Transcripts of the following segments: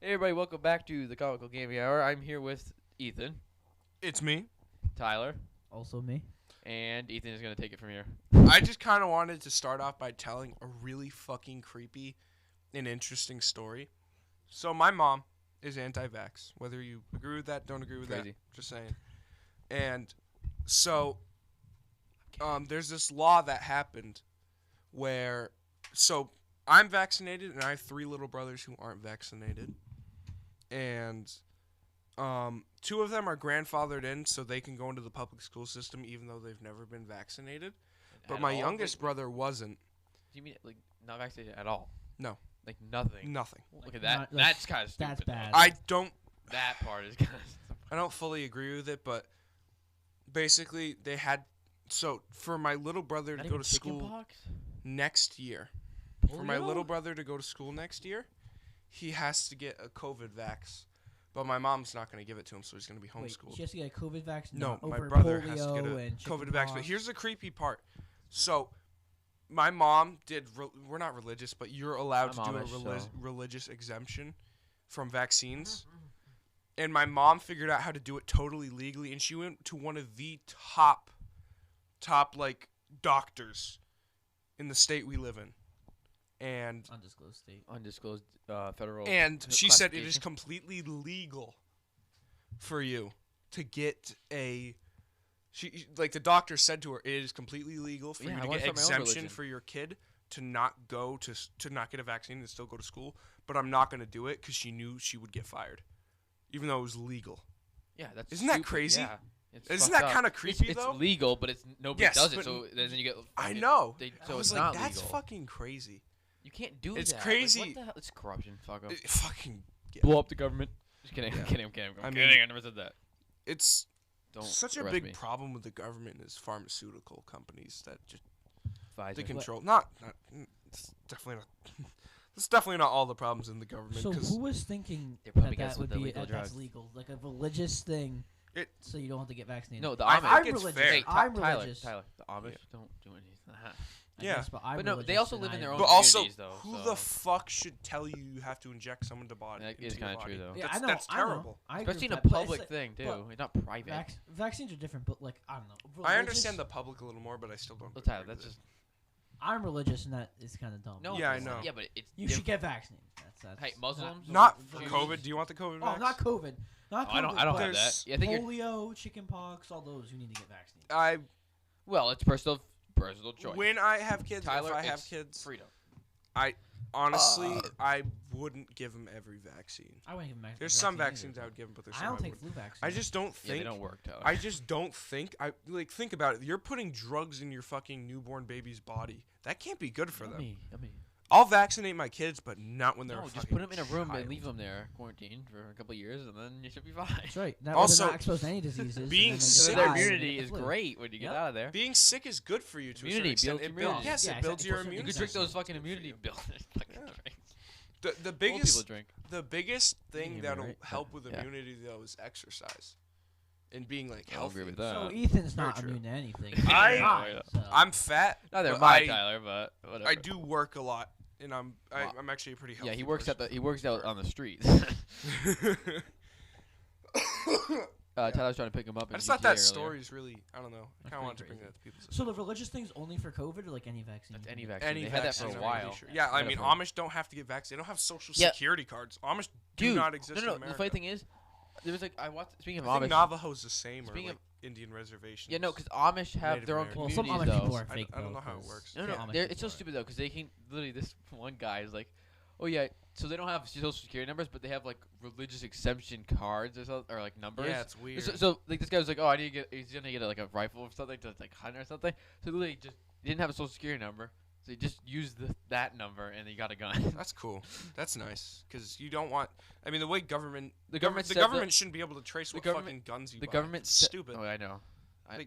Hey everybody, welcome back to the Comical Gaming Hour. I'm here with Ethan, It's me. Tyler, Also me. and Ethan is going to take it from here. I just kind of wanted to start off by telling a really fucking creepy and interesting story. So my mom is anti-vax. Whether you agree with that, don't agree with Crazy. that, just saying. And so there's this law that happened where I'm vaccinated and I have 3 little brothers who aren't vaccinated. And two of them are grandfathered in so they can go into the public school system even though they've never been vaccinated. But At my all? youngest brother wasn't. Do you mean like not vaccinated at all? No. Like nothing. Nothing. Look at that. Not- That's kind of stupid. that's bad. I don't That part is kind of. I don't fully agree with it, but basically they had for my little brother to go to school next year. For my little brother to go to school next year, he has to get a COVID vax. But my mom's not going to give it to him, so he's going to be Wait, homeschooled. she has to get a COVID vaccine. No, my over brother polio has to get a and COVID vax. chickenpox. But here's the creepy part. So, my mom we're not religious, but you're allowed I'm to do Amish, so- religious exemption from vaccines. And my mom figured out how to do it totally legally, and she went to one of the top like doctors in the state we live in. And Undisclosed state. Undisclosed federal. she said it is classification. completely legal for you to get a. The doctor said to her, it is completely legal for Yeah, you I to wanna get start my own exemption religion. for your kid to not go to not get a vaccine and still go to school. But I'm not going to do it because she knew she would get fired, even though it was legal. Yeah, that's. Isn't that stupid. crazy? Yeah. It's Isn't fucked that up. kinda creepy, it's though? legal, but it's nobody Yes, does it. but So then you get. I fucking- know. So I was it's like, not that's legal. fucking crazy. You can't do It's that. Like, crazy. what the hell? It's corruption. Fuck off. Fucking. Yeah. Blow up the government. Just kidding. Yeah. I'm kidding. I'm kidding. I'm I kidding. mean- I never said that. It's Don't such a arrest big me. problem with the government is pharmaceutical companies that just Pfizer. they control. Not it's definitely not. It's definitely not all the problems in the government. So 'cause who was thinking They're probably that against would the be legal that's drugs. legal, like a religious thing, It- so you don't have to get vaccinated? No, the I Amish. think I'm it's religious. fair. Hey, I'm Tyler, religious. Tyler, the Amish don't do anything. I Yeah. guess, but I'm But no, they religious also and live in I- their own But also, communities, though, who so- the fuck should tell you you have to inject someone to body? That into is your kinda true, body? though. Yeah, That's, I know. that's I know. terrible. I agree Especially in with a that, but public it's thing too. but It's not private. vaccines are different, but like I don't know. I Religious- understand the public a little more, but I still don't. Well, Tyler, agree that's with just I'm religious, and that is kind of dumb. no. Yeah, I it's- know. Yeah, but it's You should get vaccinated. That's Hey, Muslims? it. Not for Jews. COVID. Do you want the COVID Oh, vax? not COVID. Not COVID. Oh, I don't have but that. There's Yeah, I think you're, polio, chickenpox, all those you need to get vaccinated. well, it's personal choice. When I have kids, Tyler, if I have it's kids, freedom. honestly, I wouldn't give them every vaccine. I wouldn't give them There's some vaccine vaccines either. I would give them, but there's I some don't take wouldn't. flu vaccine. I just don't Yeah, they think. don't work, Tyler. I just don't think. Think about it. You're putting drugs in your fucking newborn baby's body. That can't be good for them. Yummy. I'll vaccinate my kids, but not when they're No, a just fucking put them in a room child. and leave them there, quarantined for a couple of years, and then you should be fine. That's right. That Also, way they're not exposed to any diseases. and being then they just So sick- their die and they immunity get is the flu. great when you get Yep. out of there. Being sick is good for you to Immunity a certain builds extent. immunity. Yes, Yeah, it builds your exactly. immune You could drink system. those fucking immunity builders. Fucking Yeah. drinks. The Old people biggest drink. the biggest thing Medium, that'll right? help with Yeah. immunity though is exercise, and being like I'll healthy. agree with So that. Ethan's Very not true. immune to anything. I- He's not, Yeah. so. I'm fat. Neither but am I, Tyler, but whatever. I do work a lot, and I'm Wow. I'm actually a pretty healthy. Yeah, he works person. he works out on the streets. Yeah. Tyler's trying to pick him up. I in just thought GTA that earlier. story is really. I don't know. I That's kind of wanted to pretty bring that to people's. So the religious thing's only for COVID or like any vaccine? That's you any can get? vaccine. Any They had that vaccine, for a I'm while. pretty sure. Yeah, I Had it mean, for- Amish don't have to get vaccinated. They don't have social Yeah. security cards. Amish do Dude, not exist no. in America. The funny thing is, there was like I watched. Speaking of I Amish, think Navajo's the same, or Speaking like of- Indian reservations. yeah, no, because Amish have Native their own American. Well, some communities Amish though. people are I fake. don't though, know how it 'cause works. No, some no, Amish it's people so are- stupid though, because they can literally. This one guy is like, oh yeah, so they don't have social security numbers, but they have like religious exemption cards or something, or like numbers. Yeah, it's weird. So like this guy was like, oh, I need to get. He's gonna get like a rifle or something to like hunt or something. So literally just he didn't have a social security number, so he just used that number and he got a gun. That's cool. That's nice because you don't want. I mean, the way government The government the said government shouldn't be able to trace the what government- fucking guns you the buy. government It's said- stupid. Oh, I know.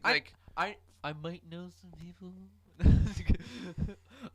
Like, I might know some people.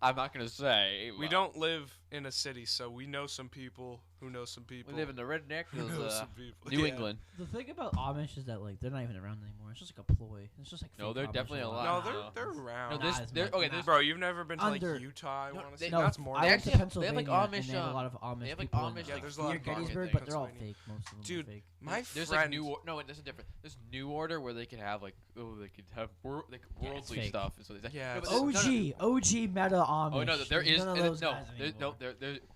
I'm not gonna say. We don't live in a city, so we know some people who know some people. We live in the redneck who of know some people. New Yeah. England. The thing about Amish is that like they're not even around anymore. It's just like a ploy. It's just like No, fake they're Amish definitely are alive. No, Wow. they're around. No, Not there's, as there, much, okay, not. there's Bro, you've never been to Under- like Utah, I No, want to they- say. No, That's more. I went to They have, Pennsylvania like, and Amish, they have a lot of Amish they have, like, people in Amish, there. Yeah, there's a lot near of Amish Gettysburg, in but they're all Pennsylvania. fake. Most of them Dude, are fake. My There's friend. like no, this is different. There's new order where they could have like they could have like Yeah, it's worldly fake. stuff. So it's like, Yeah, no, but it's- there's- OG meta Amish. Oh no, there is none of and those no, guys there's anymore.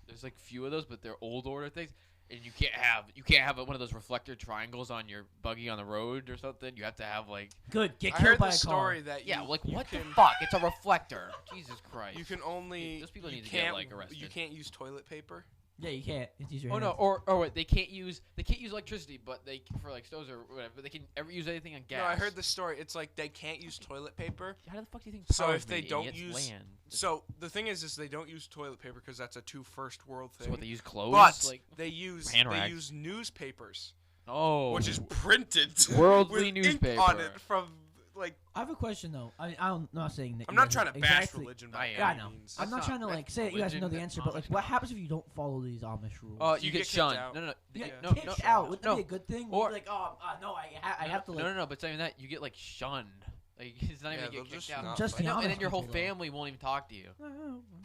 there's like few of those, but they're old order things, and you can't have one of those reflector triangles on your buggy on the road or something. You have to have like Good. Get I killed heard by the a story car. that yeah, you, like you what can, the fuck? It's a reflector. Jesus Christ. You can only. Those people you need to get, can't- like, arrested. You can't use toilet paper. Yeah, you can't. It's use your Oh no, hands. or wait, they can't use electricity, but they for like stoves or whatever. But they can ever use anything on gas. No, I heard the story. It's like they can't use toilet paper. How the fuck do you think? So power's if they made? don't It's use- land. So the thing is they don't use toilet paper because that's a first world So thing. what they use clothes? But like they use hand rags. newspapers, oh, which is printed Worldly with newspaper. ink on it from like. I have a question though. I'm not saying that. I'm you not guys trying to bash exactly- religion I by am. Yeah, I any know. means. I'm not That's trying to not- like say that you guys know the religion, answer, that's but like, Amish. what happens if you don't follow these Amish rules? you get get kicked shunned. out. No, you no, get no, kicked no, out. Wouldn't that no. be a good thing? Or- Like, oh, no, I have to like. No, but saying that you get like shunned. Like it's not Yeah, even they'll get kicked just out. not Just fucking- the And Amish then your whole people, though. family won't even talk to you.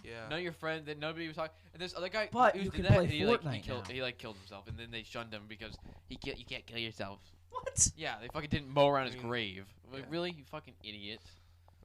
Yeah. None of your friends, that nobody was talking. And this other guy, But he you was can did that, play and he Fortnite killed, now. he like killed himself, and then they shunned him because you can't kill yourself. What? Yeah, they fucking didn't mow around his mean, grave. Like, yeah. really, you fucking idiot.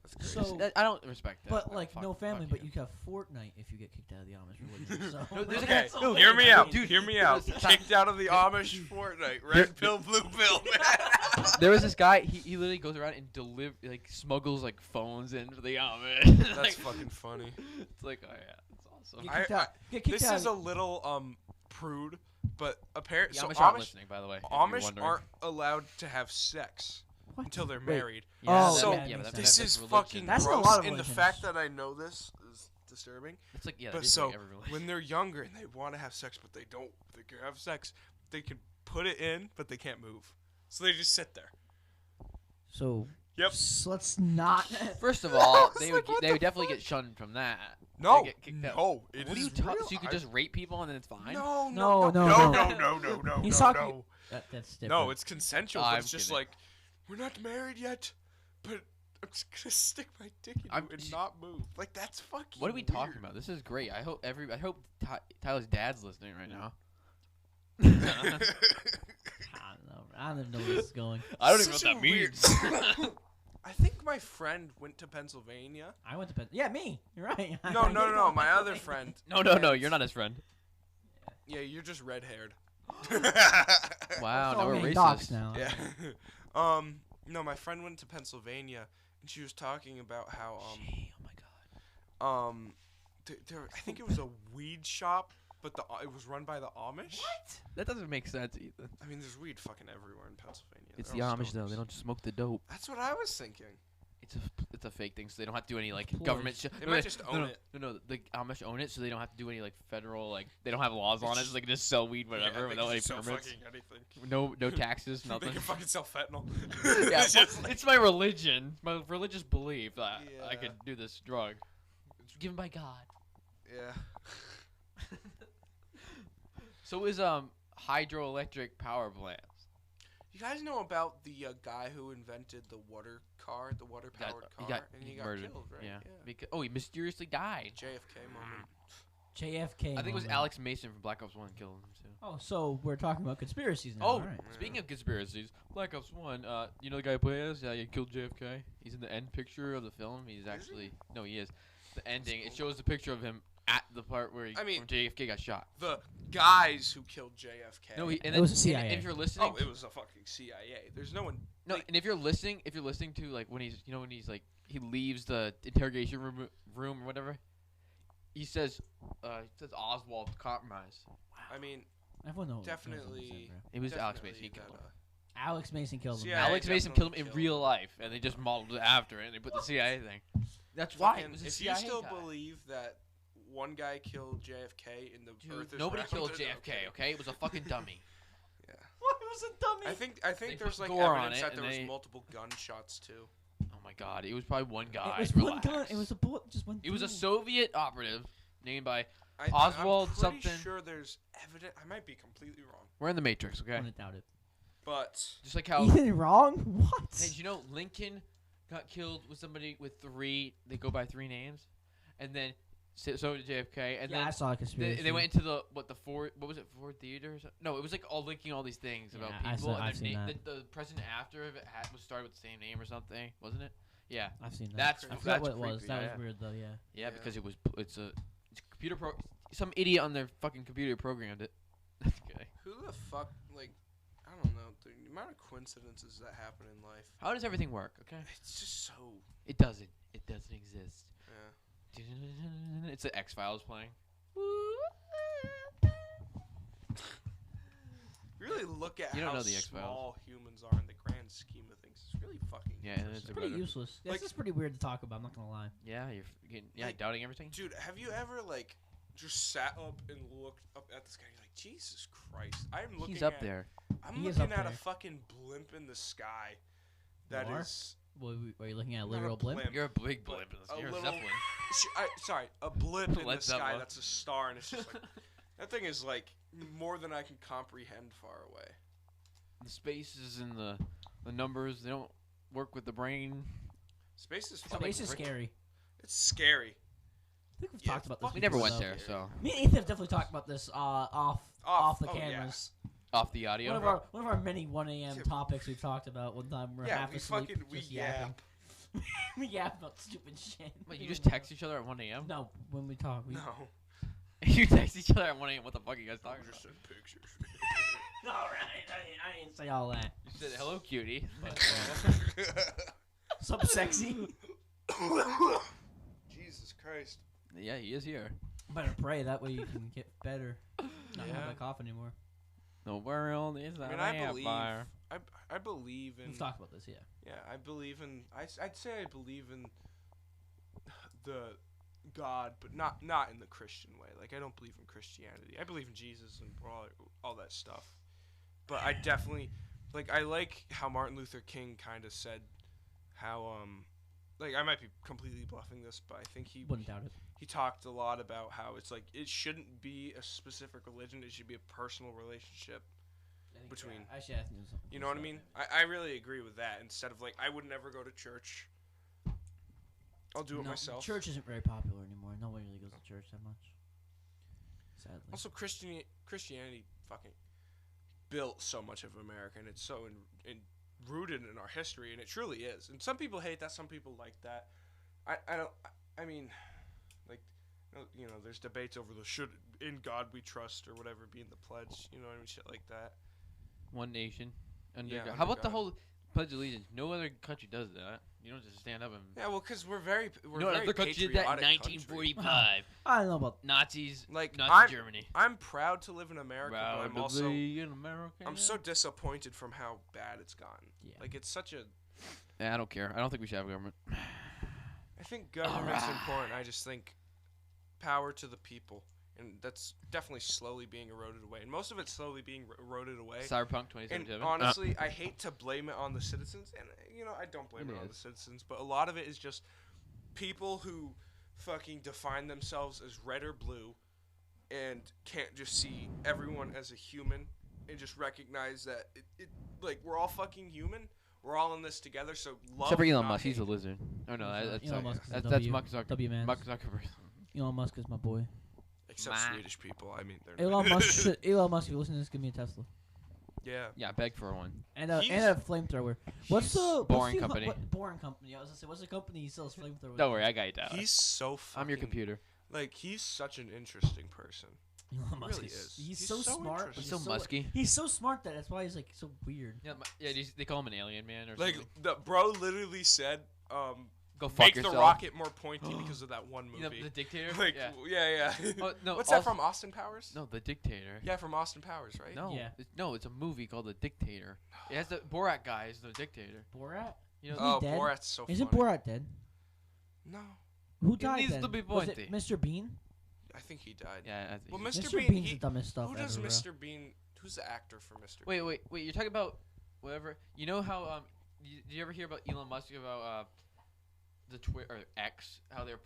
That's crazy. So, I don't respect that. but like, Fuck- no family, fuck but you can have Fortnite if you get kicked out of the Amish religion. So. No, there's a Okay, guy- no, hear me out. dude, Hear me there out. was a time- Kicked out of the Amish Fortnite. Red pill, blue pill, man. There was this guy. He literally goes around and smuggles like phones in for the Amish. That's Like, fucking funny. It's like, oh yeah, that's awesome. Get kicked out. Get kicked This out. is a little prude, but apparently, The so Amish aren't Amish listening, by the way. if you're Amish wondering. aren't allowed to have sex What? until they're Wait. married. Yeah, Oh, that- so yeah, yeah, makes but sense. This that's is religion. fucking That's in a gross, lot of and the religions. fact that I know this is disturbing. It's like But it is so like every religion. when they're younger and they want to have sex, but they don't, they can have sex. They can put it in, but they can't move. So they just sit there. So. Yep. Let's not. First of all, It's they like, would what they the would definitely fuck? get shunned from that. No, They get kicked out. no, it What are is you talking? real. So you could I- just rape people and then it's fine? No, No, no, no, no, no. no, no, no, He's no, talking- no. That's different. No, it's consensual. But I'm it's just kidding. like, we're not married yet, but I'm just gonna stick my dick in you I'm- and not move. Like that's fucking. What are we weird. talking about? This is great. I hope Tyler's dad's listening right now. I don't know. I don't even know where this is going. I don't even know Such what that a weird- means. I think my friend went to Pennsylvania. I went to Penn. Yeah, me. You're right. No, no, my other friend. No, you're not his friend. Yeah, you're just red haired. Wow, So now I'm we're getting racist. doxxed now. Yeah. No, my friend went to Pennsylvania and she was talking about how Gee, oh my god. I think it was a weed shop, but it was run by the Amish. What? That doesn't make sense, Ethan. I mean, there's weed fucking everywhere in Pennsylvania. It's the They're all Amish though. stoners. They don't just smoke the dope. That's what I was thinking. It's a fake thing, so they don't have to do any like Ploys. government. They might just own it. No, the Amish own it, so they don't have to do any like federal like. They don't have laws on it, so they can just sell weed whatever Yeah, they without can any just sell permits. fucking anything. No taxes, They nothing. can fucking sell fentanyl. Yeah, It's just like- it's my religion, my religious belief that I Yeah. could do this drug. It's given by God. yeah. So is hydroelectric power plants. You guys know about the guy who invented the water car, the water-powered car, and he got murdered. killed, right? Yeah. He mysteriously died. JFK moment. JFK. I think it was moment. Alex Mason from Black Ops 1 killed him too. Oh, so we're talking about conspiracies now. Oh, All right. speaking of conspiracies, Black Ops 1, you know the guy who plays? Yeah, he killed JFK. He's in the end picture of the film. He's actually no, he is. The ending. It shows the picture of him at the part where I mean- when JFK got shot. The guys who killed JFK. No, and It then was the and CIA. if you're listening, Oh, it was a fucking CIA. There's no one. no, like- and if you're listening to like when he's like he leaves the interrogation room or whatever, he says Oswald compromise. I mean, Everyone knows. definitely. It was Alex definitely Mason. He killed that, him. Alex Mason killed him. CIA Alex Mason definitely killed him in killed real him. life, and they just modeled it after it, and they put the CIA thing. That's why. fucking- It was a if CIA you still guy. believe that one guy killed JFK and the Dude, Earth is nobody round, killed then JFK, okay? It was a fucking dummy. What was a dummy? I think They there's put like gore on evidence it that and there was they- multiple gunshots too. Oh my god, it was probably one guy. It was Relax. one gun. It was a bullet. Just went. It was a through. Soviet operative named by. I'm Oswald pretty something. sure there's evidence. I might be completely wrong, We're in the Matrix, okay? I wouldn't doubt it. but Just like how. Ethan wrong? What? Hey, did you know Lincoln got killed with somebody with 3? They go by 3 names, and then so did JFK, and yeah, I then saw a conspiracy. they went into the Ford. What was it? Ford Theater? Or something? No, it was like all linking all these things about Yeah, people, I've and seen their that. the president after it was started with the same name or something, wasn't it? Yeah, I've seen that. that's I forgot that's what it was. creepy, That yeah. was weird though. Yeah. Yeah, Yeah. because it's a computer some idiot on their fucking computer programmed it. That's okay. who the fuck? Like, I don't know. The amount of coincidences that happen in life. How does everything work? Okay. It's just so. It doesn't. It doesn't exist. Yeah. It's the X-Files playing. Really look at You don't how know the X-Files. small humans are in the grand scheme of things. It's really fucking. Yeah, and interesting. it's It's pretty better. useless. Like- This is pretty weird to talk about. I'm not gonna lie. Yeah, you're getting, Like- doubting everything. Dude, have you ever like just sat up and looked up at the sky? You're like, Jesus Christ! I'm looking. He's up at, there. I'm He is looking up at a there. fucking blimp in the sky. That You are? is. Are you looking at a Not literal blimp? You're a big But blimp in this. a You're a little- Zeppelin. Sorry, a blip in the Led sky. Zeppelin. That's a star, and it's just like that thing is like more than I can comprehend far away. The spaces and the numbers, they don't work with the brain. Space is It's fucking. Space is scary. It's scary. I think we've Yeah, talked about this. fuck We never before, went though. there, so Me and Ethan have definitely talked about this off the oh, yeah. cameras. off the audio. One of our many 1 a.m. Yeah. topics we've talked about. One time we're Yeah, half we asleep, fucking we just yap. yapping. We yap about stupid shit. Wait, you just text each other at 1 a.m.? No, when we talk, we. No. You text each other at 1 a.m. What the fuck are you guys talking about? Just send pictures. All right, I didn't say all that. You said hello, cutie. Sup, sexy. Jesus Christ. Yeah, he is here. Better pray that way you can get better. Not Yeah. have that cough anymore. The world is I a mean, I believe. vampire. I believe in. We've talked about this, yeah. Yeah, I believe in. I'd say I believe in the God, but not in the Christian way. Like I don't believe in Christianity. I believe in Jesus and all that stuff. But I definitely I like how Martin Luther King kind of said how like I might be completely bluffing this, but I think he Wouldn't doubt it. he talked a lot about how it's like it shouldn't be a specific religion. It should be a personal relationship. Between- Actually, I think it was You know what I mean? I really agree with that. Instead of I would never go to church. I'll do it myself. Church isn't very popular anymore. Nobody really goes to church that much. Sadly. Also, Christianity fucking built so much of America, and it's so rooted in our history, and it truly is. And some people hate that, some people like that. I mean, there's debates over the should in God we trust or whatever being the pledge. You know what I mean? Shit like that. One nation. Under Yeah, God. under How about the God. whole Pledge of Allegiance? No other country does that. You don't just stand up and. Yeah, well, because we're very You know what very other country did that in patriotic country. 1945? I don't know about. Nazis. Like, Nazi Germany. I'm proud to live in America, Proud but I'm to also be an American. I'm so disappointed from how bad it's gotten. Yeah. Like it's such a. Yeah, I don't care. I don't think we should have a government. I think government's important. I just think power to the people, and that's definitely slowly being eroded away. And most of it's slowly being eroded away. Cyberpunk And 2077. honestly, I hate to blame it on the citizens, and I don't blame It it on the is. citizens, but a lot of it is just people who fucking define themselves as red or blue, and can't just see everyone as a human, and just recognize that we're all fucking human. We're all in this together, so love. Except for Elon not Musk, he's a hate. lizard. Oh no, that's Elon Musk is a that's W. Mark Zuckerberg. W man. Mark Zuckerberg. Elon Musk is my boy. Except Ma. Swedish people. I mean, they're Elon Musk. Elon Musk, if you listen to this, give me a Tesla Yeah. Yeah, beg for one. and a He's- flamethrower. What's the Boring what's the, company. What, boring company? I was gonna say, what's the company he sells flamethrowers? Don't worry, I got you down. He's so fucking. I'm your computer. Like he's such an interesting person. Elon Musk really is. is. He's He's so so smart. but He's interesting. so musky. He's so smart that that's why he's like so weird. Yeah, they call him an alien man or Like something. the bro literally said, Go fuck make yourself. the rocket more pointy because of that one You know, movie. the dictator. Like yeah. yeah. Oh, no, What's also- that from? Austin Powers? No, the dictator. Yeah, from Austin Powers, right? No, Yeah. it's a movie called The Dictator. It has the Borat guy is the dictator. Borat? You know, Oh, He's dead? Borat's so Isn't funny. Borat dead? No, Who died needs then? to be Was it pointy. Mr. Bean? I think he died. yeah. I think Well, he's- Mr. Mr. Bean, Bean's he- the dumbest stuff Who does ever, bro. Mr. Bean? Who's the actor for Mr. Wait, Bean? You're talking about whatever. You know how did you ever hear about Elon Musk about the Twitter or X, how they're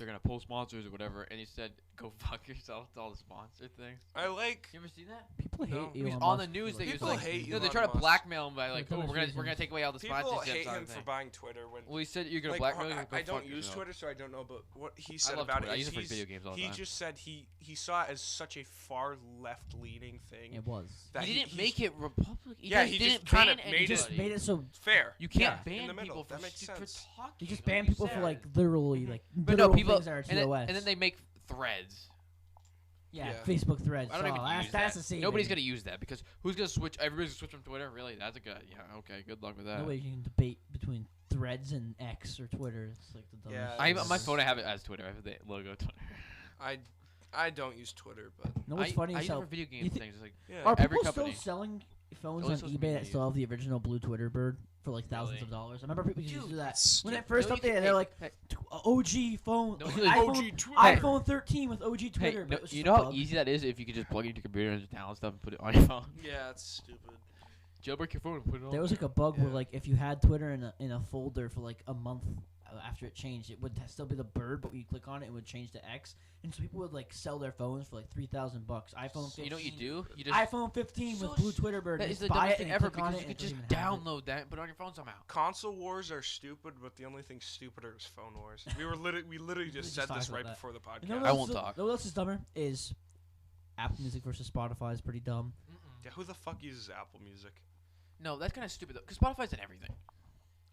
gonna pull sponsors or whatever, and he said, "Go fuck yourself" to all the sponsor things. I like. You ever seen that? People hate No. Elon He was Musk on the news for, that he was People like, hate they Elon try to Musk. blackmail him by like, For oh, those we're gonna reasons. take away all the People sponsorships. hate on him the for thing. buying Twitter when. Well, he said you're gonna Like, blackmail. You I go don't fuck use yourself. Twitter, so I don't know. But what he said love about Twitter. I it use is it for video games all the he time. just said he saw it as such a far left leaning thing. It was. That He didn't he's- make it Republican. Yeah, He he didn't just kinda ban made it- He just anybody. made it so fair. You can't Yeah, in ban the middle. people for, That makes for sense. talking. you just like ban you people for said. like literally like But no, literal people, things that are and TOS. then they make threads. yeah, Yeah. Facebook threads. I don't even Oh, use that's that. the same. Nobody's gonna use that because who's gonna switch? Everybody's gonna switch from Twitter. Really? That's a good. Yeah. Okay. Good luck with that. Nobody can debate between Threads and X or Twitter. It's like the dumbest. Yeah, I it's- my phone. I have it as Twitter. I have the logo Twitter. I don't use Twitter, but No, what's funny I is use it how for video you game thi- things. It's like yeah. are every people company. still selling phones Only on social eBay media that still have the original blue Twitter bird for like thousands Really? of dollars? I remember people used to Dude, do that that's when it stupid. first No, you updated. can- They're like hey, OG phone, No, like, like, iPhone, OG Twitter. iPhone 13 with OG Hey, Twitter. but no, it was you just know a how bug. easy that is if you could just plug it into your computer and just download stuff and put it on your phone. Yeah, it's stupid. Jailbreak your phone and put it on. There was like a bug where Yeah. like if you had Twitter in a folder for like a month after it changed, it would still be the bird, but when you click on it, it would change to X. And so people would like sell their phones for like $3,000. iPhone 15. You know what you do? You just iPhone 15 So with blue Twitter bird. that and is just the buy dumbest it thing and ever click on because it you could and it just doesn't even have it. download that and put it on your phone somehow. Console wars are stupid, but the only thing stupider is phone wars. We literally just just said talked this about right that. before the podcast. You know what I else won't is- talk. You know what else is dumber is Apple Music versus Spotify is pretty dumb. Yeah, who the fuck uses Apple Music? No, that's kind of stupid though, because Spotify's in everything.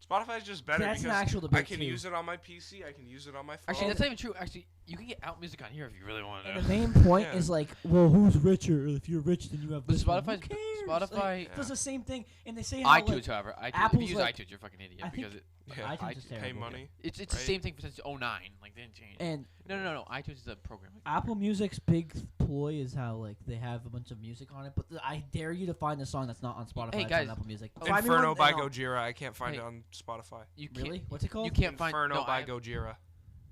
Spotify's just better That's an because actual I debate, can too. use it on my PC. I can use it on my phone. Actually, that's not even true. Actually, you can get out music on here if you really want And to. the main point Yeah. is like, well, who's richer? If you're rich, then you have. But this one. Who Spotify's cares? Spotify, Like, Yeah. does the same thing, and they say how iTunes, like, however, iTunes. If Apple's you use like- iTunes, you're a fucking idiot I because think- Yeah. iTunes is Pay terrible. money. it's the right? same thing since 09. Like they didn't change. And No. iTunes is a program. Apple Music's big ploy is how like they have a bunch of music on it, but I dare you to find a song that's not on Spotify. Hey, it's guys. on Apple Music. Oh, Find me Inferno one by that- Gojira. I can't find Hey. it on Spotify. You can't. Really? What's it called? You can't find. Inferno No, by I- Gojira.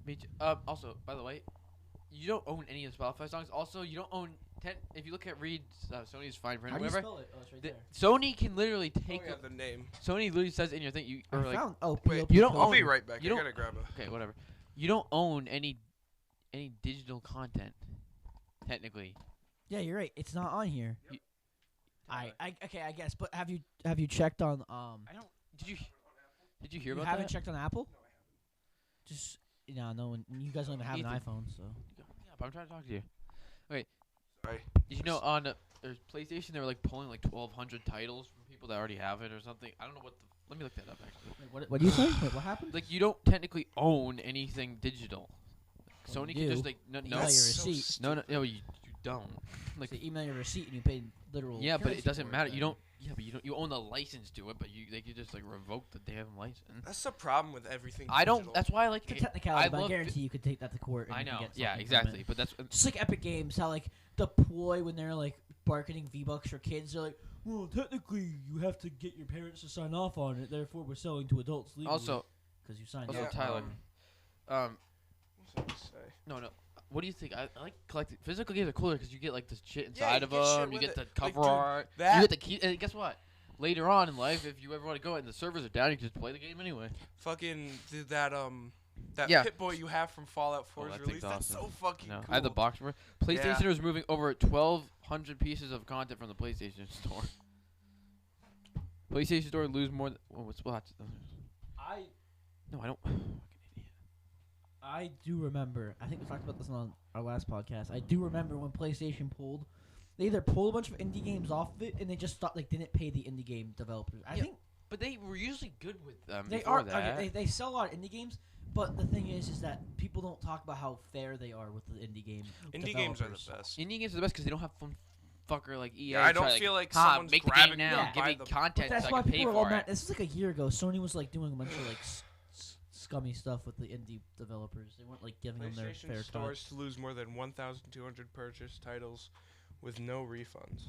Me too. Also, by the way, you don't own any of the Spotify songs. Also, you don't own. If you look at Sony's fine print How or do you whatever, spell it? Oh, it's right the, there. Sony can literally Oh, take. yeah, the name. Sony literally says in your thing you I or like found. Oh, Wait, POP you don't code. I'll own- be right back. you I don't- gotta grab a. okay, whatever. You don't own any digital content, technically. Yeah, you're right. It's not on here. You- Okay, I guess. But have you checked on I don't. Did you hear You about haven't that? checked on Apple? Just no one. You guys don't even have an Ethan. iPhone, so. Yeah, but I'm trying to talk to you. Wait. Sorry. Did you know on there's PlayStation they were like pulling like 1,200 titles from people that already have it or something? I don't know what the. Let me look that up actually. Wait, what do you say? Wait, what happened? Like you don't technically own anything digital. Well, Sony you can just do. like no You no got your so receipt. no you don't. Like So email your receipt and you paid literal. yeah, but currency it doesn't for matter. then. You don't. Yeah, but you own the license to it, but they could just like revoke the damn license. That's the problem with everything. I don't. digital. That's why I like. It's a it. technicality, but I love guarantee you could take that to court. And I you can know. get Yeah, something from exactly. it. But that's Just like Epic Games, how like the ploy when they're like marketing V-Bucks for kids, they're like, well, technically you have to get your parents to sign off on it. Therefore, we're selling to adults legally. also because you signed also off. Tyler. What's I gonna say? No. What do you think? I like collecting physical games are cooler because you get like this shit Yeah, inside you of get shit them. You with get the it. cover Like, dude, art. that- You get the key. And guess what? Later on in life, if you ever want to go and the servers are down, you can just play the game anyway. Fucking did that Yeah. Pit Boy you have from Fallout 4's that thing's release. That's so awesome. fucking No, cool. I have the box for it. PlayStation Yeah. is moving over 1,200 pieces of content from the PlayStation Store. PlayStation Store lose more. What's what? No, I don't. Fucking idiot. I do remember. I think we talked about this on our last podcast. I do remember when PlayStation pulled. They either pulled a bunch of indie games off of it, and they just thought like didn't pay the indie game developers. I Yeah, think But they were usually good with them. they before are. that. Okay, they sell a lot of indie games, but the thing is that people don't talk about how fair they are with the indie game. Indie games are the developers. best. Indie games are the best because they don't have some fucker like EA. Yeah, I don't try, feel like "Ha, someone's make the grabbing game you now. Give by me the- content That's so why I can pay people were all for mad. it. This was like a year ago. Sony was like doing a bunch of like scummy stuff with the indie developers. They weren't like giving them their PlayStation fair cut. stores to lose more than 1,200 purchased titles with no refunds.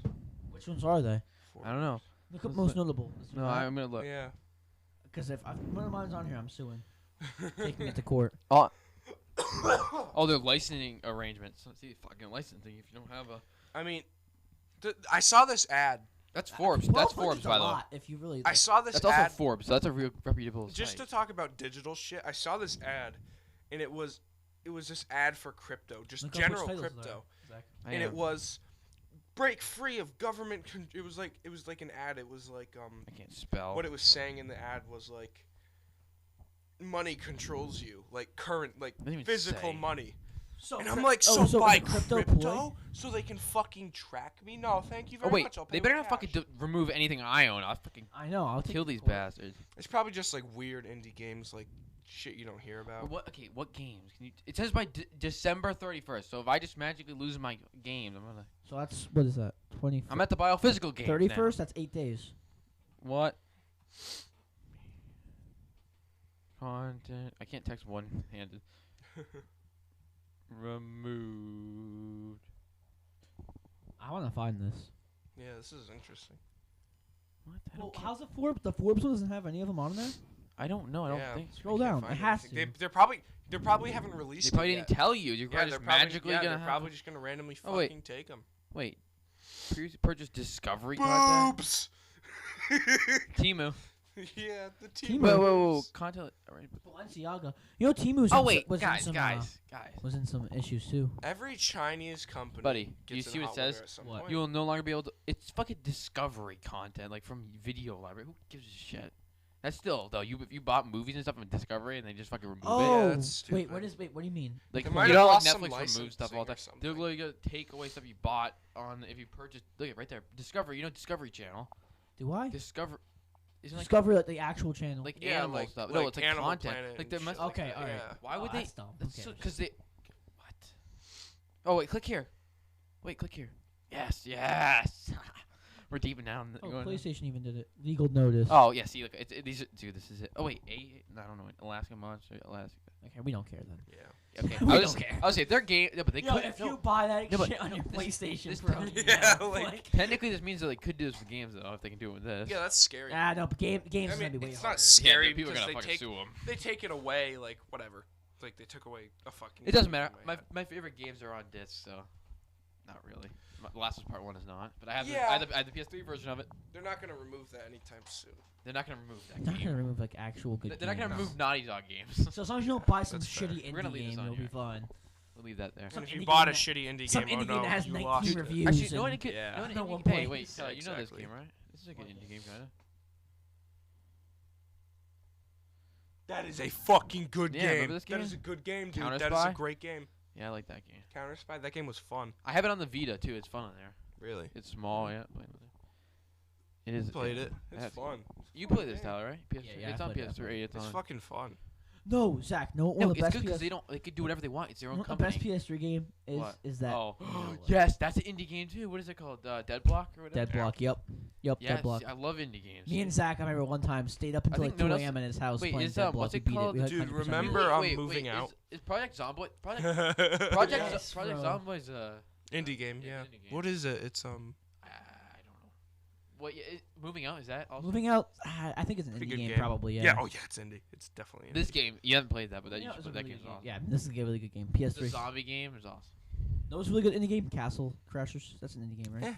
Which ones are they? I don't know. Look up Let's most look. notable. No, I'm gonna look. Yeah. Because if one of mine's on here, I'm suing. Taking it to court. Oh, they're licensing arrangements. See, fucking licensing. If you don't have a. I mean, I saw this ad That's Forbes. 12 That's hundred's Forbes, a by the way. lot if you really. I saw this That's also ad. Forbes. So that's a real reputable Just to site. talk about digital shit, I saw this ad, and it was this ad for crypto, just Look up which general titles crypto, there, Zach. I and am. it was break free of government. It was like an ad. It was like I can't spell. what it was saying in the ad was like money controls you, like current, like Doesn't even physical say. money. So And I'm cryp- like, oh, so so buy the crypto crypto, play? so they can fucking track me? No, thank you Oh very wait, much. I'll pay they with better not cash. fucking remove anything I own. I'll fucking I know. I'll kill take these the play. bastards. It's probably just like weird indie games, like shit you don't hear about. What? Okay, what games? Can you? It says by December 31st. So if I just magically lose my games, I'm gonna. So that's what is that? 20. I'm at the biophysical game. 31st. That's 8 days. What? Content. I can't text one-handed. Removed. I want to find this. Yeah, this is interesting. What? I Well, don't, how's the Forbes? The Forbes one doesn't have any of them on there. I don't know. I don't Yeah. think. Scroll I can't down. find It has anything. to. They probably haven't They released probably it didn't yet. tell you. You're Yeah, probably they're just probably, magically yeah, gonna they're have. probably just gonna randomly Oh, wait. fucking take them. Wait. Purchase Discovery content. Boobs. Timu. Yeah, the Timu. team. Whoa. Content. Alright. Balenciaga. You know, Timu's Oh in wait, was in guys, some, guys. was in some issues too. Every Chinese company. Buddy, do you gets see in what it hot says? water at some What? point. You will no longer be able to. It's fucking Discovery content, like from video library. Who gives a shit? That's still though. If you bought movies and stuff on Discovery and they just fucking remove it. Oh, that's wait. stupid. What do you mean? Like They you might know, have like lost some Netflix removes stuff all the time. licensing or They're something. literally gonna take away stuff you bought on if you purchased. Look at right there, Discovery. You know Discovery Channel. Do I? Discover. Isn't like Discover like the actual channel. like Yeah, animal like- stuff? No, like it's like Animal content. Planet Like and there shit must. like Okay, that, alright. yeah. Why would Oh, they? that's dumb. Who cares? Because they. What? Oh wait, click here. Wait, click here. Yes. We're deep down. Oh, going- PlayStation even did it. Legal notice. Oh yeah, see, look, these. Dude, this is it. Oh wait, I don't know. Alaska Monster, Alaska. Okay, we don't care then. Yeah. Okay, We I don't was, care. I was saying their game. No, but they Yo, could. if no, you buy that No, but shit on your this- PlayStation, this bro, technically- Yeah, you know, like- technically, this means that they could do this with games though, if they can do it with this. Yeah, that's scary. Ah, no, but games I is gonna mean, be way it's harder. not scary people are because gonna they fucking take sue them. they take it away, like whatever. Like they took away a fucking. It doesn't game matter. from My head. my favorite games are on disc, so not really. The Last of Us Part 1 is not, but I have, Yeah. I have the PS3 version of it. They're not gonna remove that anytime soon. They're not gonna remove that Not game. gonna remove like actual good. They're not gonna games. remove Naughty Dog games. So as long as you don't buy some That's fair. shitty We're gonna indie leave this game, on you'll here. be fine. We'll leave that there. Some And if you indie bought game a that- shitty indie some game, indie oh game no, that has you 19 lost it. reviews. Actually, no one and- could. Yeah. No one No one Hey, plays. wait, Yeah, you know this exactly. game, right? This is a good indie game, kinda. That is a fucking good Yeah, game. remember this That is a game? good game, dude. Counter That is Spy? a great game. Yeah, I like that game. Counter Spy. That game was fun. I have it on the Vita too. It's fun on there. Really. It's small, yeah. It is. Played yeah. it. It's That's- fun. You It's a play fun this, game. Tyler, right? PS3. Yeah, It's I on played that. PS3. It's It's on. fucking fun. No, Zach. No, one No, of the it's best good because PS. they don't. They could do whatever they want. It's their own The company. best PS3 game is What? that. Oh, you know what? yes, that's an indie game too. What is it called? Dead Block or whatever. Dead Block. Yep. Yes, Dead Block. I love indie games. Me and Zach, I remember one time stayed up until think like no 2 one else- a.m. in his house Wait, playing is, Dead Block. what's We it beat called? We had Dude, 100% remember, beat it. I'm moving out. Is Project Zomboid? Project Project Yes, Project bro. Zomboid's indie game. Yeah, Yeah. indie game. What is it? It's I don't know. What? Yeah, moving out is that? Also? Moving out, I think it's an Pretty indie good game, game. probably. Yeah. Yeah. Oh yeah, it's indie. It's definitely indie. This game, you haven't played that, but that Yeah, you it should was a play. That really game's good- awesome. Yeah, this is a really good game. The PS3. zombie game is awesome. That was a really good indie game. Castle Crashers. That's an indie game, right? Eh.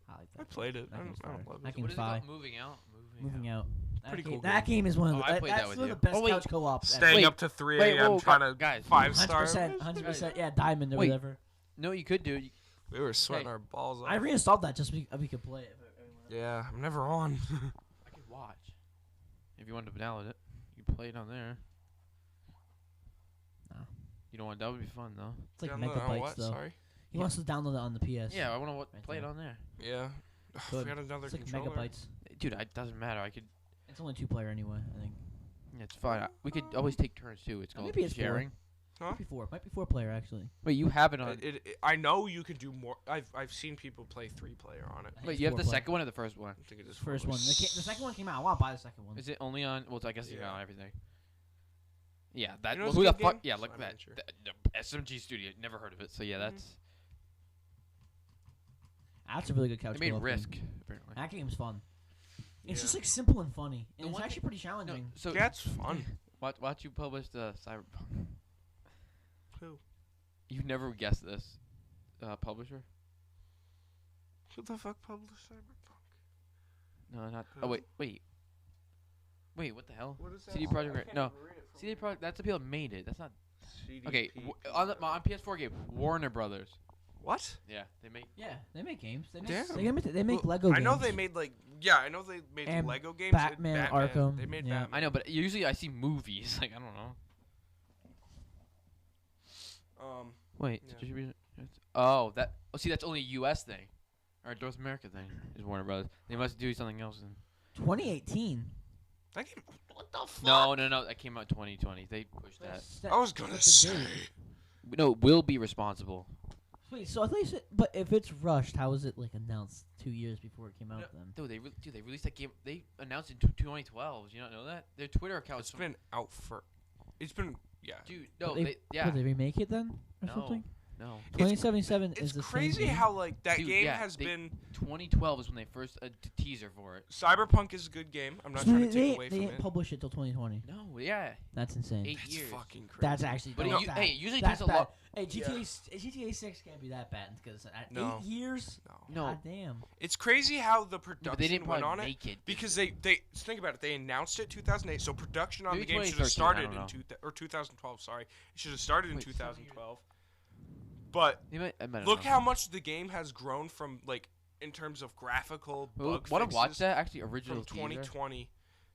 I like I that. played it. That I game's don't fire. love That it. game's What is it fire. called? Moving out. Moving out. That Pretty game, cool That game. game is one of Oh, the. I played that that's with one of you. the best Oh, wait. couch co-ops. Staying Wait, up to 3 wait, a.m. whoa, trying to guys. 5-star. 100%. 100%. Yeah, diamond or Wait. whatever. No, you could do. We were sweating Hey. our balls off. I reinstalled that just so we could play it. Yeah, I'm never on. I could watch. If you wanted to download it, you could play it on there. No. You don't want that would be fun though. It's like Download it on megabytes what? though. Sorry. He wants to download it on the PS. Yeah, I want to Right play it there. on there. Yeah. Good. We got another It's like controller. megabytes. Dude, it doesn't matter. I could. It's only 2-player anyway, I think. Yeah, it's fine. We could always take turns too. It's called Maybe it's 4. sharing. Huh? Might be 4. Might be 4-player actually. Wait, you have it on. I know you can do more. I've seen people play 3-player on it. I think Wait, it's you have the 4-player. second one or the first one? I think it is First four. one. The second one came out. I want to buy the second one. Is it only on? Well, I guess you got Yeah. on everything. Yeah, that. You know well, what's who a the good fuck? game? Yeah, look Slime that. Rancher. The SMG Studio. Never heard of it. So yeah, that's. That's a really good couch They made co-op Risk game. apparently. That game's fun. It's Yeah. just like simple and funny, The and it's one actually pretty challenging. So That's fun. watch you publish the Cyberpunk. Who? You never guessed this. Publisher. Who the fuck published Cyberpunk? No, not. Who? Oh wait. What the hell? What is that? CD Projekt Red. No, CD Projekt. That's the people that made it. That's not. Okay, on PS4 game, Warner Brothers. What? Yeah, they make. Yeah, they make games. They make, Damn. they make Lego I games. know they made I know they made And Lego games. Batman, Arkham, They made yeah. Batman. I know, but usually I see movies. Like I don't know. Wait, Yeah. distribution. Oh, that. Oh, see, that's only a U.S. thing, or North America thing. Is Warner Brothers? They must do something else. 2018. That game. What the fuck? No. That came out 2020. They pushed that. I was gonna say. No, will be responsible. Wait, so I thought you said, but if it's rushed, how was it like announced 2 years before it came out? Then Dude, they released that game. They announced it in 2012. Do you not know that? Their Twitter account. It's been out for. It's been. Yeah. Dude, no, Would yeah. Would they remake it then or No. something? No. 2077 It's is the crazy same game. how like that Dude, game yeah, has they- been. 2012 is when they first teaser for it. Cyberpunk is a good game. I'm not So trying to they take away from didn't it. publish it till 2020. No, yeah, That's insane. 8 That's years. fucking crazy. That's actually. But no, it, that- hey, it usually that's takes a bad. lot. Hey, GTA 6 can't be that bad because No. 8 years. No. No, God damn. It's crazy how the no, but they production didn't went probably on it make it because they think about it. They announced it 2008, so production on Maybe the game should 2013, have started I don't in 2012. Sorry, it should have started in Wait, 2012. But They might, I don't look know. how much the game has grown from like in terms of graphical bug Want to watch fixes that actually original from teaser? 2020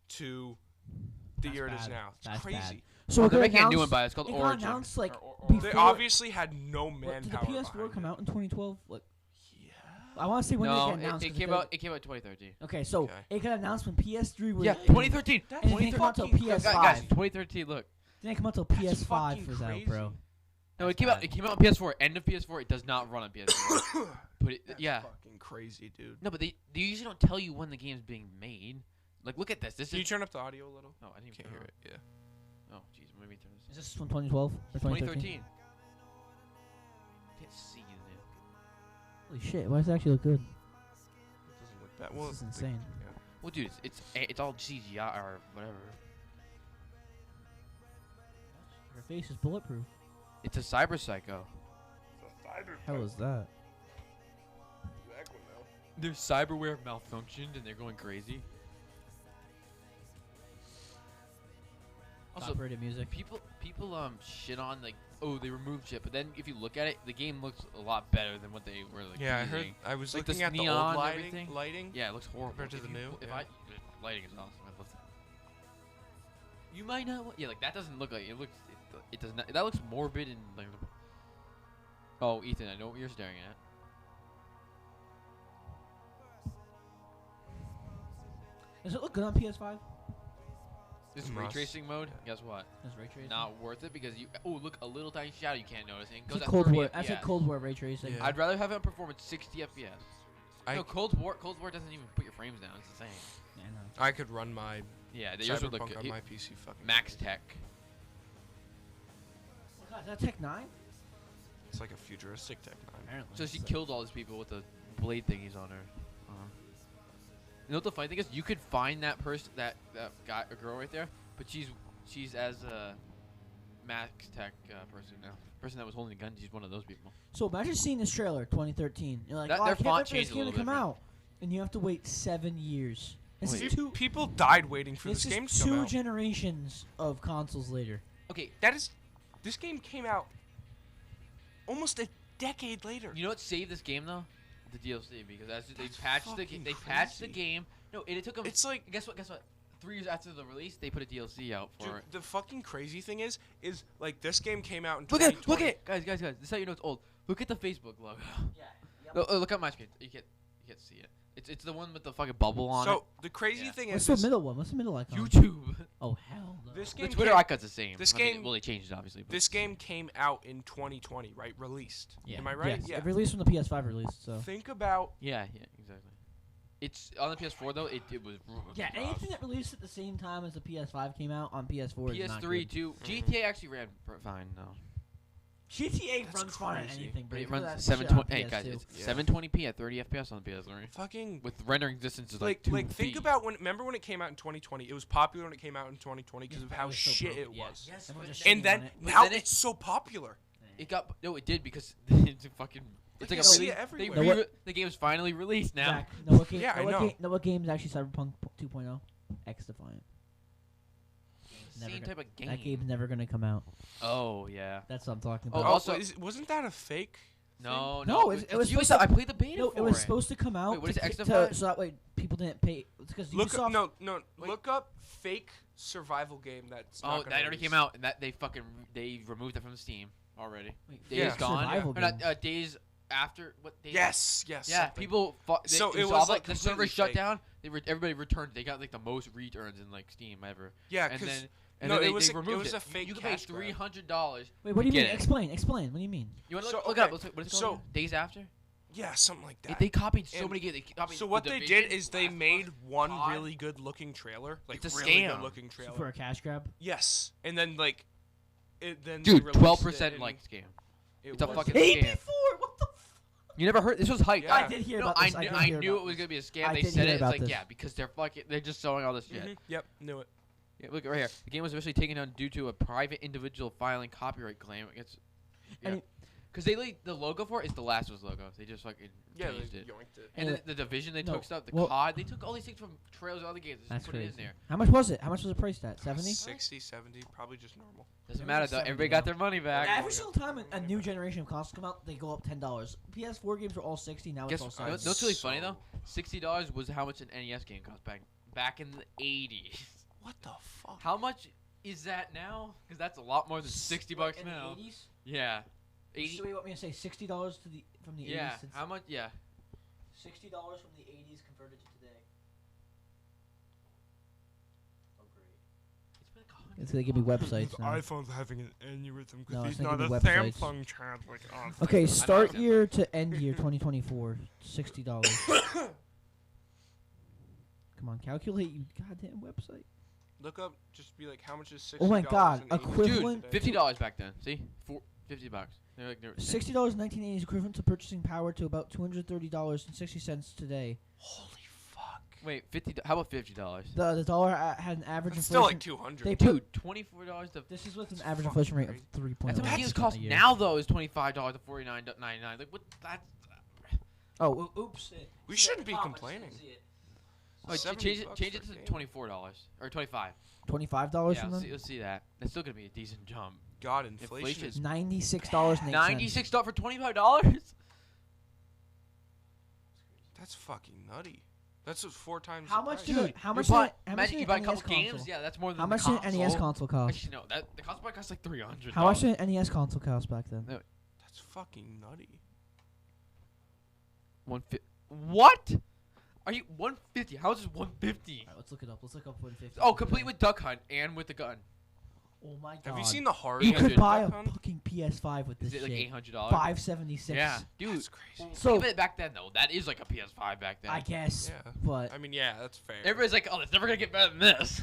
to the That's year it is bad. now. It's That's crazy. bad. So it they're got making a new one announced- by it's called it got Origin. announced, like, or- before- They obviously had no What, manpower. did the PS4 behind come it. out in 2012? Like, Yeah. I want to say when no, did it get announced. it 'cause came they- out. It came out 2013. Okay, so Okay. it got announced when PS3 was. Yeah, in- 2013. That's And it didn't come out till fucking PS5. Guys, 2013. Look, Didn't come out till That's PS5 fucking was out, crazy. bro. no, That's it came out. bad. It came out on PS4. End of PS4. It does not run on PS4. But it, That's yeah, fucking crazy, dude. no, but they usually don't tell you when the game's being made. Like, look at this. This Can you is. turn up the audio a little? No, I didn't Can't even hear it. Yeah. Oh, jeez, let me turn Is this. this from 2012 or 2013? 2013. Can't see the name. Holy shit! Why does it actually look good? It doesn't look that well. This is insane. Yeah. Well, dude, it's all CGI or whatever. Her face is bulletproof. It's a cyber psycho. Hell is that? Their cyberware malfunctioned and they're going crazy. Also, Operated music. people shit on like, oh, they removed shit, but then if you look at it, the game looks a lot better than what they were like. Yeah, I using. heard. I was Like, looking the at the neon old and lighting. everything. Lighting. Yeah, it looks horrible. Compared to If the you new, pu- If yeah. the lighting is awesome. I love that. You might not. Yeah, like that doesn't look like it looks. It does not. That looks morbid and like. Oh, Ethan, I know what you're staring at. Does it look good on PS5? This It ray must. tracing mode. Guess what? Does ray tracing? Not worth it because you. Oh, look, a little tiny shadow you can't notice. And it goes It's at Cold 30 War. I said FPS. Cold War ray tracing. Yeah. I'd rather have it on performance 60 FPS. I- No, Cold War doesn't even put your frames down. It's insane. Yeah, I know. I could run my Yeah, yours would look Cyberpunk good. on my PC. Fucking Max Tech. Oh God, is that Tech 9? It's like a futuristic Tech 9. Apparently. So she It's killed all these people with the blade thingies on her. You know what the funny thing is? You could find that person, that guy, a girl right there, but she's as a Max Tech person now. Person that was holding the gun, she's one of those people. So imagine seeing this trailer, 2013. You're like, That- oh, their I can't font wait for this changed a game to little come bit. out, and you have to wait 7 years. This Wait. is two. People died waiting for This this game is to come two out. generations of consoles later. Okay, This game came out almost a decade later. you know what saved this game though? The DLC, because as they That's patched fucking they patched the crazy. game. No, it took them. It's like Guess what? 3 years after the release, they put a DLC out for dude, it. the fucking crazy thing is like this game came out in Look at 2020. guys. This is how you know it's old. Look at the Facebook logo. Yeah. Look at my screen. You can't see it. It's the one with the fucking bubble on it. So the crazy Yeah. thing What's is the this, middle one? What's the middle icon? YouTube. Oh hell no. this The game Twitter came, icon's the same. this I mean, game- well, they changed it obviously. But this game came out in 2020, right? Released. Yeah. Am I right? Yes. It released when the PS5 released. So. Think about yeah, exactly. It's on the PS4 though. It was Yeah, rough. anything that released at the same time as the PS5 came out on PS4 is not PS3 good. too. GTA actually ran fine though. GTA That's runs fine on crazy. anything, But but it runs that shit 720. on Hey guys, PS2. it's Yeah. 720p at 30 FPS on the PS3 fucking with rendering distance is like 2 think feet. about remember when it came out in 2020? It was popular when it came out in 2020 because Yeah, of but it how was so shit broken. it Yeah. was. Everyone just And shitting then on it. But now then it's so popular. It got it did because it's a fucking It's like you a see really, it everywhere. No, what- the game is finally released now. Zach, know what game? Yeah, I know what know. Know what game is actually Cyberpunk 2.0? X Defiant. Never Same gonna- type of game. That game's never gonna come out. Oh yeah. That's what I'm talking Oh, about. also- wasn't that a fake? No, No, no. it was you supposed to- I played the beta No, for it was supposed to come out Wait, what is to, X to, Defiant? so that way people didn't pay. Because Look Ubisoft. up, Wait. look up fake survival game that's Oh, not gonna that already release. came out, and that they removed it from Steam already. Wait, Days Yeah. Gone. Survival Or not, game. days after what? Days Yes. Yeah, something. people. So it all was, the- like, the server completely shut fake. down. Everybody returned. They got like the most returns in like Steam ever. Yeah, And because then and no, then it they, was they a- it removed was a fake You can pay cash grab. $300. Wait, what do you Get mean? it. Explain. Explain. What do you mean? You want to So, look it up? okay, What is it so- called? Days After. yeah, something like that. They copied so And many games. They copied So The what they Division, did is they Last of Us, made one COD. really good looking trailer, like It's a really scam. good looking So trailer. for a cash grab? Yes, and then like, then they Dude, released 12% it, like and scam. it It's a was- fucking Paid scam. before? What the? You never heard? This was hyped. Yeah. I did hear No, about this. I did knew hear it about was this. gonna be a scam. I They did said hear it. It's about like this. yeah, because they're just showing all this shit. Mhm, Yep, knew it. Yeah, look right here. The game was officially taken down due to a private individual filing copyright claim against. Yeah. And Because they like the logo for it is the Last of Us logo. They just fucking Yeah, changed they it. yoinked it. And Anyway, the Division, they no, took stuff. The well- COD, they took all these things from trailers of other games. They That's just put it in crazy. there. How much was it? How much was it priced at? 70? 60, 70, probably just normal. Doesn't It was matter like though. 70 Everybody got now. their money back. Every single time a new generation of consoles come out, they go up $10. PS4 games were all 60. Now Guess it's all you know 70. what's really funny though? So- $60 was how much an NES game cost back in the 80s. What the fuck? How much is that now? Because that's a lot more than $60 in now. The 80s? Yeah. 80. So you want me to say $60 to the from the 80s? Yeah. Since How much? Yeah. $60 from the 80s converted to today. Oh great! It's been like It's gonna give me websites His now. iPhone's having an aneurysm because No, he's it's not not a giving me websites. Samsung child like us. Okay, start know. year to end year 2024, $60. Come on, calculate, you goddamn website. Look up, just be like, how much is $60? Oh my God, in 80s equivalent- today? $50 back then. See, $50. They're like they're $60 in 1980 is equivalent to purchasing power to about $230.60 today. Holy fuck. Wait, How about $50? The dollar had an average It's inflation. still like 200. They Dude, $24 to. This is with an That's average fucking inflation rate of crazy. 3.1%. That's what games a cost year. now though. Is $25 to $49.99. Like what? That's. Oh, oops. We shouldn't be complaining. Oh, $70 change it for to a game. $24 or $25. $25 Yeah, from them? let's see that. That's still gonna be a decent jump. God, inflation is $96.08. $96 for $25. That's fucking nutty. That's what 4 times. How the much price. did how much you buy, did how much imagine did you buy a an couple NES games. console? Yeah, that's more than How the much did an NES console. console cost? Actually, no. That the console cost like $300. How much did an NES console cost back then? No. That's fucking nutty. What? Are you 150? How is this 150? Alright, let's look it up. Let's look up 150. Oh, complete with Duck Hunt and with the gun. Oh my god. Have you seen the hard? You $800 could buy a Duck Hunt? fucking PS5 with Is this it like shit. $800? $576. Yeah, dude. That's crazy. So- Think of it back then though. That is like a PS5 back then. I guess. Yeah. But I mean, yeah, that's fair. Everybody's like, oh, it's never gonna get better than this.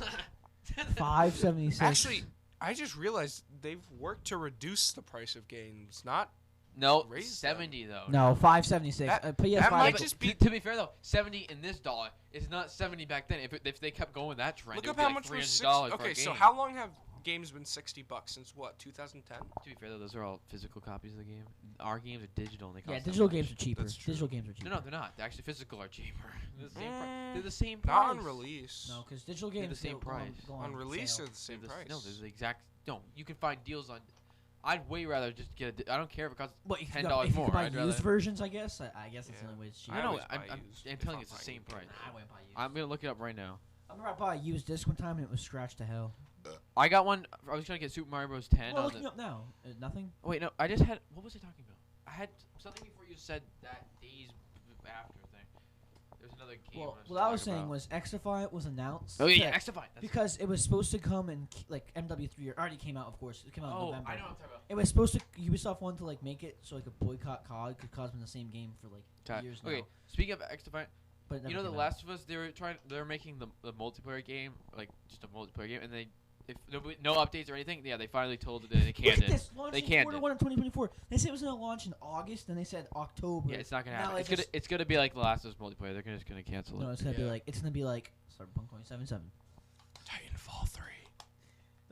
$576. Actually, I just realized they've worked to reduce the price of games, not. no, Raise them. 70 though. no, $576. That- PS5. that might But just be- to be fair though, 70 in this dollar is not 70 back then. If they kept going that trend, Look it up would be how like much was $300 $60. for a Okay, so game. how long have games been $60 since what? 2010. To be fair though, those are all physical copies of the game. Our games are digital and they cost. yeah, that digital much. games are cheaper. That's true. Digital games are cheaper. No, they're not. They're actually physical are cheaper. They're the same price. Mm, They're the same price. Not on release. No, because digital They're games the same go on- price. go On release, sale. they're the same They're price. No, they're the exact. No, you can find deals on. I'd way rather just get a. I don't care if it costs But if you $10 if you more. could buy I'd used rather. versions, I guess. I guess that's the Yeah. only way it's cheap. I I know. always I'm buy telling used you, if it's I'm the buying same a game. price. I wouldn't buy used. I'm gonna look it up right now. I remember I bought a used disc one time and it was scratched to hell. I got one. I was trying to get Super Mario Bros. 10 Well, on looking the. up now, nothing. Oh, wait, no. I just had. What was I talking about? I had something before you said that days after thing. There's another game. Well, I what I was talking saying about. was X-Defiant was announced. Oh yeah, that- Exafine. because it was supposed to come in like MW3 or already came out, of course. It came out in Oh, November. I know what I'm talking about. It was supposed to. Ubisoft wanted to like make it so like a boycott COD because COD's been the same game for like years now. Okay, speaking of Exafine, But it you never know, The came out. Last of Us. They're making the multiplayer game, like just a multiplayer game, and if no updates or anything, yeah, they finally told it that they Look canned at it. this. Launch They in canned quarter it. 1 of 2024. They said it was gonna launch in August, then they said October. Yeah, it's not gonna Now happen. they It's gonna just- it's gonna be like The Last of Us multiplayer. They're just gonna cancel No, it. it's gonna be Yeah. like Cyberpunk 2077. Titanfall 3.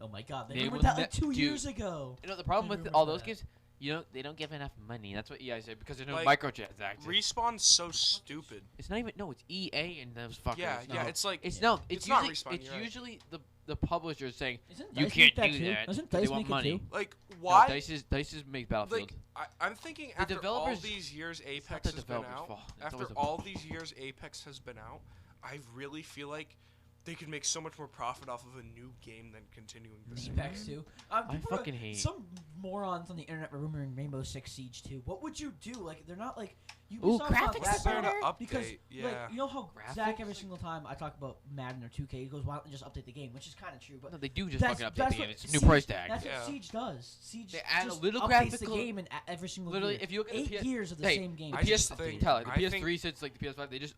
Oh my God, they They remembered will that like ne- 2 dude. years ago. You know the problem I with remember all those that. games, they don't give enough money. That's what EA said because there's no Like, microtransactions. Respawn's so stupid. It's not even it's EA and those fuckers. Yeah, no. yeah. It's like It's It's not usually Respawn, you're right. usually the publisher is saying Isn't you Dice can't make do too? that. Doesn't 'cause they Dice want make money. it too? like No, why? Dice make Battlefield. Like I'm thinking The after all developers- these years not Apex the has been developers' out. fault. It's After always the- all these years Apex has been out, I really feel like they could make so much more profit off of a new game than continuing the same. Apex 2. I fucking hate. Some morons on the internet were rumoring Rainbow Six Siege 2. What would you do? Like, they're not like Ooh, Ubisoft's not graphics that They're bad to update. because Yeah. like you know how Graphics? Zach every single time I talk about Madden or 2K, he goes, "Why don't they just update the game?" Which is kind of true, but No, they do just that's, fucking update that's the game. what It's a new Siege- price tag. That's Yeah. what Siege does. Siege They add a just little updates the graphical- game and every single Literally, year. if you look at the 8 PS years of the hey, same game. The I PS just think- tell it, the I PS3 since like the PS5, they just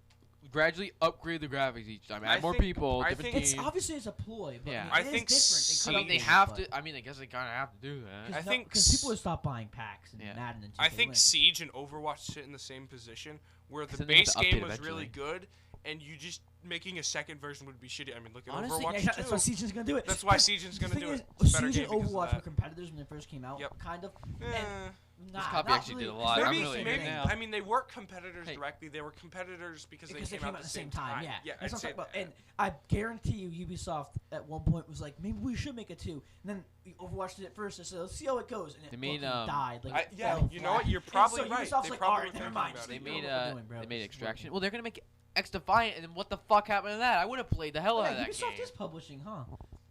gradually upgrade the graphics each time. Add I more think- people, I different think- It's teams. obviously it's a ploy, but Yeah. I I mean, think it is different. I mean, They they could have update it, to. I mean, I guess they kind of have to do that. but- I think because people would stop buying packs and Yeah. Madden and 2K. I think wouldn't. Siege and Overwatch sit in the same position where the Except they have base to update game was really eventually. good, and you just making a second version would be shitty. I mean, look at Honestly, Overwatch Yeah, that's 2. why Siege is gonna do it. That's why 'Cause Siege is the gonna thing do is, it. It's a better Siege and game because of Overwatch that. were competitors when they first came out, Yep. kind of. Eh. Nah, copy not actually really. did a lot. It's I'm not Maybe, really the hating same maybe now. thing. I mean they weren't competitors Hey. directly. They were competitors because Because they came out at the same time. Yeah, Yeah, I'd that's what say I'm talking about. that. And I guarantee you, Ubisoft at one point was like, maybe we should make a 2. And then Overwatch did it first. And so let's see how it goes. And it They made, fucking died. Like, I- it yeah, fell you know what? flat. You're And probably so right. Ubisoft's They like, probably all right, were never thinking mind. about Just They it. know made what we're doing, bro. they made Just Extraction. work. Well, they're gonna make X Defiant, and then what the fuck happened to that? I would have played the hell out of Yeah, that Ubisoft game. is publishing, huh?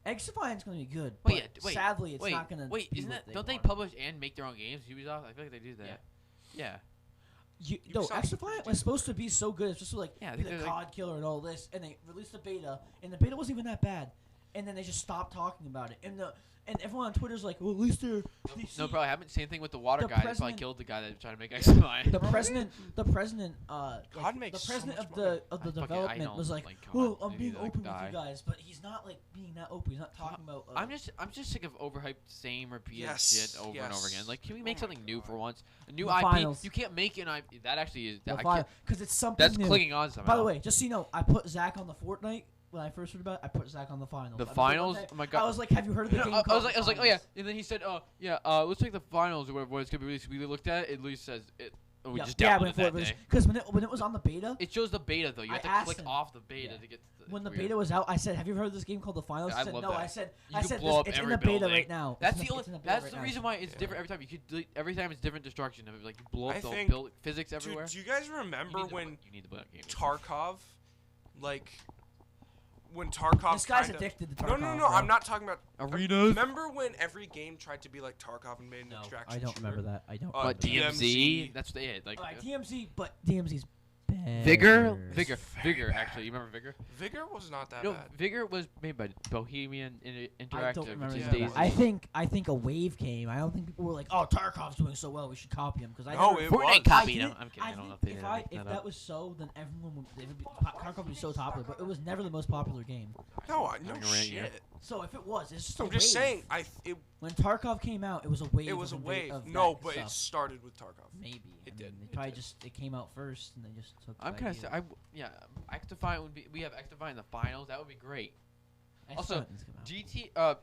X Defiant's gonna be good. Wait, but wait, sadly, it's wait, not gonna. wait, be isn't what that? Don't they want. publish and make their own games? Ubisoft. I feel like they do that. Yeah. No, Ubisoft X Defiant was supposed to be so good. It's just to, like Yeah, I be think the they're, like- COD killer and all this, and they released the beta, and the beta wasn't even that bad, and then they just stopped talking about it, and everyone on Twitter's like, well, at least they're No, probably happened. Same thing with the water the guy. They probably president- killed the guy that was trying to make X Defiant. the president, COD makes the so president much of the I development don't was like, like COD. well, I'm They being need to, like, open die. with you guys, but he's not like being that open. He's not talking about. I'm just sick of overhyped, same repeated Yes, shit over and over again. yes. Like, can we make Oh my something new God. for once? A new The IP. finals. You can't make an IP. That actually is. I the can't, because it's something that's new. clinging on somehow. By the way, just so you know, I put Zach on the Fortnite when I first heard about it. I put Zach on the finals. the I put finals. one day- Oh my I god. was like, have you heard of the game? I called was like, The oh yeah. Finals? And then he said, let's take the finals or whatever it's gonna be released. We looked at it. It at least says it. Oh, we just yeah, downloaded that day. because when it was on the beta, It shows the beta though. You I have to asked click him. off the beta Yeah. to get. To when the weird. beta was out, I said, "Have you heard of this game called the Finals?" I He said, love "No." that. I said, You "I can said blow up it's in every the beta building. right now." That's It's the in only. the beta That's right the now. reason why it's Yeah. different every time. You could delete every time it's different destruction. Like you blow I up the think- build physics everywhere. Do you guys You remember need to when you need to play that game. Tarkov, like, when Tarkov This guy's kinda- addicted to Tarkov. No, bro. I'm not talking about Arenas. Remember when every game tried to be like Tarkov and made an No, extraction I don't shooter? remember that. I don't. Uh, But remember that. DMZ. That's what they had. Like Alright, DMZ, but DMZ's Vigor. better. Vigor. Actually, you remember Vigor? Vigor was not that No, bad. Vigor was made by Bohemian Interactive. I don't remember which is that. Yeah. Daisy. I think a wave came. I don't think people were like, "Oh, Tarkov's doing so well, we should copy him." Because I No, never, it Fortnite was. copied I him. did- I'm kidding. I don't know if think they if did if that that was so, then everyone would. Tarkov would be so popular, but it was never the most popular game. No, I'm no gonna rant you. shit. So if it was, it's just a I'm just wave. saying, When Tarkov came out, it was a wave. it was a of wave. Of No, that but it stuff. started with Tarkov. Maybe It I did. mean, They It probably did. it came out first, and they just took. I'm the kind of. idea. X Defiant would be. We have X Defiant in the finals. That would be great. I Also, still haven't come out.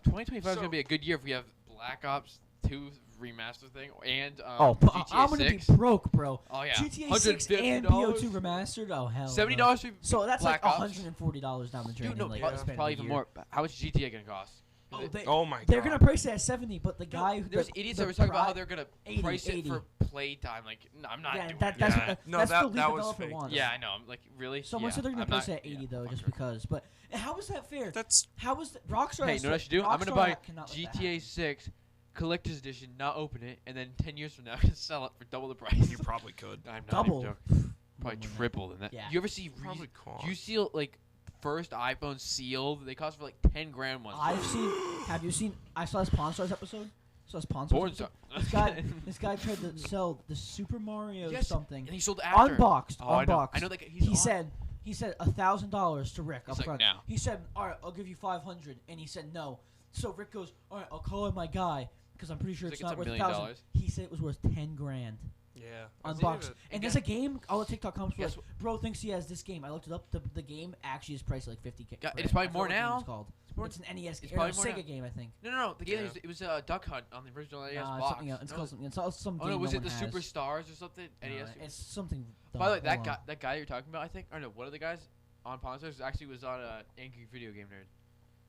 2025 is So- gonna be a good year if we have Black Ops 2 remaster thing and GTA GTA I'm gonna 6. be broke, bro. Oh yeah, GTA 6 and BO2 remastered. Oh hell. no. $70 for So that's Black like Ops. $140 down the drain. Dude, no, in like yeah. the span of probably a even year. more. How much is GTA gonna cost? Is Oh, it- they, Oh my god. they're gonna price it at 70, but the guy who There's the, idiots the that were talking about how pri- they're gonna 80, price it 80. for playtime. Like, no, I'm not Yeah, doing that's that. what, No, that's that- the lead that was developer fake. wants. Yeah, I know. I'm like, really? Someone yeah, said they're gonna I'm price not- it at 80 yeah, though, fuck just her. because. But how is that fair? That's How is Rockstar? Hey, you know what I should do? I'm gonna buy cannot let that GTA happen. 6 collector's edition, not open it, and then 10 years from now, I'm gonna sell it for double the price. you probably could. I'm not Double. even joking. Probably More than triple than that. Yeah. You ever see? Probably can't. You see like first iPhone sealed? They cost for like 10 grand once. I've seen. Have you seen? I saw this Pawn Stars episode. Saw this Pawn Stars Porn episode. star. This guy tried to sell the Super Mario Yes, something. and he sold after. Unboxed. Oh, I know. Unboxed. I know that guy. He's He on. said $1,000 to Rick He's up like, front. "No." He said, "All right, I'll give you 500," and he said no. So Rick goes, "All right, I'll call in my guy because I'm pretty sure He's it's like, not "It's worth $1 million." 1,000." He said it was worth 10 grand. Yeah. Unboxed. And there's a game. All the TikTok comments were Guess like, bro thinks he has this game. I looked it up. The game actually is priced like 50K. Yeah, it's probably I forgot more what game now. It's called. more- It's an NES game. it's Or no, probably more Sega game, I think. No. The game Yeah. it was Duck Hunt on the original NES Nah, it's box. something else. It's No, called something. It's some oh game no, was no it the one has. Superstars or something? No, NES. it's something. By the way, dumb. Hold on. that guy you're talking about, I think, or no, one of the guys on Pawn Stars actually was on Angry Video Game Nerd.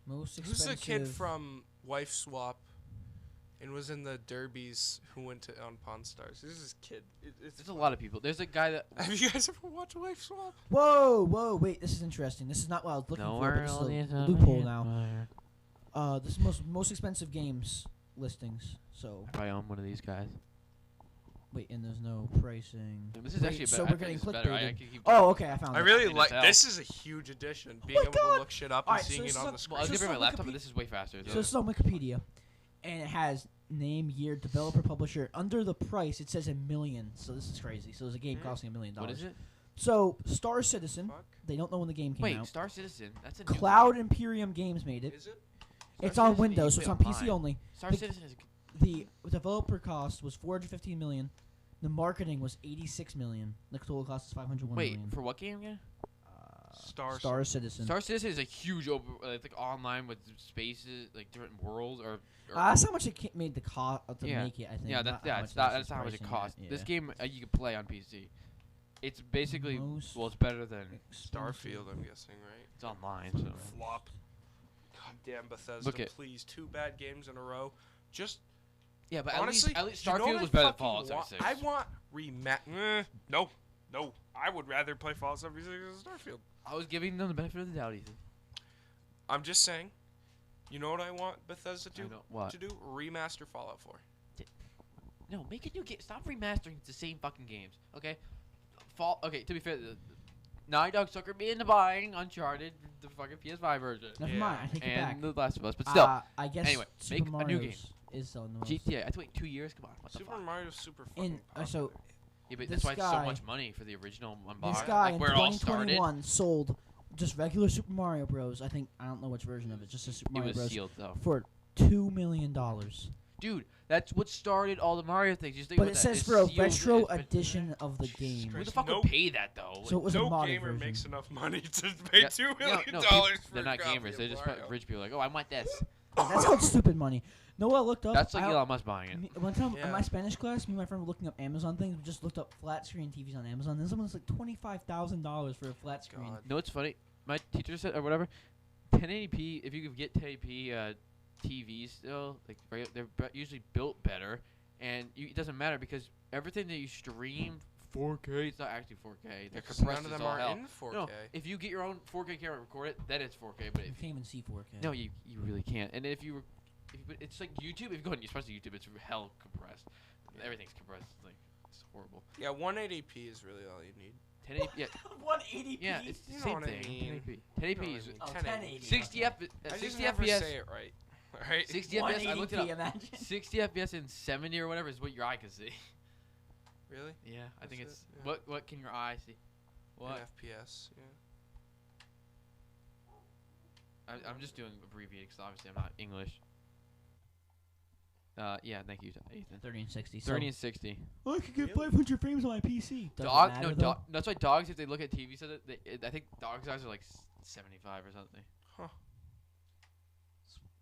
Most Who's expensive. the kid from Wife Swap and was in the derbies who went to on Pawn Stars? This is kid. It's There's a lot of people. There's a guy that. Have you guys ever watched Wife Swap? Whoa, wait. This is interesting. This is not what I was looking for, but this is a loophole now. This is most expensive games listings. So I own one of these guys. wait, and there's no pricing. This is Wait, actually so better. we're getting better. I clickbaited. can keep Oh, okay, I found I it. really In like. itself. This is a huge addition. Being my able God. to look shit up and Alright, so seeing this it is on a- the Well, I screen. was So gonna bring my it's on laptop, but this is way faster. So this is on Wikipedia, and it has name, year, developer, publisher. Under the price, it says $1 million. So this is crazy. So there's a game costing $1 million. What is it? So Star Citizen. Fuck. They don't know when the game came Wait, out. Star Citizen. That's a new Cloud game. Imperium Games made it. Is it? It's Star on Citizen, you Windows, so can it's on play PC online. only. Star the- Citizen is. The developer cost was $415 million. The marketing was $86 million. The total cost is $501 Wait, million. for what game again? Star Citizen. Star Citizen is a huge open, like online with spaces, like different worlds, or That's how much it made the cost to Yeah. make it. I think. yeah, not that's how much that's not how much it pricing costs. at, This yeah. game you can play on PC. It's basically Most well, it's better than Starfield, I'm guessing, right? it's online. So Flop. God damn Bethesda, Look at- please. 2 bad games in a row. Just yeah, but honestly, at least you know Starfield what was I better than fucking Fallout want? 76. I want No. I would rather play Fallout 76 than Starfield. I was giving them the benefit of the doubt, Ethan. I'm just saying. You know what I want Bethesda I to know- what? to do? Remaster Fallout 4. No, make a new game. Stop remastering the same fucking games. Okay, Okay, to be fair, the Naughty Dog sucker me into buying Uncharted, the fucking PS5 version, Never Yeah. mind. I take it back. and The Last of Us. But still, I guess Anyway, Super make a new game. Mario's is selling the most. GTA. I had to wait 2 years. Come on, what the Super fuck? Mario's super fucking And popular. so Yeah, but this that's why it's so guy- much money for the original this unboxed. guy Like in where it all started. 2021 sold just regular Super Mario Bros. I don't know which version of it. Just a Super It Mario was Bros. sealed though. For $2 million. Dude, that's what started all the Mario things. Just think But about it that. says It's for a sealed, retro it's been- edition of the Jesus game. Who Christ. the fuck Nope. would pay that though? So it was a no modded gamer version. makes enough money to pay Yeah, $2 no, million no, dollars for they're a not copy gamers. of They're just Mario. rich people. Like, oh, I want this. That's called stupid money. No, what I looked up. That's like I- Elon Musk buying it. One time Yeah. in my Spanish class, me and my friend were looking up Amazon things. We just looked up flat screen TVs on Amazon. And someone's like $25,000 for a flat screen. God. No, it's funny. My teacher said, or whatever, 1080p. If you could get 1080p TVs, still like they're usually built better, and it doesn't matter because everything that you stream 4K, it's not actually 4K. They're Because compressed none of as them all are hell. in 4K. No, if you get your own 4K camera and record it, then it's 4K. But You if can't even see 4K. no, you really can't. And if you put, it's like YouTube. If you go on, especially YouTube, it's hell compressed. Everything's compressed. It's horrible. Yeah, 180p is really all you need. 1080, yeah, 180p. yeah, it's the You know same what I thing. mean. 1080p. You 1080p know is what I mean. 1080. 60 I 60 just never FPS. say it right. Alright? 60 FPS. I looked it 180p, up. imagine. 60 FPS and 70 or whatever is what your eye can see. Really? Yeah, I think That's it's it, yeah. what can your eye see? In What? FPS, yeah. I'm just doing abbreviated because obviously I'm not English. Yeah, thank you, Ethan. 30 and 60. 30 and 60. I could get Really? 500 frames on my PC. Doesn't Dog, matter, no, though. dog. That's why dogs, if they look at TV, so that I think dog size are like 75 or something.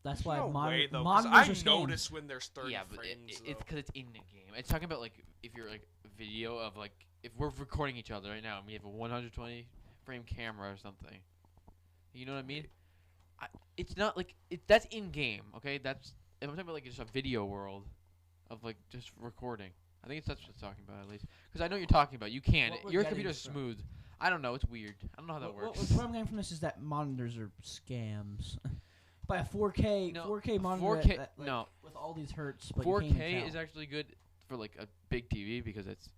That's There's why no way, though, 'cause monitors I are scams. notice when there's 30 Yeah, but frames, it's though. because it's in the game. It's talking about like if you're like video of like if we're recording each other right now and we have a 120 frame camera or something. You know what I mean? It's not like that's in game. Okay, that's if I'm talking about like just a video world of like just recording. I think that's what it's talking about at least because I know what you're talking about. You can. What we're Your getting computer's from- smooth. I don't know. It's weird. I don't know how that works. What I'm getting from this is that monitors are scams. By a 4K, No, 4K monitor 4K that, like, no. with all these hertz, but you can't 4K even is tell. actually good for like a big TV because it's.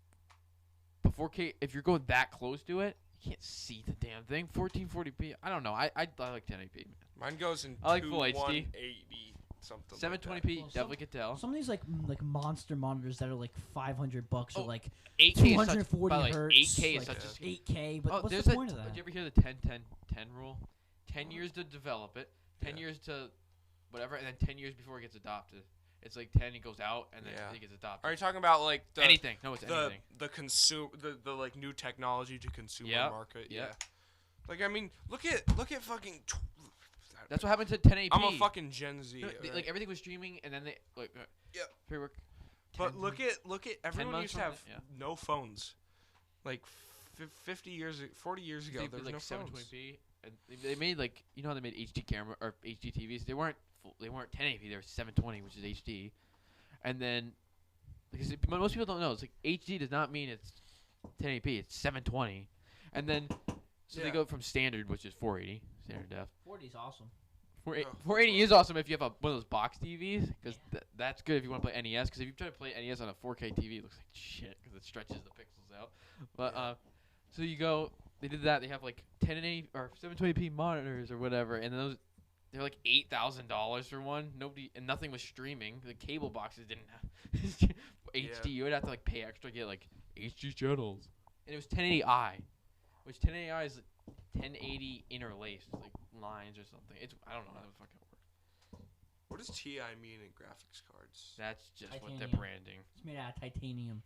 But 4K, if you're going that close to it, you can't see the damn thing. 1440p. I don't know. I like 1080p. Man. Mine goes in I like full HD. 180 something. 720p Like that. Well, definitely could tell. Some of these like monster monitors that are like $500 Oh, or like 8K is such. 240 By the way, hertz, 8K is like such a. 8K. But Oh, what's there's the a. point of Did that? you ever hear the 10-10-10 rule? 10 years to develop it, 10 Yeah. years to whatever, and then 10 years before it gets adopted. It's like 10, it goes out, and then Yeah. it gets adopted. Are you talking about like the Anything? No, it's anything. the like new technology to consumer market? Yeah. Like I mean, look at fucking. That's what happened to 1080p. I'm a fucking Gen Z. No, right? like everything was streaming, and then they like. Yep. Pre-work. But look at everyone months used to from have now, no phones. Like 40 years ago, there was like no phones. 720p, and they made like how they made HD camera or HD TVs. They weren't 1080p. They were 720, which is HD. And then, because most people don't know, it's like HD does not mean it's 1080p. It's 720, and then they go from standard, which is 480 standard def. 40 is awesome. 480 is awesome if you have one of those box TVs, because that's good if you want to play NES. Because if you try to play NES on a 4K TV, it looks like shit because it stretches the pixels out. But so you go, they did that. They have like 1080 or 720p monitors or whatever, and those they're like $8,000 for one. Nothing was streaming. The cable boxes didn't have HD. You would have to like pay extra to get like HD channels, and it was 1080i, which 1080i is 1080 interlaced, like lines or something. I don't know how the fuck it works. What does TI mean in graphics cards? That's just what they're Titanium. branding. It's made out of titanium.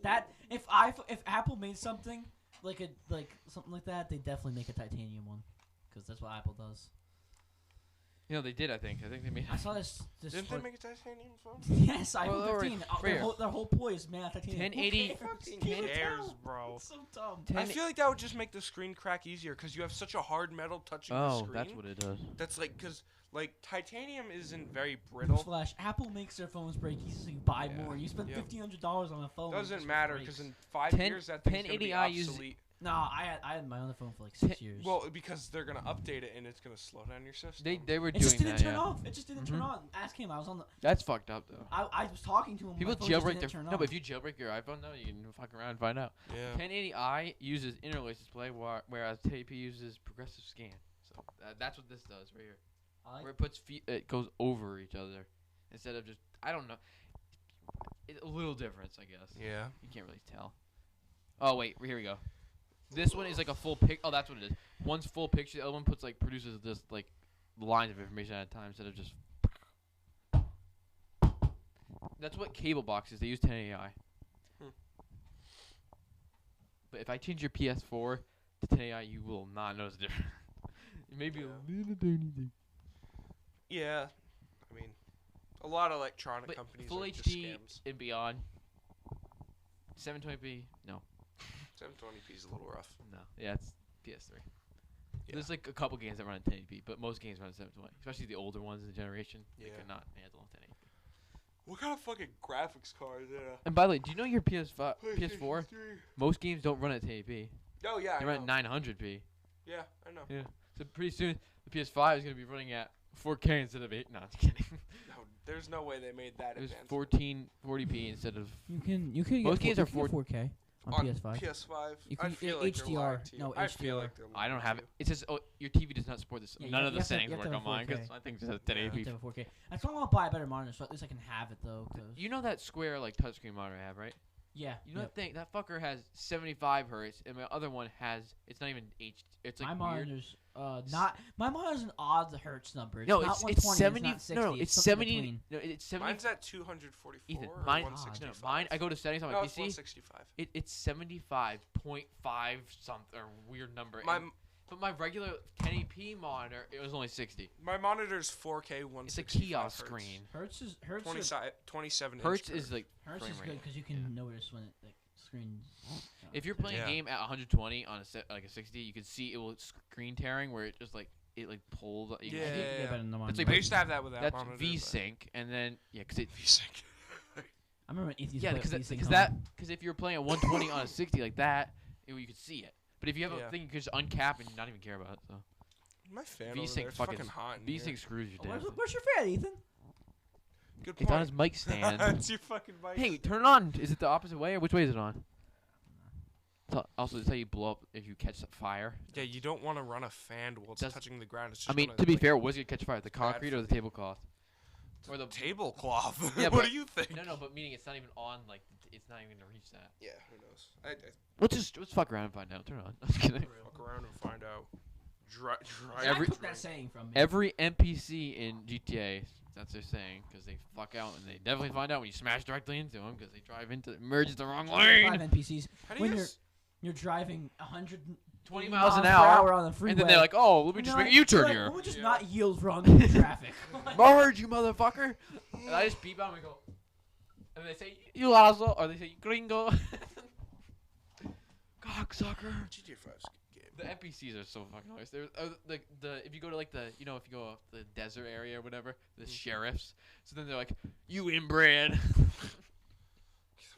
That if Apple made something like something like that, they definitely make a titanium one, because that's what Apple does. They did. I think they made. I saw this. Didn't they make a titanium phone? Yes, Well, iPhone 15. Their whole point is made out of titanium. 1080 Who cares, bro? It's so dumb. I feel like that would just make the screen crack easier because you have such a hard metal touching the screen. Oh, that's what it does. That's like because like titanium isn't very brittle. Newsflash: Apple makes their phones break easy, so you buy more. You spend $1,500 on a phone. Doesn't matter because in 5 years that thing's gonna be 1080i obsolete. No, I had my other phone for like 6 years. Well, because they're gonna update it and it's gonna slow down your system. They were it doing just didn't that. turn Yeah. off. It just didn't turn on. Ask him. I was on the. That's fucked up though. I was talking to him. People my phone just jailbreak didn't their turn no, on. but if you jailbreak your iPhone though, you can fuck around and find out. Yeah. 1080i uses interlaced display, whereas 1080p uses progressive scan. So that's what this does right here. Where it puts it goes over each other instead of just I don't know. It's a little difference, I guess. Yeah. You can't really tell. Oh wait, here we go. This one is like a full pic. Oh, that's what it is. One's full picture. The other one produces just like lines of information at a time instead of just. That's what cable boxes. They use 1080i. But if I change your PS4 to 1080i, you will not notice the difference. Maybe a little tiny thing. Yeah. I mean, a lot of electronic But companies full are just HD scams. and beyond. 720p, no. 720p is a little rough. No. Yeah, it's PS3. Yeah. There's like a couple games that run at 1080p, but most games run at 720, especially the older ones in the generation. They Yeah. could not handle 1080p. What kind of fucking graphics card? Yeah. And by the way, do you know your PS4? Most games don't run at 1080p. Oh yeah. They I run know. at 900p. Yeah, I know. Yeah. So pretty soon the PS5 is gonna be running at 4K instead of 8. No, I'm just kidding. No, there's no way they made that It was advanced. 1440p instead of. You can Most get games are 4K on PS5. PS5. You I can feel get like they're HDR. lying to you. No, I feel HDR. like they're I don't lying have to it. It says your TV does not support this. Yeah, None you of the have to- settings you have work to on have mine because 4K. I think it says You 1080p. have to have a 4K. That's why I want to buy a better monitor, so at least I can have it though. Cause You know that square like touchscreen monitor I have, right? yeah, You know yep. that fucker has 75 hertz, and my other one has it's not even HD. It's like my weird. monitor's my monitor's an odd hertz number. It's No, not it's 120, 70. It's not 60, no, it's something 70. between. No, it's 70. Mine's at 244 Ethan, or mine, 165. no, mine. I go to settings on my No, PC. it's 165. It's 75.5 something or weird number. My But my regular 1080p monitor, it was only 60. my monitor's 4K 165 It's a kiosk hertz. screen. Hertz is Hertz. 27 Hertz inch is like Hertz frame is rate. good because you can notice when it like screens. If you're playing Yeah. a game at 120 on a 60, you can see it will screen tearing where it just like pulls. You can Yeah. see- get better than the That's monitor. like I used to have that with that that's monitor. V-Sync, and then because it V-Sync. I remember when Ethan yeah put these things because if you're playing at 120 on a 60 like that, you could see it. But if you have Yeah. a thing, you can just uncap and not even care about it. So My fan over V-Sync there, it's fucking fucking hot in V-Sync here. screws you on. down. Where's your fan, Ethan? Good It's on point. his mic stand. It's your fucking mic. Hey, turn it on. Is it the opposite way or which way is it on? Also, it's how you blow up if you catch fire. Yeah, you don't want to run a fan while it's Does- touching the ground. It's just I mean, gonna, to be like, fair, what's gonna catch fire? The bad concrete or for the tablecloth? Or the tablecloth. Yeah, what but- do you think? No, but meaning it's not even on. Like it's not even gonna reach that. Yeah, who knows? Let's fuck around and find out. Turn it on. I'm just kidding. Fuck around and find out. Dry I Every- took that saying from me. Every NPC in GTA That's what they're saying, because they fuck out, and they definitely find out when you smash directly into them, because they drive into merges the wrong lane. 5 NPCs. How do you When guys? you're driving 120 miles an per hour, on the freeway, And then they're like, "Oh, let me just make a U-turn like, here." We'll just Yeah. not yield wrong into traffic. Merge, you motherfucker! And I just beep out and go, and they say, "You lazo," or they say, "Gringo." Cocksucker. GTA 5's a good game. The NPCs are so fucking nice. There's the if you go to like the if you go off the desert area or whatever, the sheriffs. So then they're like, "You inbred."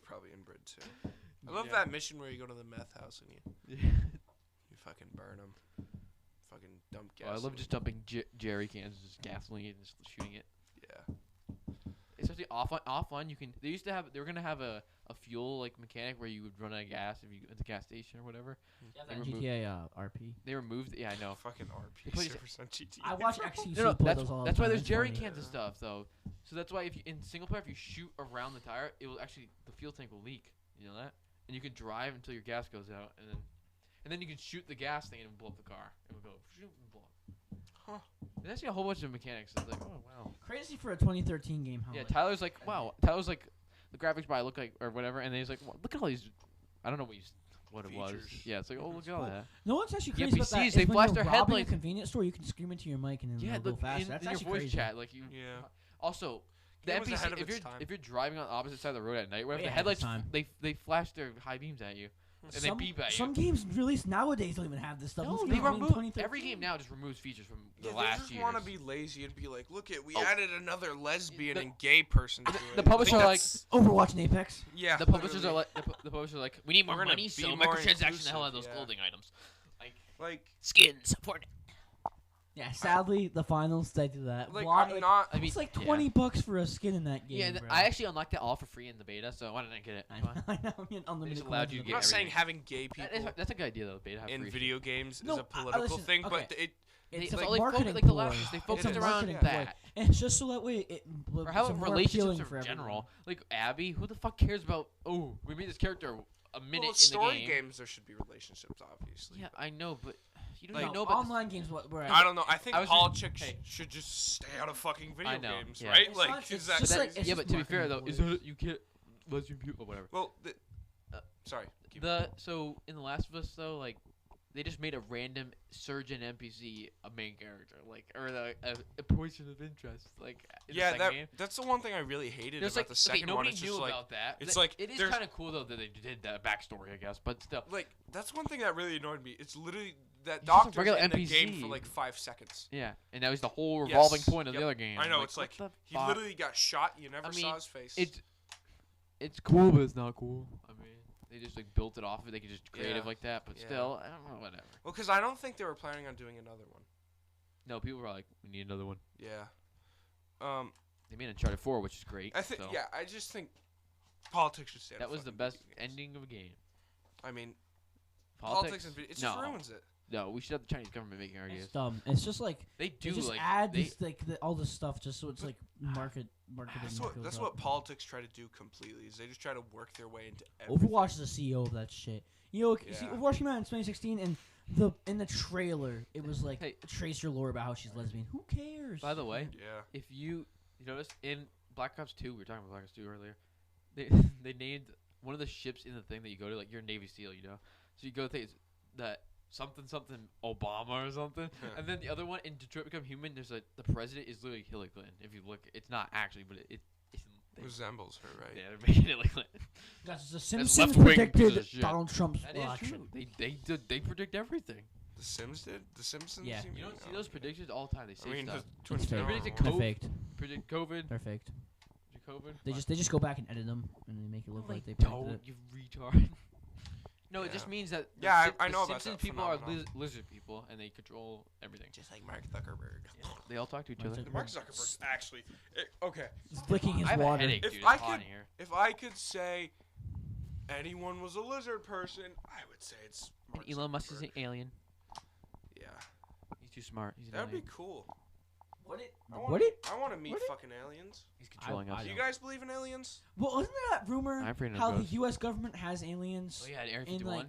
Probably inbred too. I love Yeah. that mission where you go to the meth house and you fucking burn them. Fucking dump gas. Oh, I love just dumping jerry cans, just gasoline, and just shooting it. Yeah. Especially offline, you can. They were gonna have a fuel like mechanic where you would run out of gas if you at the gas station or whatever. They removed- GTA RP. They removed. Yeah, I know. Fucking RP. They play- 0% GTA. I watch XQC No, play that's those all the that's why time. there's It's jerry funny. cans and stuff though. So that's why if you in single player, if you shoot around the tire, it will actually the fuel tank will leak. You know that, and you can drive until your gas goes out, and then you can shoot the gas thing and it'll blow up the car. It will go shoot and blow up. Huh. There's actually a whole bunch of mechanics. It's like, oh wow. Crazy for a 2013 game. How Yeah, like- Tyler's like, wow. Tyler's like, the graphics probably look like or whatever, and then he's like, look at all these. I don't know what it was. Features. Yeah, it's like, oh look at all that. No, what's actually The crazy about that NPCs, is they when flash you're their robbing headlights. a convenience store, you can scream into your mic and then Yeah, it'll go look, faster. in That's your actually voice crazy. chat, like you. Yeah. Also, the Game was ahead NPC, of its time. if you're driving on the opposite side of the road at night, where Way the ahead of its headlights time. they flash their high beams at you, and they beep at you. Some games released nowadays don't even have this stuff. No, This they game came in remove 2013. every game now just removes features from the Yeah, they last just year. want to be lazy and be like, look it, we Oh. added another lesbian The- and gay person to it. the publishers I think are like- that's- Overwatch and Apex. yeah. The publishers are literally. like the publishers are like, we need more We're gonna money, be so more microtransaction the hell out of those inclusive, yeah. clothing items, like skins, Fortnite. Yeah, sadly, the finals they do that. like Why- I'm not. I mean, it's like yeah. $20 for a skin in that game. Yeah, bro. I actually unlocked it all for free in the beta, so why didn't I get it? I Come know, on. I know. I mean, unlimited allowed coins you in to the I'm not get saying everything. having gay people That's a good idea though. Beta have in free. video games No, is a political listen, thing, okay. but it It's They- like like, marketing like the ploy. launches, they It's focused a around marketing that. ploy. And it's just so that way it Or how it's about more relationships appealing in for everyone. general? Like Abby, who the fuck cares about? Oh, we made this character a minute well, in the story game. games there should be relationships, obviously. Yeah, I know, but you don't Like, even know about online games. Where I don't know. I think I was politics hey. should just stay out of fucking video I know, games, yeah. right? It's Like, not- is it's that just But like- that- it's yeah, just but to be fair though, marketing is ploy. it you can't lesbian people or whatever. well, Uh, sorry. Keep So in The Last of Us though, like they just made a random surgeon NPC a main character, like or a person of interest, like in the yeah, second game. that's the one thing I really hated There's about like the second one. nobody It's knew just like about that. it's That- like it is there's- kind of cool though that they did that backstory, I guess, but still. like that's one thing that really annoyed me. It's literally that He's just a doctor's regular in the game NPC. for like 5 seconds. Yeah, and that was the whole revolving Yes, point of yep. the other game. I know, Like, it's like what the he fuck? literally got shot. You never I mean, saw his face. It's cool, but it's not cool. I mean, they just like built it off of it. They could just creative Yeah, like that, but yeah. still, I don't know, whatever. well, because I don't think they were planning on doing another one. No, people were like, we need another one. Yeah. They made Uncharted 4, which is great. I think so yeah. I just think politics should stay. out that of was the fucking best video games. ending of a game. I mean, Politics, and video, it just no, ruins it. no, we should have the Chinese government making our It's games. dumb. It's just like They do they just like add they, this, like all this stuff just so it's like marketing. That's goes what up. politics try to do completely. Is they just try to work their way into everything. Overwatch is the CEO of that shit. You know, see, Yeah. Overwatch came out in 2016, and in the trailer, it was like Hey. trace your lore about how she's lesbian. Who cares? By the way, Yeah. if you notice in Black Ops 2, we were talking about Black Ops 2 earlier. They they named one of the ships in the thing that you go to, like you're a Navy SEAL, you know. So you go to things that something Obama or something, and then the other one in Detroit Become Human. There's the president is literally Hillary Clinton. If you look, it's not actually, but it's Resembles her, right? yeah, they're making it like Clinton. That's the That's Simpsons left-wing piece predicted of shit. Donald Trump's That is election. true. They predict everything. The Sims did. The Simpsons. Yeah. You You don't see mean? those predictions all the time. They say I mean, stuff. the It's fake. predicted They're COVID. faked. Predict COVID. They're faked. COVID. They just go back and edit them and they make it look No, like they don't, predicted it. you retard. No, it just Yeah. means that the Yeah, Sim- I the know about Simpsons that people are phenomenon. lizard people, and they control everything. Just like Mark Zuckerberg. They all talk to each Mark other. Zuckerberg. Mark Zuckerberg's actually okay. He's licking his I have water. a headache, If dude. I It's hot could- in here. If I could say anyone was a lizard person, I would say it's Mark And Elon Musk is Zuckerberg. an alien. Yeah, He's too smart. He's an that would be alien. cool. What it? I What wanna- it? I want to meet What it? fucking aliens. He's controlling us. Do you guys believe in aliens? Well, isn't there that rumor I'm afraid of how the ghosts. U.S. government has aliens Oh yeah, Area in 51. like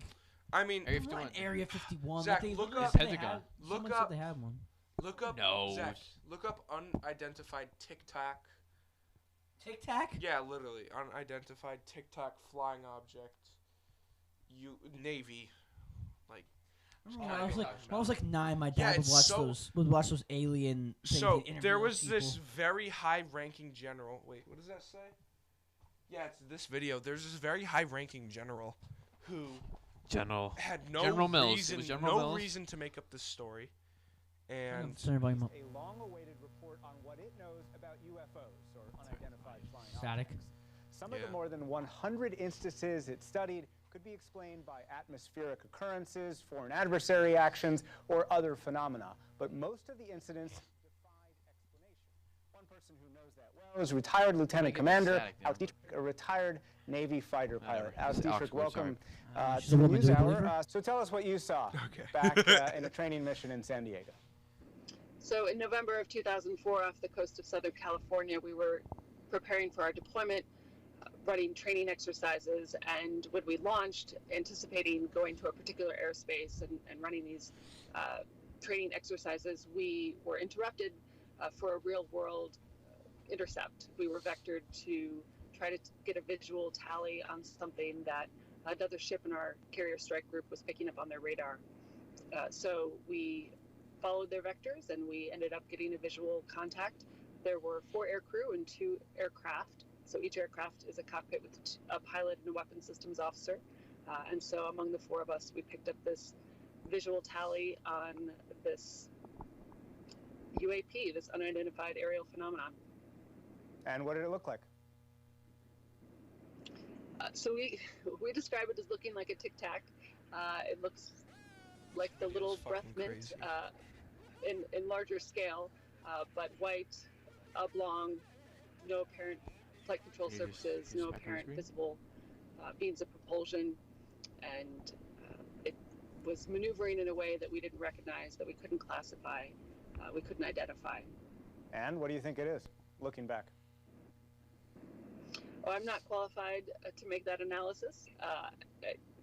I mean, Area not in 51. Area 51? Zach, like they look literally up- said they Pentagon. had- Look someone said up- they had one. Look up knows? Zach. Look up unidentified Tic Tac. Tic Tac? Yeah, literally unidentified Tic Tac flying object. Navy. Like. When I I was know like, what I'm when I was like 9, my Yeah, dad would it's watch so- those alien things. So He'd interview there those was this people. very high-ranking general. Wait, what does that say? Yeah, it's this video. There's this very high-ranking general who General. had no General Mills. It reason, was General no Mills? reason to make up this story, and Turn volume up. A long-awaited report on what it knows about UFOs, or unidentified flying Static. objects. Some of Yeah. the more than 100 instances it studied could be explained by atmospheric occurrences, foreign adversary actions, or other phenomena. But most of the incidents defied explanation. One person who knows that well is retired Lieutenant get Commander static Al down, Dietrich, a retired Navy fighter pilot. Al It's Dietrich, Oxford, sorry. welcome She's to a the woman, do you believe NewsHour. her? So tell us what you saw Okay. back in a training mission in San Diego. So in November of 2004, off the coast of Southern California, we were preparing for our deployment, running training exercises, and when we launched, anticipating going to a particular airspace and running these training exercises, we were interrupted for a real-world intercept. We were vectored to try to get a visual tally on something that another ship in our carrier strike group was picking up on their radar. So we followed their vectors, and we ended up getting a visual contact. There were 4 aircrew and 2 aircraft. So each aircraft is a cockpit with a pilot and a weapons systems officer. And so among the 4 of us, we picked up this visual tally on this UAP, this unidentified aerial phenomenon. And what did it look like? So we describe it as looking like a Tic Tac. It looks like the little It's breath fucking mint crazy. in larger scale, but white, oblong, no apparent flight control Can you just surfaces, use no back on apparent screen? visible means of propulsion, and it was maneuvering in a way that we didn't recognize, that we couldn't classify, we couldn't identify. And what do you think it is, looking back? Oh, I'm not qualified to make that analysis.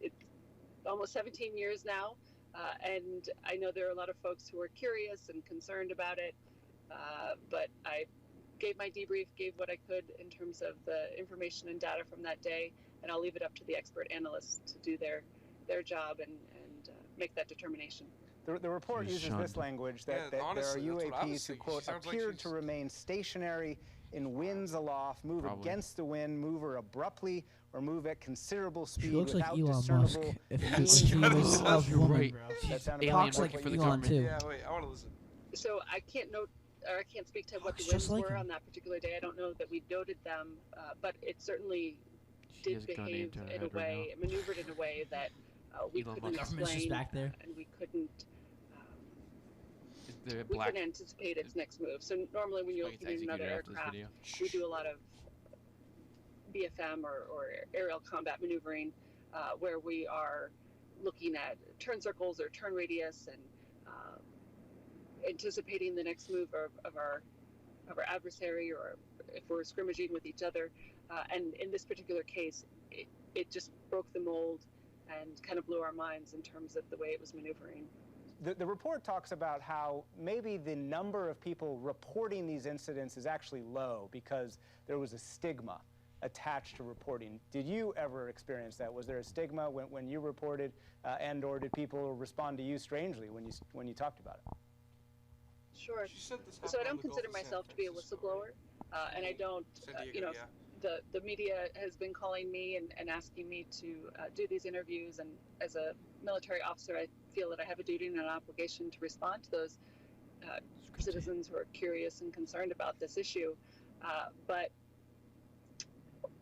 It's almost 17 years now, and I know there are a lot of folks who are curious and concerned about it, but I gave my debrief, gave what I could in terms of the information and data from that day, and I'll leave it up to the expert analysts to do their job and make that determination. The report She's uses shunned. this language Yeah, that honestly, there are that's what I was UAPs who, thinking. quote, She sounds like appeared to she's- remain stationary in winds aloft, move Probably. against the wind, move abruptly, or move at considerable speed She looks like without Elon Musk. discernible If means she of was propulsion. a woman, Right. bro. That She's sounded alien Talks like working for the Elon government. too. Yeah, wait, I want to listen. So I can't note, or I can't speak to what Looks the just winds like were him. on that particular day. I don't know that we noted them, but it certainly She has did a gun behave aimed to her in a head right way, maneuvered in a way that we Elon couldn't Musk. Government's just explain, back there. and we couldn't. Is there We black? couldn't anticipate its next move. So normally when you're Somebody gets looking at another executed after this aircraft, video. we do a lot of BFM or aerial combat maneuvering, where we are looking at turn circles or turn radius and anticipating the next move of our adversary, or if we're scrimmaging with each other. And in this particular case, it just broke the mold and kind of blew our minds in terms of the way it was maneuvering. The report talks about how maybe the number of people reporting these incidents is actually low because there was a stigma attached to reporting. Did you ever experience that? Was there a stigma when you reported, and or did people respond to you strangely when you talked about it? Sure. She said this So I happened on don't the consider Gulf of San myself to be a Francisco, whistleblower, and I don't, San Diego, you know, yeah. the media has been calling me and asking me to do these interviews, and as a military officer, I feel that I have a duty and an obligation to respond to those citizens who are curious and concerned about this issue. But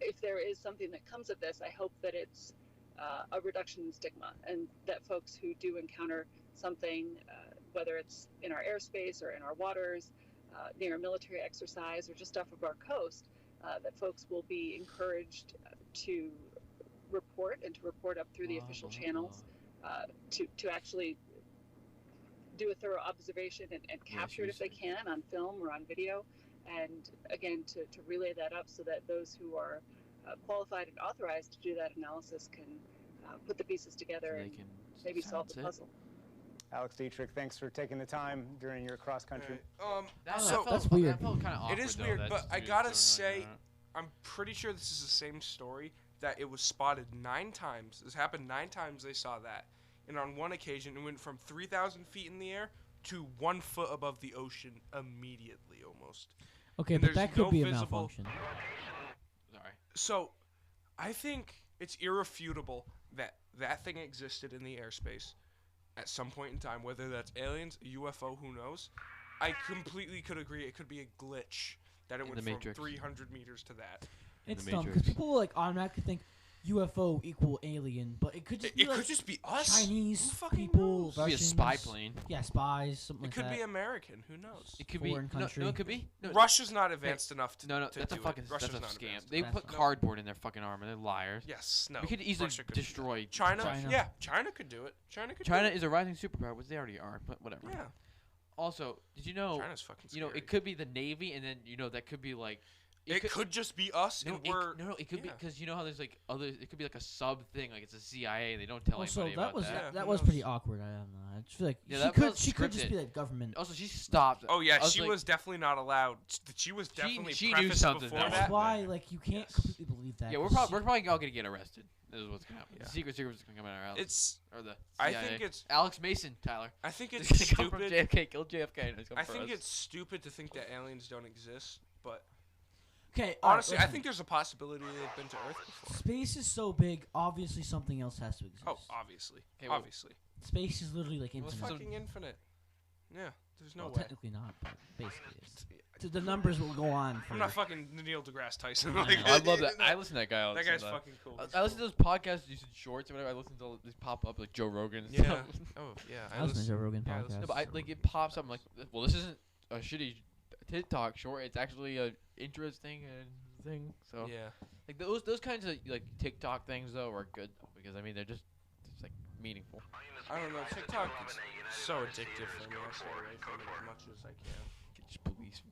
if there is something that comes of this, I hope that it's a reduction in stigma, and that folks who do encounter something, whether it's in our airspace or in our waters, near a military exercise, or just off of our coast, that folks will be encouraged to report and to report up through the official channels, to actually do a thorough observation and capture it if they can on film or on video, and again to relay that up so that those who are qualified and authorized to do that analysis can put the pieces together So they and can maybe solve silence the it. puzzle. Alex Dietrich, thanks for taking the time during your cross-country. That's weird. That felt kind of awkward. It is though, weird, that but I dude gotta throwing say, like I'm pretty sure this is the same story, that it was spotted 9 times. This happened 9 times they saw that. And on one occasion, it went from 3,000 feet in the air to 1 foot above the ocean immediately, almost. Okay, And but there's that could no be a visible- malfunction. Sorry. So, I think it's irrefutable that that thing existed in the airspace at some point in time, whether that's aliens, a UFO, who knows. I completely could agree it could be a glitch that it In went the from Matrix. 300 meters to that. In the It's dumb because Matrix. people like automatically think UFO equal alien, but it could just It be like could just be us. Chinese Who fucking people, knows? Could be a Russians. spy plane. Yeah, spies, something It like could that. be American. Who knows? It could Foreign be. country. No, it could be. No, Russia's not advanced enough to no, to that's a do fucking it. Russia's that's a not scam. advanced They enough. put No. cardboard in their fucking armor. They're liars. Yes, no. We could easily Russia could do that. destroy China? China. Yeah, China could do it. China could China do it. is a rising superpower, which they already are, but whatever. Yeah. Also, did you know? China's fucking You know, scary. it could be the Navy, and then that could be like. It could just be us, No, and we're... it could be yeah. because you know how there's like other. It could be like a sub thing, like it's a CIA. They don't tell Also, anybody that about was that. Yeah, that who was knows? pretty awkward. I don't know. I just feel like Yeah, she that could felt just scripted. be like government. Also, she stopped. Oh, yeah, I she like- was definitely not allowed. She was definitely she knew prefaced something before that That's that. why like you can't Yes. completely believe that. Yeah, 'cause we're probably all gonna get arrested. This is what's gonna happen. Yeah. The Secret Service is gonna come out of our house. It's... Or the I CIA. think it's... Alex Mason, Tyler. I think It's it's gonna come from stupid. JFK. Kill JFK. And it's coming I for think us. it's stupid to think that aliens don't exist, but Okay, honestly, I think there's a possibility they've been to Earth before. space is so big. Obviously, something else has to exist. Oh, obviously. Okay, well- Obviously. Space is literally like It's infinite. fucking infinite. Yeah, there's no Well, way. technically not, but basically it's. So the numbers will go on. For I'm not fucking Neil deGrasse Tyson. I Like, know. I love that. I listen to that guy all the That guy's time. fucking cool. I listen to those podcasts, using shorts or whatever. I listen to these pop up like Joe Rogan and Yeah. stuff. Oh, yeah. I listen to Joe Rogan yeah, I podcast. listen No, but I, like it pops up. I'm like, well, this isn't a shitty TikTok short. It's actually a interesting thing. So Yeah. like those kinds of like TikTok things though are good because I mean they're just like meaningful. I don't know. TikTok is so addictive for me. I stay away from it as much as I can. Just police,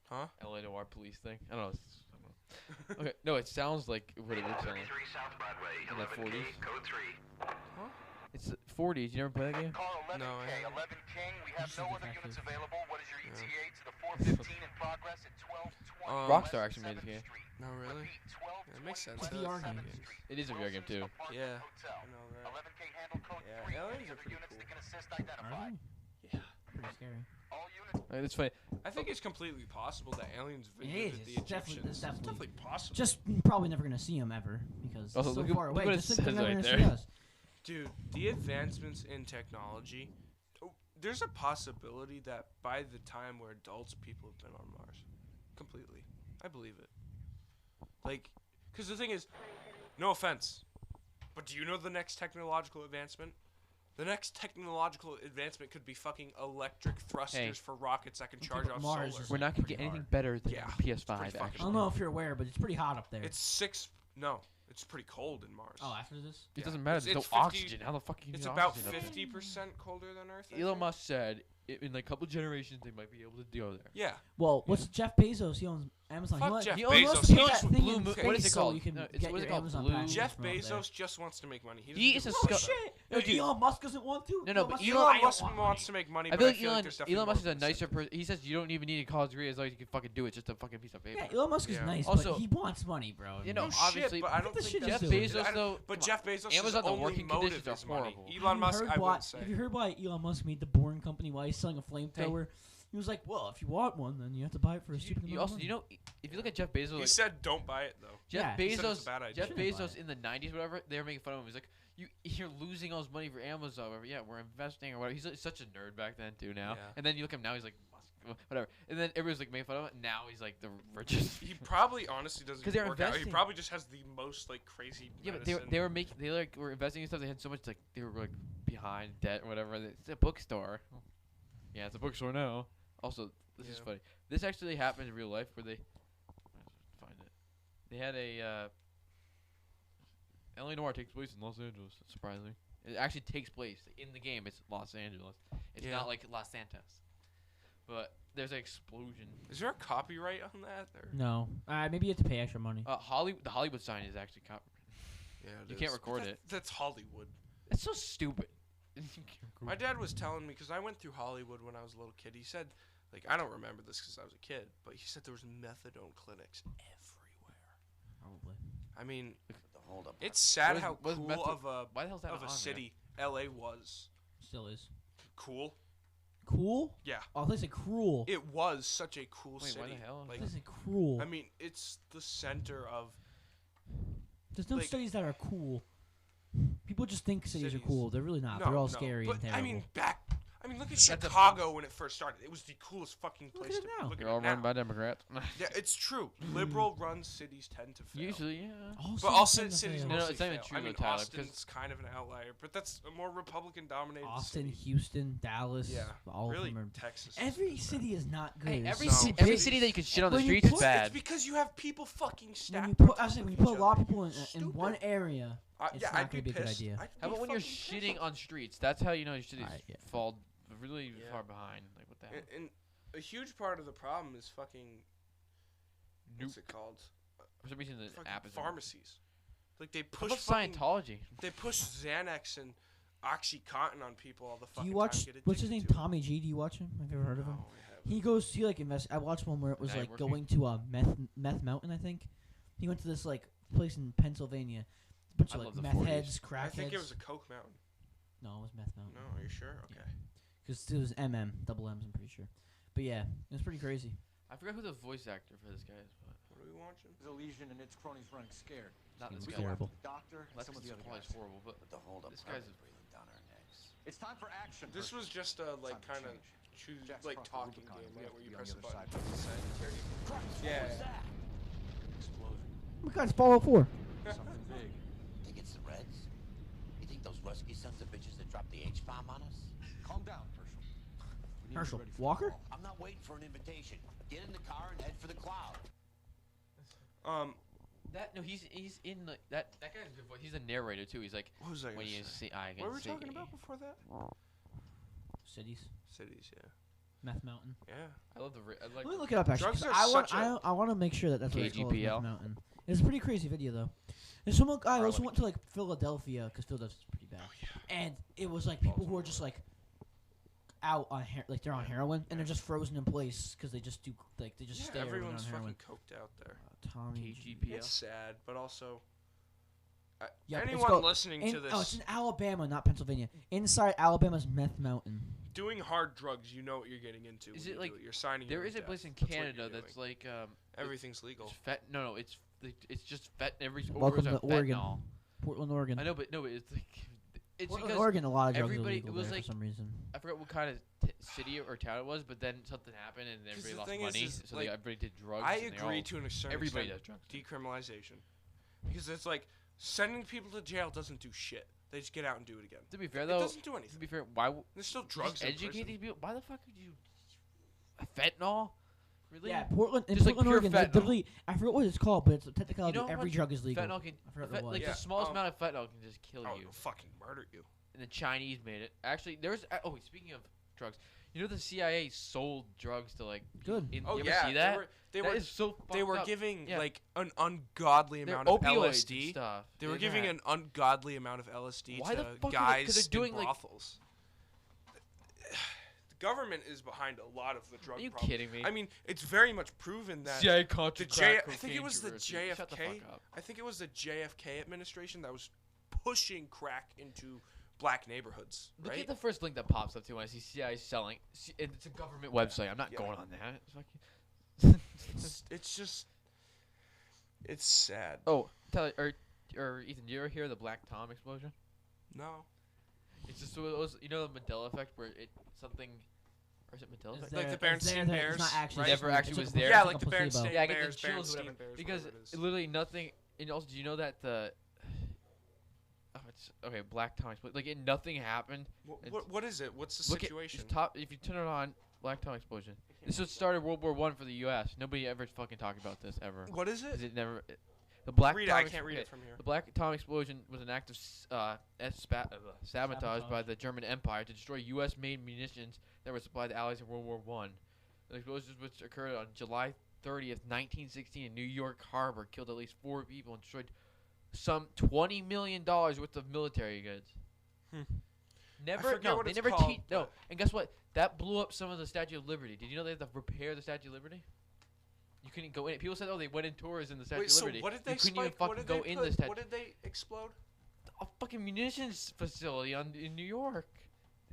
Huh? LA Noir police thing. I don't know. I don't know. Okay, no, it sounds like what it would sound like in the 40s. Huh? It's 40s. You never play that game? No, I haven't. 11 King, we have This no is other effective. units available. What is your Yeah. ETA to the 415 in progress at 1220? Rockstar actually made this game. No, really? Repeat, Yeah, it makes sense. It's a I VR like game. games. It is a VR game too. Yeah. Hotel. I know that. 11K handle code Yeah, 3. aliens Any are other pretty units cool. that can assist Are identify? they? Yeah. Pretty scary. All units. It's funny. I think it's completely possible that aliens It visited is. the It's definitely- Egyptians. it's definitely- possible. Just probably never gonna see them ever because Also, it's so look at- far look away. what it Just like they're says never right gonna there. see us. Dude, the advancements in technology, there's a possibility that by the time we're adults, people have been on Mars. Completely. I believe it. Like, because the thing is, no offense, but do you know the next technological advancement? The next technological advancement could be fucking electric thrusters Hey. for rockets that can Okay, charge but off Mars solar. is We're not gonna pretty get anything hard. better than Yeah, the it's PS5. pretty fucking I Actually, don't know if you're aware, but it's pretty hot up there. It's pretty cold in Mars. Oh, after this? it yeah. doesn't matter. There's It's no 50 oxygen. How the fuck can you It's get about oxygen up there? 50% colder than Earth. I Elon think. Musk said in like a couple generations they might be able to go there. Yeah. Well, what's Jeff Bezos? He owns Amazon. Fuck he wants, Jeff he Bezos. wants to He put just that thing Blue in Moon- space what is it so called? you can No, it's- get what is your it called? Amazon Blue- packages Jeff from out there. Bezos just wants to make money. He He doesn't is a give Oh scu- shit! No, dude. Elon Musk doesn't want to. No, but Musk Elon says, "I don't Musk want wants to money." make money, I but feel I like feel like there's definitely Elon Musk is more a nicer incentive. person. He says you don't even need a college degree as long as you can fucking do it. It's just a fucking piece of paper. Yeah, Elon Musk is Yeah. nice, Also- but he wants money, bro. You know, No obviously, shit, but I don't the think shit that's he's Jeff doing. Bezos I don't- though. But come Jeff Bezos' Amazon, the only working motive conditions are is money. horrible. Elon Musk, I wouldn't say. Have you heard why Elon Musk made the Boring Company? Why he's selling a flamethrower? He was like, "Well, if you want one, then you have to buy it for a stupid You amount also, of you money." know, if you look at Jeff Bezos, He like, said, "Don't buy it, though." Jeff Yeah, he said it's Bezos, a bad idea. Jeff Shouldn't buy Bezos it. in the '90s, whatever, they were making fun of him. He's like, you're losing all this money for Amazon, whatever. Yeah, we're investing or whatever. He's like, such a nerd back then too. Now, Yeah. and then you look at him now, he's like, Musk, whatever. And then everyone's like making fun of him. Now he's like the richest. He probably honestly doesn't 'Cause they're work out. He investing. probably just has the most like crazy. Yeah, but medicine. they were making they like were investing in stuff. They had so much like they were like behind debt or whatever. It's a bookstore. Yeah, it's a bookstore now. Also, this is Yeah. funny. This actually happened in real life where they find it. They had a LA Noir takes place in Los Angeles. Surprisingly, it actually takes place in the game. It's Los Angeles. It's Yeah. not like Los Santos. But there's an explosion. Is there a copyright on that? Or? No, maybe you have to pay extra money. The Hollywood sign is actually copyrighted. Yeah, it You is. can't But record it. That's Hollywood. That's so stupid. My dad was telling me, because I went through Hollywood when I was a little kid. He said, like, I don't remember this because I was a kid, but he said there was methadone clinics everywhere. Probably. I mean, Hold up. it's sad What is- how what is cool method- of a Why the hell's that of on a there? city LA was. Still is. Cool. Cool? Yeah. Oh, I thought said cruel. It was such a cool Wait, city. why the hell? I Like, thought said cruel. I mean, it's the center of. There's no like- cities that are cool. People just think cities are Cities. cool. They're really not. No, They're all no, scary but and terrible. I mean, look at That's a- Chicago when it first started. It was the coolest fucking Look at place it to now. look They're at all it run now. by Democrats. Yeah, it's true. Liberal-run cities tend to fail. Usually, yeah. But all cities tend to cities fail. No, mostly it's not even fail. true I mean, though, Tyler, 'cause- Austin's kind of an outlier, but that's a more Republican-dominated Austin, city. Houston, Dallas. Yeah, all really, of them are. Texas. is Every bad. city is not good. Hey, It's every No. so every big. city that you can shit on the When you streets is put- bad. It's because you have people fucking When stacked. you on put, I top say, of when you each put a lot of other. people in Stupid. one area, it's Yeah, not I'd gonna be a good pissed. idea. I'd How be about when you're fucking shitting pissed. on streets? That's how you know your cities Alright, yeah. fall really Yeah. far behind. Like what the hell? And a huge part of the problem is fucking. What's Nuke. it called? For some reason, the Fucking app is pharmacies. Like they How push about fucking, Scientology? They push Xanax and OxyContin on people all the Do fucking you time. watch? Get What's his name? addicted to it. Tommy G. Do you watch him? Have you ever heard of him? No, I haven't. He goes to like invest. I watched one where it was Night like working? going to a meth mountain. I think he went to this like place in Pennsylvania. A bunch I of love like the meth 40s. heads, I crackheads. think it was a Coke Mountain. No, it was meth mountain. No, are you sure? Yeah. Okay. Because it was double M's. I'm pretty sure. But yeah, it was pretty crazy. I forgot who the voice actor for this guy is, but What are we watching? The Legion and its cronies running scared. not Seems this like guy. terrible. The doctor and That's some of the other probably guys. horrible, but But the hold up. This guy's a- breathing down our necks. It's time for action. This was just a like Time to kind of change. choose Jack's like crossed the talking Rubicon game, and yeah, we where you have press to a be on button. the other side. Yeah. Explosion. What guy's Fallout 4? Something big. Think it's the Reds? You think those Rusky sons of bitches that dropped the H-bomb on us? Calm down, Herschel. We need to be Herschel ready for Walker? the call. I'm not waiting for an invitation. Get in the car and head for the cloud. that no, he's in the that guy's a good voice. He's a narrator too. He's like What was I when gonna you say? see I can What were we see. talking about before that? Cities, Cities, yeah. meth mountain. Yeah. I love the I like. Let me look it up actually. Drugs 'cause are I want such a- I want to make sure that that's what it's called. Meth KGPL. mountain. It's a pretty crazy video though. And someone I also Probably. went to like Philadelphia because Philadelphia's pretty bad. Oh, And it was like people who are just like out on like they're on heroin and they're just frozen in place because they just do like they just Yeah, stay when they're on everyone's heroin. fucking coked out there. Tommy G. KGPL. It's sad, but also Yeah, it's anyone called- listening to this Oh, it's in Alabama, not Pennsylvania. Inside Alabama's meth mountain. doing hard drugs, you know what you're getting into. Is when it you like- do it. You're signing There your is own a place death. in That's what you're Canada that's doing. like Everything's legal. It's it's just every Welcome overdose to of Oregon. fentanyl. Portland, Oregon. I know, but no, but it's like it's Portland, because Oregon, a lot of drugs are everybody- illegal it was there like- for some reason. I forgot what kind of city or town it was, but then something happened and everybody the lost thing is- money, is, so like, everybody did drugs. I and they agree all- to a certain everybody does extent. drugs. Decriminalization, because it's like sending people to jail doesn't do shit. They just get out and do it again. To be fair It though, doesn't do to anything. be fair, why There's still drugs drugs in educate prison. these people? Why the fuck would you fentanyl? Really? Yeah, Portland, in Just like Portland, pure Oregon, like, fentanyl. literally, I forgot what it's called, but it's technically You know how every much drug is legal. Fentanyl can, I forgot what it was. like Yeah, the smallest um, amount of fentanyl can just kill Oh, you. it'll fucking murder you. And the Chinese made it. Actually, there's oh wait, speaking of drugs, you know the CIA sold drugs to like Good. In, Oh you ever yeah, see that? they That were is so they fucked were up. giving Yeah. like an ungodly They're amount of opioids and LSD. stuff. They were in giving that. an ungodly amount of LSD Why the to fuck are they- 'cause guys they're doing, in like- brothels. The government is behind a lot of the drug Are you problem. kidding me? I mean, it's very much proven that CIA the contra J. crack I think it cocaine was the conspiracy. Shut the JFK. fuck up. I think it was the JFK administration that was pushing crack into black neighborhoods. Look right? at the first link that pops up too when I see CIA selling. It's a government website. I'm not Yeah. going on that. It's fucking- It's just. It's sad. oh, Tyler, or Ethan, do you ever hear the Black Tom explosion? No. It's just what it was, you know, the Mandela effect where it something, or is it Mandela It's effect? Like the there- it's Berenstain there, it's not Bears, actually right? Never it's actually like was a- there. it's Yeah, like like a the placebo. Berenstain Yeah, I get Bears, the chills, Berenstain whatever. Bears, Because whatever it is. literally nothing. And also, do you know that the? Oh, it's okay. Black Tom explosion. Like, nothing happened. What is it? What's the Look situation? at it's top. If you turn it on, Black Tom explosion. This was started World War I for the U.S. Nobody ever fucking talked about this ever. What is 'Cause it? it never. The Black Read it. Tom I can't read okay, it from here. The Black Tom explosion was an act of sabotage by the German Empire to destroy U.S.-made munitions that were supplied to Allies in World War I. The explosion, which occurred on July 30th, 1916, in New York Harbor, killed at least 4 people and destroyed some $20 million worth of military goods. Never. forget No, what they it's never called, teach. No, but- and guess what? That blew up some of the Statue of Liberty. Did you know they have to repair the Statue of Liberty? You couldn't go in it. People said, "Oh, they went in tours in the Statue Wait, of so Liberty." what did they you couldn't even spike? What fucking did they go in put? the statue. What did they explode? A fucking munitions facility in New York,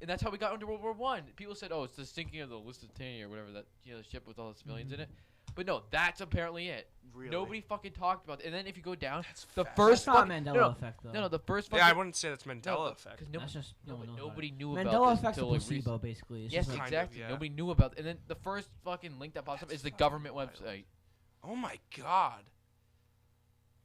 and that's how we got into World War One. People said, "Oh, it's the sinking of the Lusitania or whatever that the ship with all the civilians in it," but no, that's apparently it. Really? Nobody fucking talked about it. And then if you go down, That's the fascinating. first That's not fucking Mandela no, effect though. no, the first fucking Yeah, I wouldn't say that's Mandela no, effect. because That's just no one knows about nobody it. knew about Mandela this effect's a until like placebo, recent- basically. It's Yes, just like, Kind of, exactly. yeah. Nobody knew about it. And then the first fucking link that pops up is the government website. Oh my god.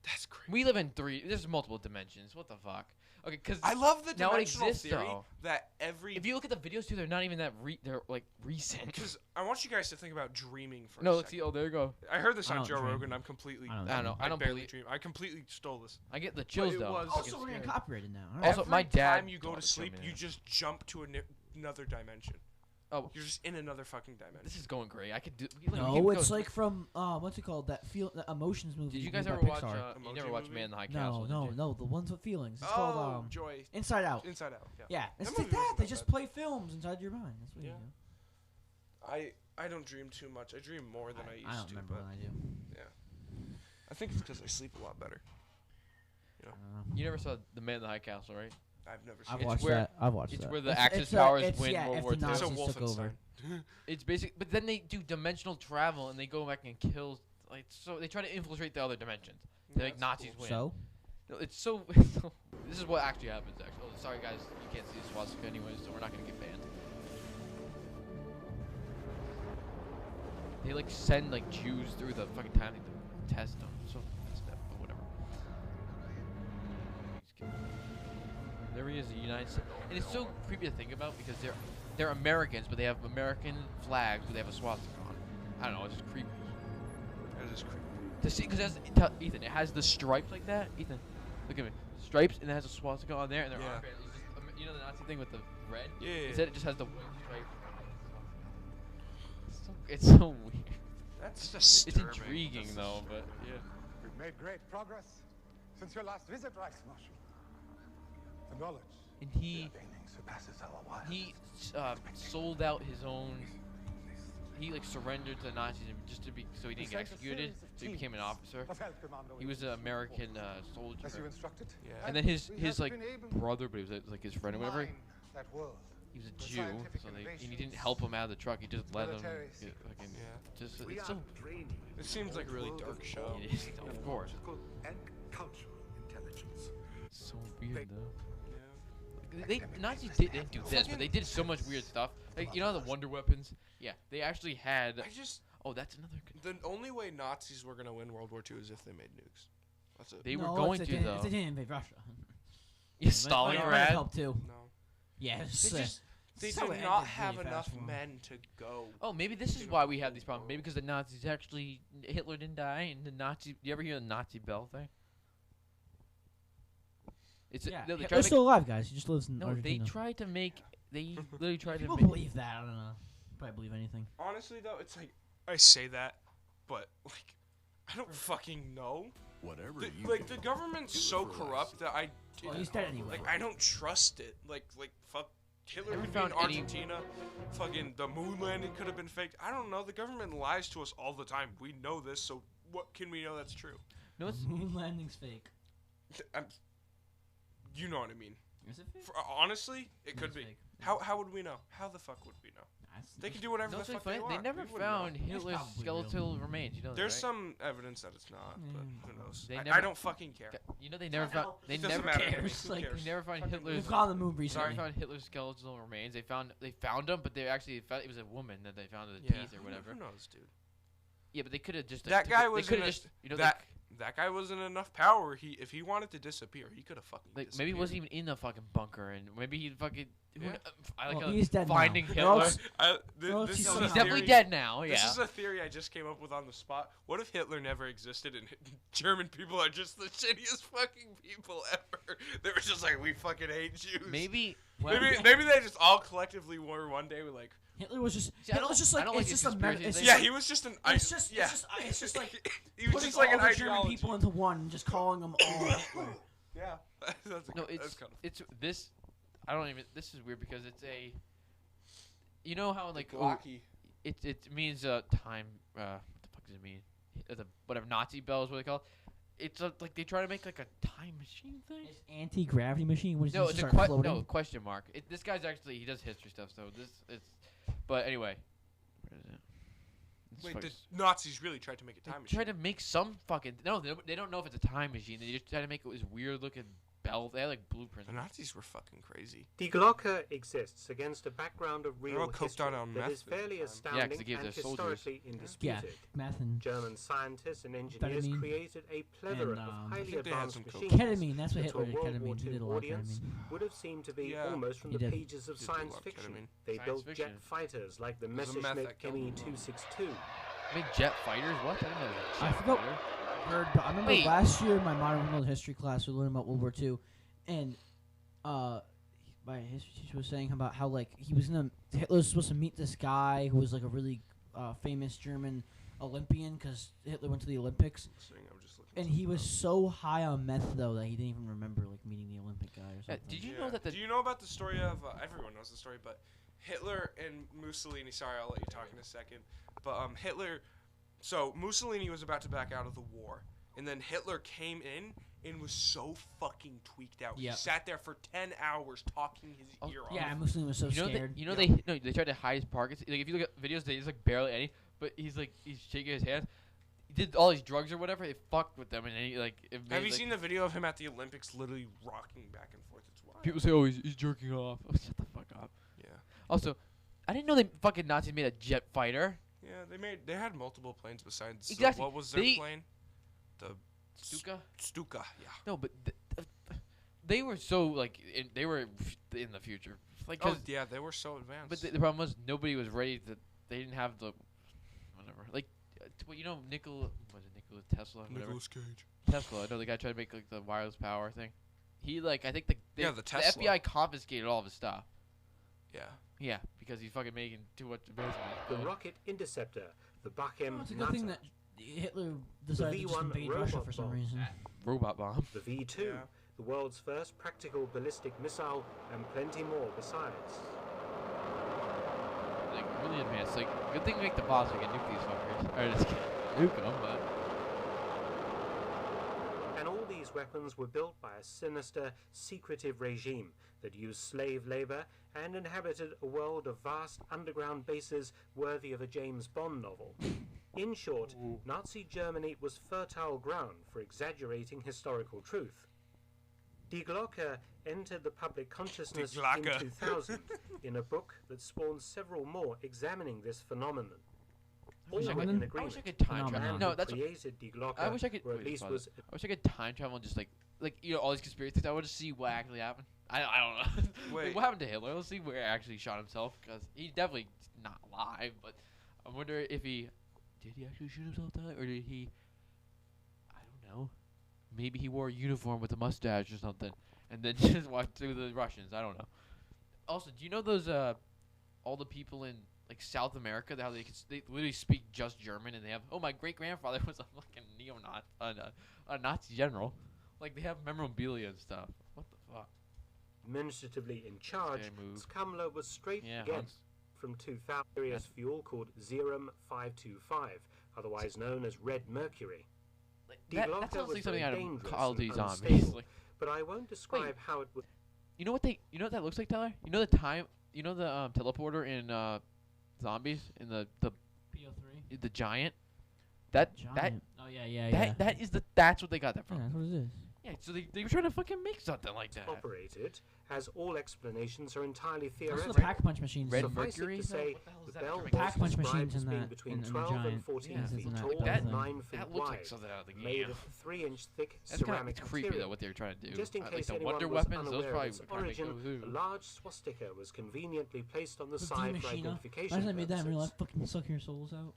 That's crazy. We live in three. There's multiple dimensions. What the fuck? Okay, because I love the now it dimensional exists, theory though. that every. if you look at the videos too, they're not even that they're like recent. Because I want you guys to think about dreaming for No, a let's second. see. Oh, there you go. I heard this I on don't Joe dream. Rogan. I'm completely. I don't I don't know. I don't barely believe. dream. I completely stole this. I get the chills it though. was- Also, Fucking we're getting scary. copyrighted now. All right. Also, Every my dad time you go to told sleep, me you that. just jump to another dimension. Oh, You're just in another fucking dimension. this is going great. I could do. No, it's like from what's it called? That emotions movie. Did you guys made ever by watch? Pixar. You never Emoji watched movie? Man in the High No, Castle? no, did you? no. The ones with feelings. It's oh, called Joy. Inside Out. Inside Out. Yeah. Yeah, it's That like movie that. wasn't They that just bad. play films inside your mind. That's what Yeah. you do. I don't dream too much. I dream more than I used I don't to. remember But when I do. I think it's because I sleep a lot better. I don't know. You never saw the Man in the High Castle, right? I've never seen. I've it. watched where- that. I've watched It's that. where the It's- Axis it's powers it's, win yeah, World if War the II. It's a Nazis took over. Wolfenstein. It's basic, but then they do dimensional travel and they go back and kill. Like so, they try to infiltrate the other dimensions. They like That's Nazis cool. win. So No, it's so. This is what actually happens. Actually, oh, sorry guys, you can't see the swastika anyways, so we're not gonna get banned. They like send like Jews through the fucking time they test them. So messed up, but whatever. There he is, the United States, and it's so creepy to think about because they're Americans, but they have American flags, but they have a swastika on. I don't know, it's just creepy. That is creepy. To see, because Ethan, it has the stripes like that. Ethan, look at me, stripes, and it has a swastika on there, and their Yeah. armband is just, you know the Nazi thing with the red. Yeah, yeah, Instead, yeah. it just has the white stripe. It's so weird. That's It's disturbing. intriguing That's though, but disturbing. yeah. We've made great progress since your last visit, Reichsmarshal. The knowledge And we he are gaining surpasses our wildest. sold out his own. He like surrendered to the Nazis just to be so he didn't get executed. So he became an officer. He was an American soldier. As you instructed. Yeah. And then his we have like been able brother, but he was like his friend or whatever. mine that world. He was a with Jew, scientific so and he didn't innovations, help him out of the truck. He just let him military get secrets. fucking. Yeah. Just We it's are so. training It seems like a really dark show. It is, of course. technological and cultural intelligence. So weird though. Yeah. They Nazis didn't do this, but they did so much weird stuff. Like you know the wonder weapons. Yeah, they actually had. I just. Oh, that's another. Good, The only way Nazis were gonna win World War II is if they made nukes. That's it. they no, were going it's to if though. they didn't invade Russia. Yeah, Might have Stalingrad. helped too. No. Yes. They So did it not ended have really enough fast for 'em. men to go. Oh, maybe this is why we have these problems. Maybe because the Nazis actually Hitler didn't die, and the Nazi. You ever hear the Nazi bell thing? It's Yeah, no, they tried Hitler's to still alive, guys. He just lives in no, Argentina. they tried to make. They literally tried to People make. believe that. I don't know. Probably believe anything. Honestly, though, it's like I say that, but like I don't fucking know. Whatever The, you like do, the government's do it so for us. corrupt that I. Well, he's dead anyway. Like I don't trust it. Like fuck. Hitler Never could be in found any- Argentina. Fucking the moon landing could have been faked. I don't know. The government lies to us all the time. We know this. So what can we know that's true? No, it's Moon landing's fake. You know what I mean. Is it fake? Honestly, it No, could it's be. fake. How would we know? How the fuck would we know? They can do whatever no, the it's really fuck they funny. want. They never We wouldn't know. found Hitler's probably skeletal remains. You know that, There's right? some evidence that it's not, but Mm. who knows? They I never- don't fucking care. You know they never found. They It doesn't never matter to me. cares. Who Like, cares? They never found Fucking Hitler's. We've gone on the moon Sorry, recently. found Hitler's skeletal remains. They found him, but they actually found, it was a woman that they found the Yeah, teeth or whatever. Who knows, dude? Yeah, but they could have just That took guy it- was They could in have a- just you know that guy wasn't enough power. If he wanted to disappear, he could have fucking. like maybe he wasn't even in the fucking bunker, and maybe he fucking. Yeah. I like Well, how he's dead now. finding Or Hitler. else- Well, This he's is a He's somehow- definitely theory- dead now. This Yeah. is a theory I just came up with on the spot. What if Hitler never existed and German people are just the shittiest fucking people ever? They were just like, we fucking hate Jews. Maybe. Maybe they just all collectively were one day were like, Hitler was just. See, I Hitler was don't- just I like. don't like It's these just a. conspiracy It's things. yeah, just he was just an. It's just. yeah. It's just like. he was putting just like all an the German ideology. people into one, and just calling them all Hitler. Yeah, that's No, that's kind of. it's this. I don't even. This is weird because it's a. You know how like Glocky. it means time. What the fuck does it mean? The whatever Nazi bell is what they call it. It's like they try to make like a time machine thing. It's anti-gravity machine. What is No, this? it's a Start floating? no question mark. This guy's actually he does history stuff. So this it's. But anyway, where is it? It's Wait, fucking- the Nazis really tried to make a they time try machine. to make some fucking no. They don't know if it's a time machine. They just try to make it this weird looking bell. They had like blueprints. The Nazis were fucking crazy. Die Glocke exists against a background of They're real all coked history out on that meth is at the fairly time. astounding 'cause they gave and their soldiers. historically Yeah, indisputed. meth and German scientists and engineers Ketamine. created a plethora And, of I highly think they had advanced some machines ketamine. That's what that to Hitler a did. World War Ketamine. He II did a lot of audience ketamine. would have seemed to be Yeah. almost from He the did. pages of Did science love fiction. ketamine. They Science built fiction. jet fighters like the It was a meth Messerschmitt that killed them all. Me-262. Make jet fighters? What? I didn't know. It was a I jet forgot- fighter. Heard, but I remember Wait. last year in my modern world history class we learned about World War II, and my history teacher was saying about how like Hitler was supposed to meet this guy who was like a really famous German Olympian because Hitler went to the Olympics, I'm just looking and something he was up. so high on meth though that he didn't even remember like meeting the Olympic guy or Yeah, something. did you Yeah. know that the Do you know about the story of everyone knows the story, but Hitler and Mussolini? Sorry, I'll let you talk in a second. But Hitler, so Mussolini was about to back out of the war, and then Hitler came in and was so fucking tweaked out. Yeah. He sat there for 10 hours talking his Oh, ear off. Yeah, Mussolini was so you know scared. they tried to hide his pockets. Like if you look at videos, there's like barely any. But he's shaking his hands. He did all these drugs or whatever. It fucked with them, and he like. It made, Have you like, seen the video of him at the Olympics, literally rocking back and forth? It's wild. people say, "Oh, he's jerking off." Oh, shut the fuck up. Yeah. Also, I didn't know they fucking Nazis made a jet fighter. Yeah, they had multiple planes besides. Exactly. What was their They- plane? The Stuka. Stuka. Yeah. No, but they were so like they were in the future. Like, Oh 'cause- yeah, they were so advanced. but the problem was nobody was ready to. They didn't have the whatever. Like, well, you know, Nikola Tesla. Whatever. Nicolas Cage. Tesla. I know the guy tried to make like the wireless power thing. He like I think the Tesla. FBI confiscated all of his stuff. Yeah. Yeah, because he's fucking making too much The advancement. rocket interceptor, the Bachem Oh, it's a good thing Natter, that Hitler decided to just V1 invade Russia robot for some bomb. reason. Robot bomb. the V2, Yeah. the world's first practical ballistic missile, and plenty more besides. Like really advanced. Like good thing we make the bombs. We can nuke these fuckers. Or just kidding. Nuke them, but And all these weapons were built by a sinister, secretive regime that used slave labor and inhabited a world of vast underground bases worthy of a James Bond novel. In short, Nazi Germany was fertile ground for exaggerating historical truth. Die Glocke entered the public consciousness in Glocke. 2000 in a book that spawned several more examining this phenomenon. All wish I were could- in I agreement. wish I could time Phenomenon. travel. Man No, who that's. created Die Glocke, I wish I could. or at wait, least pause was it. I wish I could time travel and just like all these conspiracy things. I want to see what actually happened. I don't know. Wait. Like, what happened to Hitler? Let's see where he actually shot himself because he's definitely not alive. But I wonder if did he actually shoot himself that, or did he? I don't know. Maybe he wore a uniform with a mustache or something, and then just walked through the Russians. I don't know. Also, do you know those all the people in like South America, how they literally speak just German, and they have my great grandfather was a fucking neo-Nazi, a Nazi general. Like they have memorabilia and stuff. What the fuck? administratively in charge, Scary move. Skamler was straight Yeah, again Hans. from 2000 serious fuel called Zerum 525, otherwise known as red mercury. Like, Die that Glocke sounds was like something very out of dangerous Call of and Duty Zombies. unstable, Like, but I won't describe how it would. you know what that looks like, Tyler? You know the teleporter in Zombies in the PO3. the giant. That Giant. Oh yeah. that's what they got that Yeah, from. that's what it is. Yeah, so they were trying to fucking make something like that. operated, as all explanations are entirely Also theoretical. the pack punch machines. Red Suffice Mercury? it to say, What the hell is the that bell coming Pack was punch described machines as in being that- between in the 12 and giant 14 Yeah. feet in that tall that and thing. 9 feet That looks like wide, something out of the made game. of 3-inch thick That's kind of ceramic creepy material. though what they were trying to do. Just in Like case the anyone wonder was weapons, those unaware probably of its would probably make origin, those a large swastika was conveniently placed on the The side for D-Machina. identification Imagine I made that in real life, purposes. fucking suck your souls out.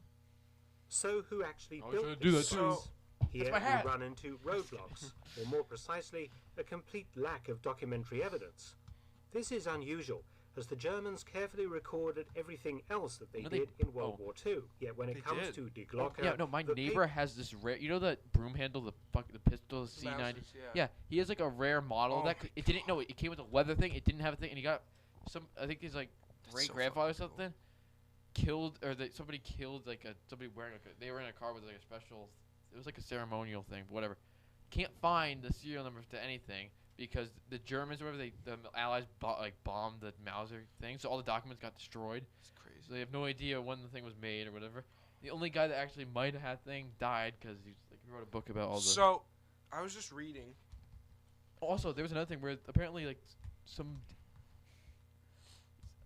So who actually I was built gonna do this that too. device? Here my hat. we run into roadblocks, or more precisely, a complete lack of documentary evidence. This is unusual, as the Germans carefully recorded everything else that they No, did in World War II. Yet when They it comes did. to Die Glocke, Yeah, no, my the neighbor has this rare. You know the broom handle, the pistol, the C90. Mausers, Yeah, he has like a rare model Oh that my it didn't. No, it came with a leather thing. It didn't have a thing, and he got some. I think his like That's great so grandfather or fucking cool. something killed, or somebody killed like somebody wearing like they were in a car with like a special. It was like a ceremonial thing, but whatever. Can't find the serial number to anything because the Germans, or whatever, the Allies bombed the Mauser thing, so all the documents got destroyed. It's crazy. So they have no idea when the thing was made or whatever. The only guy that actually might have had thing died because he wrote a book about all the. So, I was just reading. Also, there was another thing where apparently like some.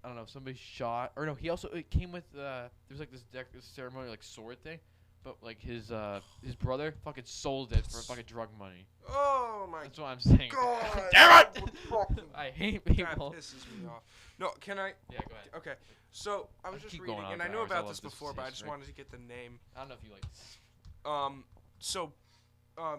I don't know. Somebody shot, or no. He also it came with. There was like this ceremonial like sword thing, but like his brother fucking sold it for fucking drug money. Oh my That's what I'm saying. God. Damn it! That would fucking- I hate That people. pisses me off. No, can I? Yeah, go ahead. Okay. So I was I just keep reading, going on and I for knew hours. I about love this this before, but I just history. wanted to get the name. I don't know if you like. So,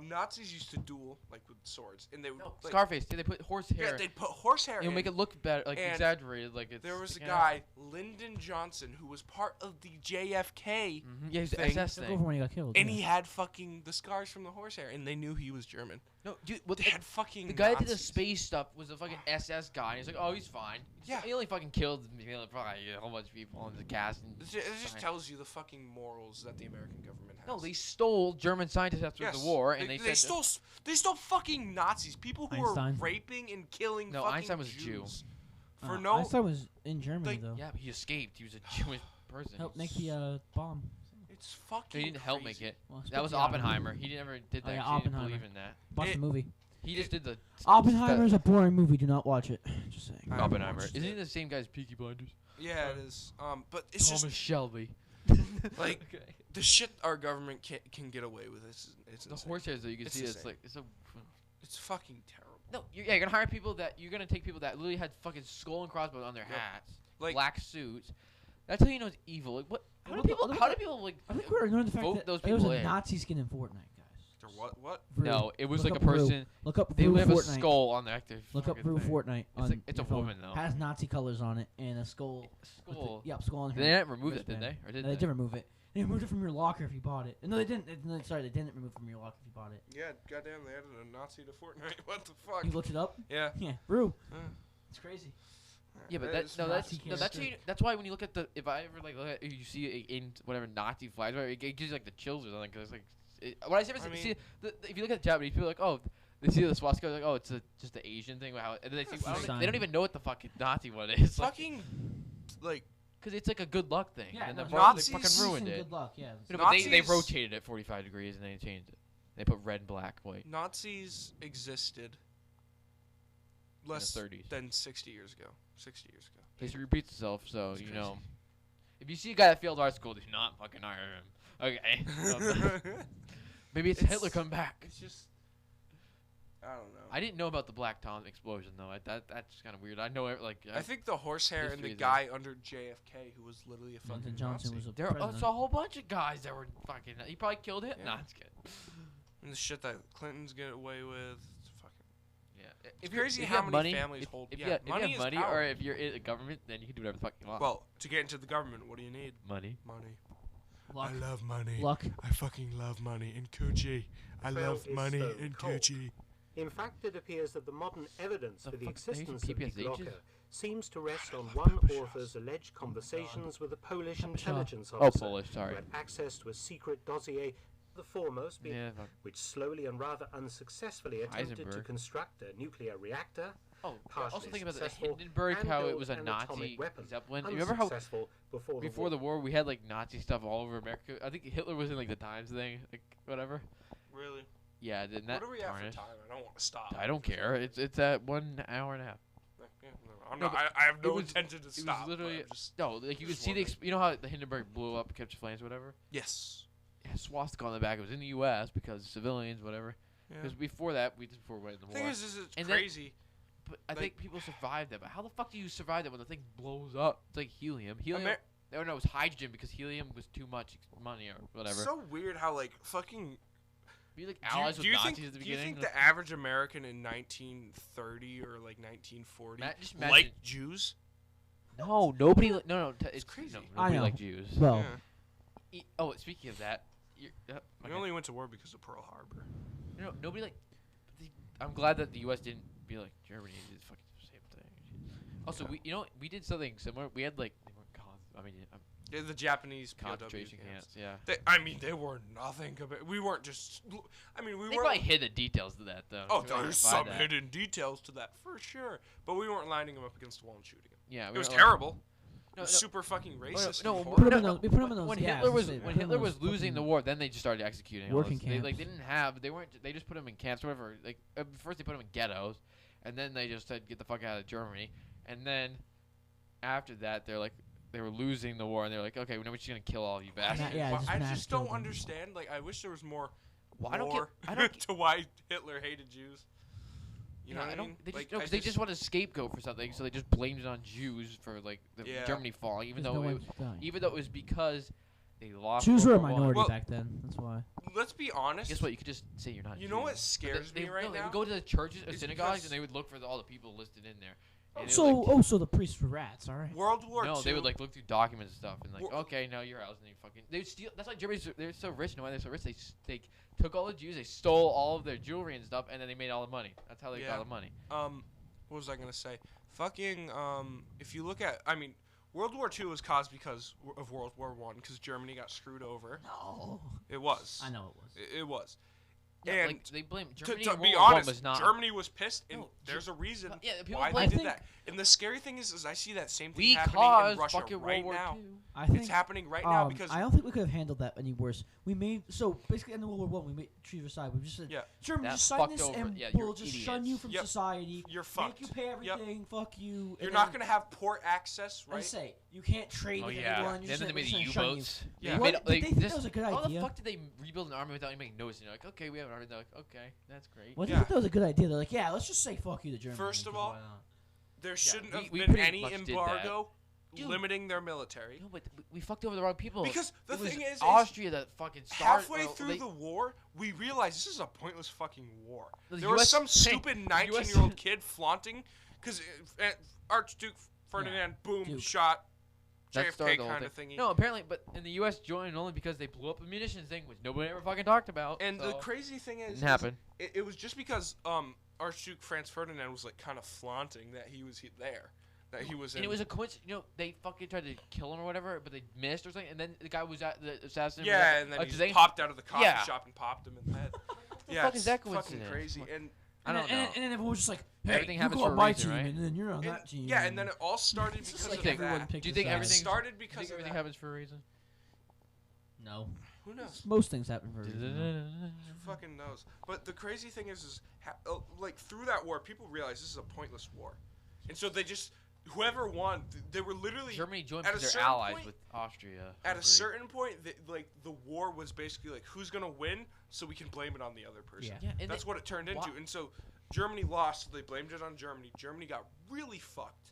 Nazis used to duel like with swords, and they would No, like, Scarface. They put horse hair. yeah, they'd put horsehair. It'll in. make it look better, like And exaggerated, like it's. There was a sticking out. guy, Lyndon Johnson, who was part of the JFK, Yeah, he's the thing, SS Took thing. over when he got killed. and yeah. he had fucking the scars from the horsehair, and they knew he was German. No, dude, what They had fucking the guy that did the Nazis. space stuff was a fucking SS guy. And he's like, oh, he's fine. Yeah. He only fucking killed probably a whole bunch of people in the cast. And It just fine. tells you the fucking morals that the American government has. No, they stole German scientists after Yes, the war, and they said they stole fucking Nazis, people who Einstein. were raping and killing. No, fucking Einstein was a Jew. Jews. For no, Einstein was in Germany like- though. yeah, but he escaped. He was a Jewish person. Helped make the bomb. it's fucking. He didn't help make crazy. it. Well, That was speaking of Oppenheimer. He never did that. Oh, yeah, 'cause he didn't Oppenheimer. believe in that. Watch It- the movie. He just did the. Oppenheimer is a boring movie. Do not watch it. Just saying. I haven't Oppenheimer. watched Isn't he it. the same guy as Peaky Blinders? Yeah, it is. But it's Thomas just Shelby. Like, okay. the shit our government can get away with. It's The insane. horsehairs that you can It's see. It's insane. like it's a. It's fucking terrible. No, you're gonna hire people that you're gonna take people that literally had fucking skull and crossbones on their Yep. hats, Like- black suits. That's how you know it's evil. Like what? How do people? How do people like? I think we're ignoring the fact vote that those there was people a in. Nazi skin in Fortnite, guys. Or what? What? Vru. No, it was Look like a up Vru. person. Look up They Vru have a Fortnite. skull on the active. Look up fucking Vru thing. Fortnite. It's like it's a your phone. woman though. Has Nazi colors on it and a skull. with the- Skull. Yep, skull on her. They didn't remove it, did wristband. they? Or did No, they? they did remove it. They removed it from your locker if you bought it. No, they didn't. Sorry, they didn't remove it from your locker if you bought it. Yeah, goddamn, they added a Nazi to Fortnite. What the fuck? You looked it up? Yeah. Yeah, Vru. Uh, It's crazy. Yeah, but that that, is no, that's Nazi no, that's character. that's why when you look at the if I ever like look at you see in whatever Nazi flags, whatever, it gives you like the chills or something. Cause it's like when I ever I see mean- if you look at the Japanese people, like oh they see the swastika, like oh it's just the Asian thing. How and then they see That's they don't sign. even know what the fucking Nazi one is. Like, fucking, like, cause it's like a good luck thing. Yeah, and no, then Nazis- they fucking ruined Peace it. and good luck, yeah. You know, but they Nazis- rotated it 45 degrees and then they changed it. They put red, black, white. Nazis existed less 30s. than 60 years ago. 60 years ago. History repeats itself, so It's you crazy. know. If you see a guy that failed art school, do not fucking hire him. Okay. Maybe it's Hitler come back. It's just, I don't know. I didn't know about the Black Tom explosion though. That's kind of weird. I know it like. I think the horsehair and the history is guy under JFK who was literally a fucking Lyndon Johnson Nazi. was a there president. it's a whole bunch of guys that were fucking. He probably killed him. Yeah. Nah, it's good. And the shit that Clintons get away with. It's fucking. Yeah. It's crazy if how you have many money, families if, hold- If, yeah, you, have, if money you is have money, power. or if you're in the government, then you can do whatever the fuck you want. Well, to get into the government, what do you need? money. Money. Luck. I love money. Luck. I fucking love money. And coochie. I Well, love it's money stone and cold. coochie. In fact, it appears that the modern evidence The for the fuck, are you existence of Die PPSHs? Glocke seems to rest on love one pepper shots. author's alleged conversations with a Polish Pepper shot. intelligence Oh, officer Polish. who Sorry. had access to a secret dossier, the foremost being Yeah. Fuck. which slowly and rather unsuccessfully attempted to Heisenberg. construct a nuclear reactor, Oh, partially also think about the successful, Hindenburg, and how it build was a an Nazi atomic weapon, Zeppelin. You remember how unsuccessful before before the war we had like Nazi stuff all over America? I think Hitler was in like the Times thing, like whatever. Really? Yeah, didn't that What are we at for tarnish? time? I don't want to stop. I don't care. It's at 1 hour and a half. Yeah, no, I'm No, not, but I have no it was- intention to It stop. was but literally I'm just, no, like you could just see the wondering. you know how the Hindenburg blew up, kept flames, whatever. Yes. It had swastika on the back. It was in the U.S. because civilians, whatever. Yeah. Because before that, before we went in the The thing war. is, it's And then- crazy. But I like- think people survived that. But how the fuck do you survive that when the thing blows up? It's like helium. Helium. Amer- no, it was hydrogen because helium was too much money or whatever. So weird how like fucking. Be like Do you, allies do with you Nazis think? at the Do you beginning. think the average American in 1930 or like 1940 just imagine- liked Jews? No, nobody. No. It's crazy. No, I nobody know. like Jews. Well, Yeah. Oh, speaking of that, We only went to war because of Pearl Harbor. nobody like. I'm glad that the U.S. didn't be like Germany did fucking the same thing. Also, we did something similar. We had like they weren't Yeah, the Japanese POW concentration camps. Yeah. They were nothing compared. We weren't just. I mean, we They weren't. probably hid the details to that though. Oh, They probably there's didn't find some that. hidden details to that for sure. But we weren't lining them up against the wall and shooting them. Yeah, It was weren't, terrible. No, It was super fucking racist. no, and we horrible. put 'em in those- we put 'em in those- when yeah, Hitler I was was gonna say, when put 'em in Hitler those was losing the fucking war, then they just started executing. all working those. They, like camps. they didn't have they weren't they just put them in camps whatever. Like first they put them in ghettos, and then they just said get the fuck out of Germany, and then after that they're like they were losing the war and they're like okay now we're just gonna kill all you bastards. Yeah, just I mass just don't killed them. understand. Like, I wish there was more Well, I don't lore get- I don't get- to why Hitler hated Jews. You know Yeah, what I mean? They Like, just, no, I 'cause they just want a scapegoat for something, so they just blamed it on Jews for like the Yeah. Germany falling, even There's though no it, one dying. even though it was because they lost. Jews were a World War I. minority Well- back then. That's why. Let's be honest. Guess what? You could just say you're not. You know what Jews. scares They me right They now? would go to the churches or Is synagogues because- and they would look for all the people listed in there. And they would, So, like, so the priests were rats. All right. World War no, II. they would like look through documents and stuff and like, Wor- okay, no, you're out, and they fucking they would steal. That's why Germany's they're so rich. You know why they're so rich? They took all the Jews, they stole all of their jewelry and stuff, and then they made all the money. That's how they got Yeah. all the money. What was I gonna say? Fucking if you look at, I mean, World War II was caused because of World War One, because Germany got screwed over. No. It was. I know it was. It was. Yeah, and like they blame to, Germany. to in be World War I honest, was not. Germany was pissed, and No, there's a reason yeah, people why blame- they I did think- that. And the scary thing is I see that same thing We happening in caused Russia fucking right World War now. II. I think It's happening right now because I don't think we could have handled that any worse. We made so basically in the World War One, we made treaty Versailles. We just said, Yeah. Germany, That just sign fucked this, over- and yeah, we'll you're just shun you idiots. from Yep. society. You're fucked. Make you pay Yep. everything. Fuck you. you're and not then- gonna have port access, I right? say you can't trade Oh with yeah. anyone. And You're then just they made we're the just gonna shun you. U-boats. Yeah. They What? made, Did they think just- that was a good How idea? the fuck did they rebuild an army without even making notice? And you're like, okay, we have an army. They're like, okay, that's great. Well, they Yeah. think that was a good idea. They're like, yeah, let's just say fuck you to Germany. First of because all, why not? There shouldn't have we been pretty any much did that. embargo Dude. limiting their military. No, but we fucked over the wrong people. Because the It was thing is Austria that fucking started. Halfway through the war, we realized this is a pointless fucking war. The There was US some stupid the 19-year-old kid flaunting, because Archduke Ferdinand, boom, Duke. shot, that JFK started the whole kind of thing. thingy. No, apparently, but in the U.S. joined only because they blew up a munitions thing, which nobody ever fucking talked about. And the so crazy thing is, didn't happen. It was just because Archduke Franz Ferdinand was like kind of flaunting that he was there, that he was in. And it was a coincidence. You know, they fucking tried to kill him or whatever, but they missed or something. And then the guy was at the assassin. yeah, and then he just popped out of the coffee Yeah. shop and popped him in the head. the Yeah, fuck is it's that fucking coincidence? crazy. And I don't know. And then everyone was just like, hey, Everything you happens go for on a my reason, team, right? and then you're on that team. yeah, and then it all started It's because just of like that. everyone picked Do you a think side. everything started You because think of everything that. happens for a reason? No. Who knows? Most things happen for a reason. Who fucking knows? But the crazy thing is like through that war, people realized this is a pointless war, and so they just whoever won, they were literally Germany joined at a because they're certain allies point- with Austria. At a Hungary. certain point, like the war was basically like who's gonna win, so we can blame it on the other person. Yeah. Yeah, and That's they- what it turned into, why- and so Germany lost, so they blamed it on Germany. Germany got really fucked.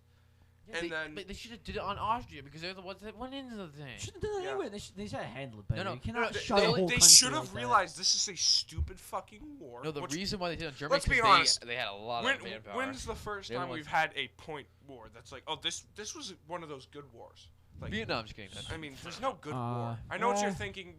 Yeah, And then- but they should have did it on Austria because they're the ones that went into the thing. Shouldn't have done that Yeah. anyway. They should have handled it better. no, You cannot no, shut a whole They country should have like that. realized this is a stupid fucking war. No, the which- reason why they did it on Germany Let's be because honest. they had a lot when, of manpower. when's the first They're the time ones- we've had a point war that's like, oh, this was one of those good wars? Like, Vietnam's kidding. That's I mean, there's no good war. I know what you're thinking.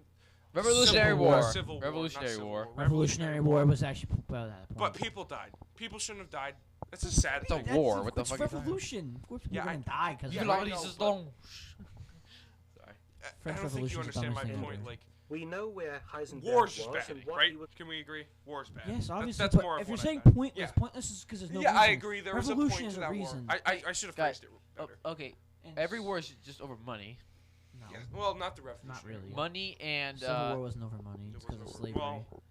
Revolutionary Civil War. Civil War, not Revolutionary Civil War. Revolutionary War was actually well, that point. But people died. People shouldn't have died. That's a sad It's a thing. war. What the it's fuck are you talking about? revolution. Of course, people Yeah, are gonna die because yeah, of I it. know, Sorry. I French don't think you Revolution's the understand my dumbest thing point. ever. Like, We know where Heisenberg war's was bad, and what right? he would. Can we agree? War's bad. Yes, obviously. That's but more of if you're what I saying meant. pointless, Yeah. pointless is because there's no Yeah, reason. I agree. There was a Revolution point is to a that war. reason. I should have Guys, phrased it Oh, better. okay. And Every war is just over money. No, Yeah. Well, not the revolution. not really. Money and Civil War wasn't over money. It's it was because of over- slavery. well,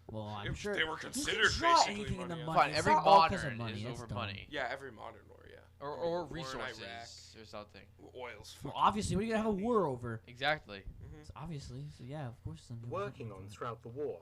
Well, I'm if sure they were you can considered draw basically anything in the money, money. fine. It's Every not all 'cause of modern money. is That's over dumb. money, Yeah, every modern war, yeah. or War in resources Iraq. or something. Oil's Well, fucking. obviously, what are you gonna have a war over? Exactly. It's obviously, so yeah, of course. Some people working on throughout the war.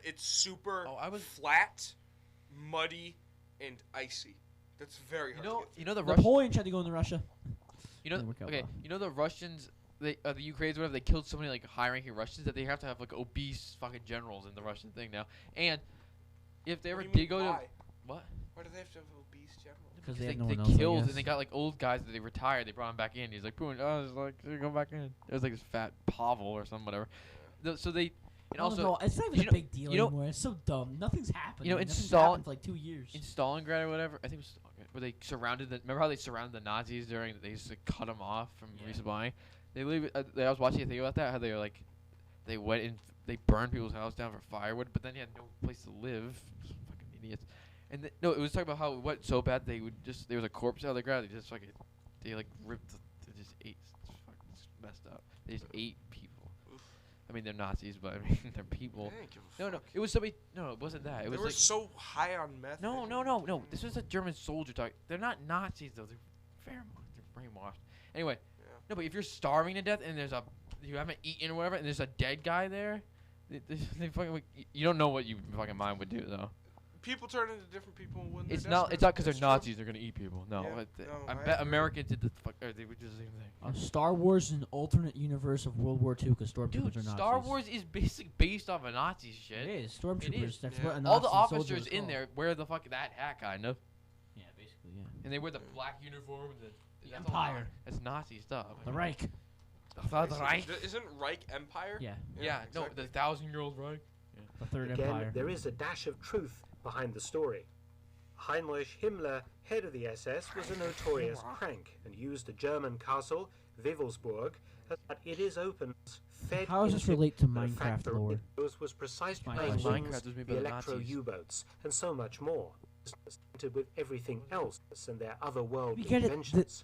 it's super Oh, I was- flat, muddy, and icy. That's very hard to get You know the Napoleon tried to go into Russia. You know, Didn't work out okay. well. You know the Russians, the Ukrainians, whatever. They killed so many like high-ranking Russians that they have to have like obese fucking generals in the Russian thing now. And if they ever What do did you go mean, to why? what? Why do they have to have obese generals? Because They, they have no one else, they I killed and guess. they got like old guys that they retired. They brought him back in. He's like, Putin, it's like go back in. It was like this fat Pavel or something, whatever. So they and I don't also know, it's not even you a know- big deal you know- anymore. It's so dumb. Nothing's happening. You know, in Nothing's Stal- happened for like 2 years. in Stalingrad or whatever, I think it was Stalingrad, where they surrounded the. Remember how they surrounded the Nazis during? They used to cut them off from resupplying. They literally. I was watching a thing about that. How they were like, they went and they burned people's houses down for firewood, but then they had no place to live. Fucking idiots. And no, it was talking about how it went so bad they would just there was a corpse out of the ground. They just fucking they like ripped. They just ate. It's fucking messed up. They just ate people. I mean, they're Nazis, but I mean, they're people. They didn't give a No, fuck. it was somebody. No, it wasn't that. It They was were like so high on meth. no, they no, didn't- no, no. This was a German soldier talking. They're not Nazis though. They're brainwashed. Anyway, Yeah. no, but if you're starving to death and you haven't eaten or whatever, and there's a dead guy there, they fucking you don't know what your fucking mind would do though. People turn into different people when they're It's not desperate. because they're It's true. Nazis. They're gonna eat people. No, Yeah, no, I I bet agree. Americans did the fuck. Or they would do the same thing. Star Wars is an alternate universe of World War II because stormtroopers Dude, are Nazis. Star Wars is based off of Nazi shit. It is. Stormtroopers. is. That's Yeah. what a Nazi All the soldier officers is in called. there wear the fuck that hat kind of, Yeah, basically, yeah. and they wear the black uniform. The Empire. That's Nazi stuff. The Reich. The Reich. Isn't Reich Empire? Yeah. Yeah, no, exactly. the 1,000-year-old Reich. The Third Again, Empire. there is a dash of truth behind the story. Heinrich Himmler, head of the SS, was a notorious crank and used the German castle, Wewelsburg, but it is open, fed How does this into relate to the Minecraft factory lore? it was precise My planes, question. Minecraft was made by the the electro Nazis. U-boats, and so much more. With everything else and their otherworldly We get it, inventions.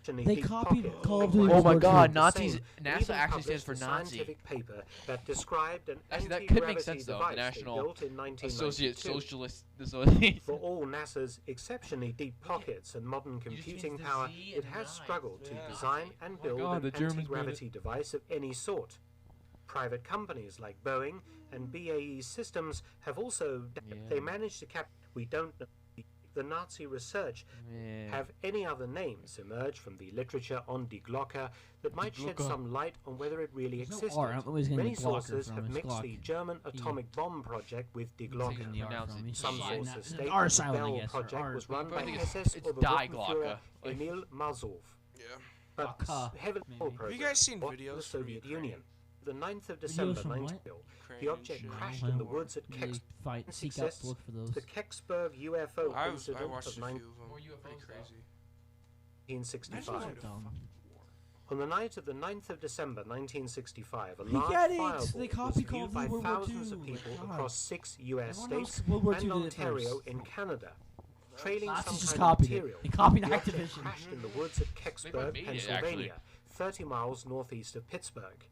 they copied Call of Duty Oh my World God, War Nazis! Same. NASA Even actually stands published for a Nazi. scientific paper that described an Actually, that could make anti-gravity sense, though, the device they National built in Associate 1992. Socialist Association. For all NASA's exceptionally deep pockets and modern computing power, it has struggled to design and build God, the an Germans made anti-gravity device of any sort. Private companies like Boeing and BAE Systems have also they managed to cap. We don't know the Nazi research. Have any other names emerged from the literature on Die Glocke that might shed Glocke. some light on whether it really There's no existed? R, I don't know where he's getting Many the Glocker sources from, have it's mixed Glock. the German atomic bomb project with Die Glocke. Taking the R Pronounce from it. me. Some Yeah, sources not- state the R that the silent, I Bell guess, or project R. was run I by think SS it's or the Die Rotenführer Glocke. Like- Emil Mazov. Yeah. But Glocke, heaven maybe. program Have you guys seen was videos the from Soviet Ukraine? Union. The 9th of December from what? 19 the Ukraine object shit. crashed I in the don't woods at really Kecksburg. seek out to look for those. The Kecksburg UFO I incident watched a of few of them. More UFOs, Pretty though. crazy. 1965. Dumb. On the night of the 9th of December 1965, a We large get it! fireball They was copied Call viewed of by Duty World War thousands of II. people God. across 6 U.S. Everyone knows states World War II and did it Ontario first. in Canada. Trailing Nazis some just kind copied of it. material, they copied the object Activision. crashed in the woods at Kecksburg, made it, Pennsylvania, 30 miles northeast of Pittsburgh.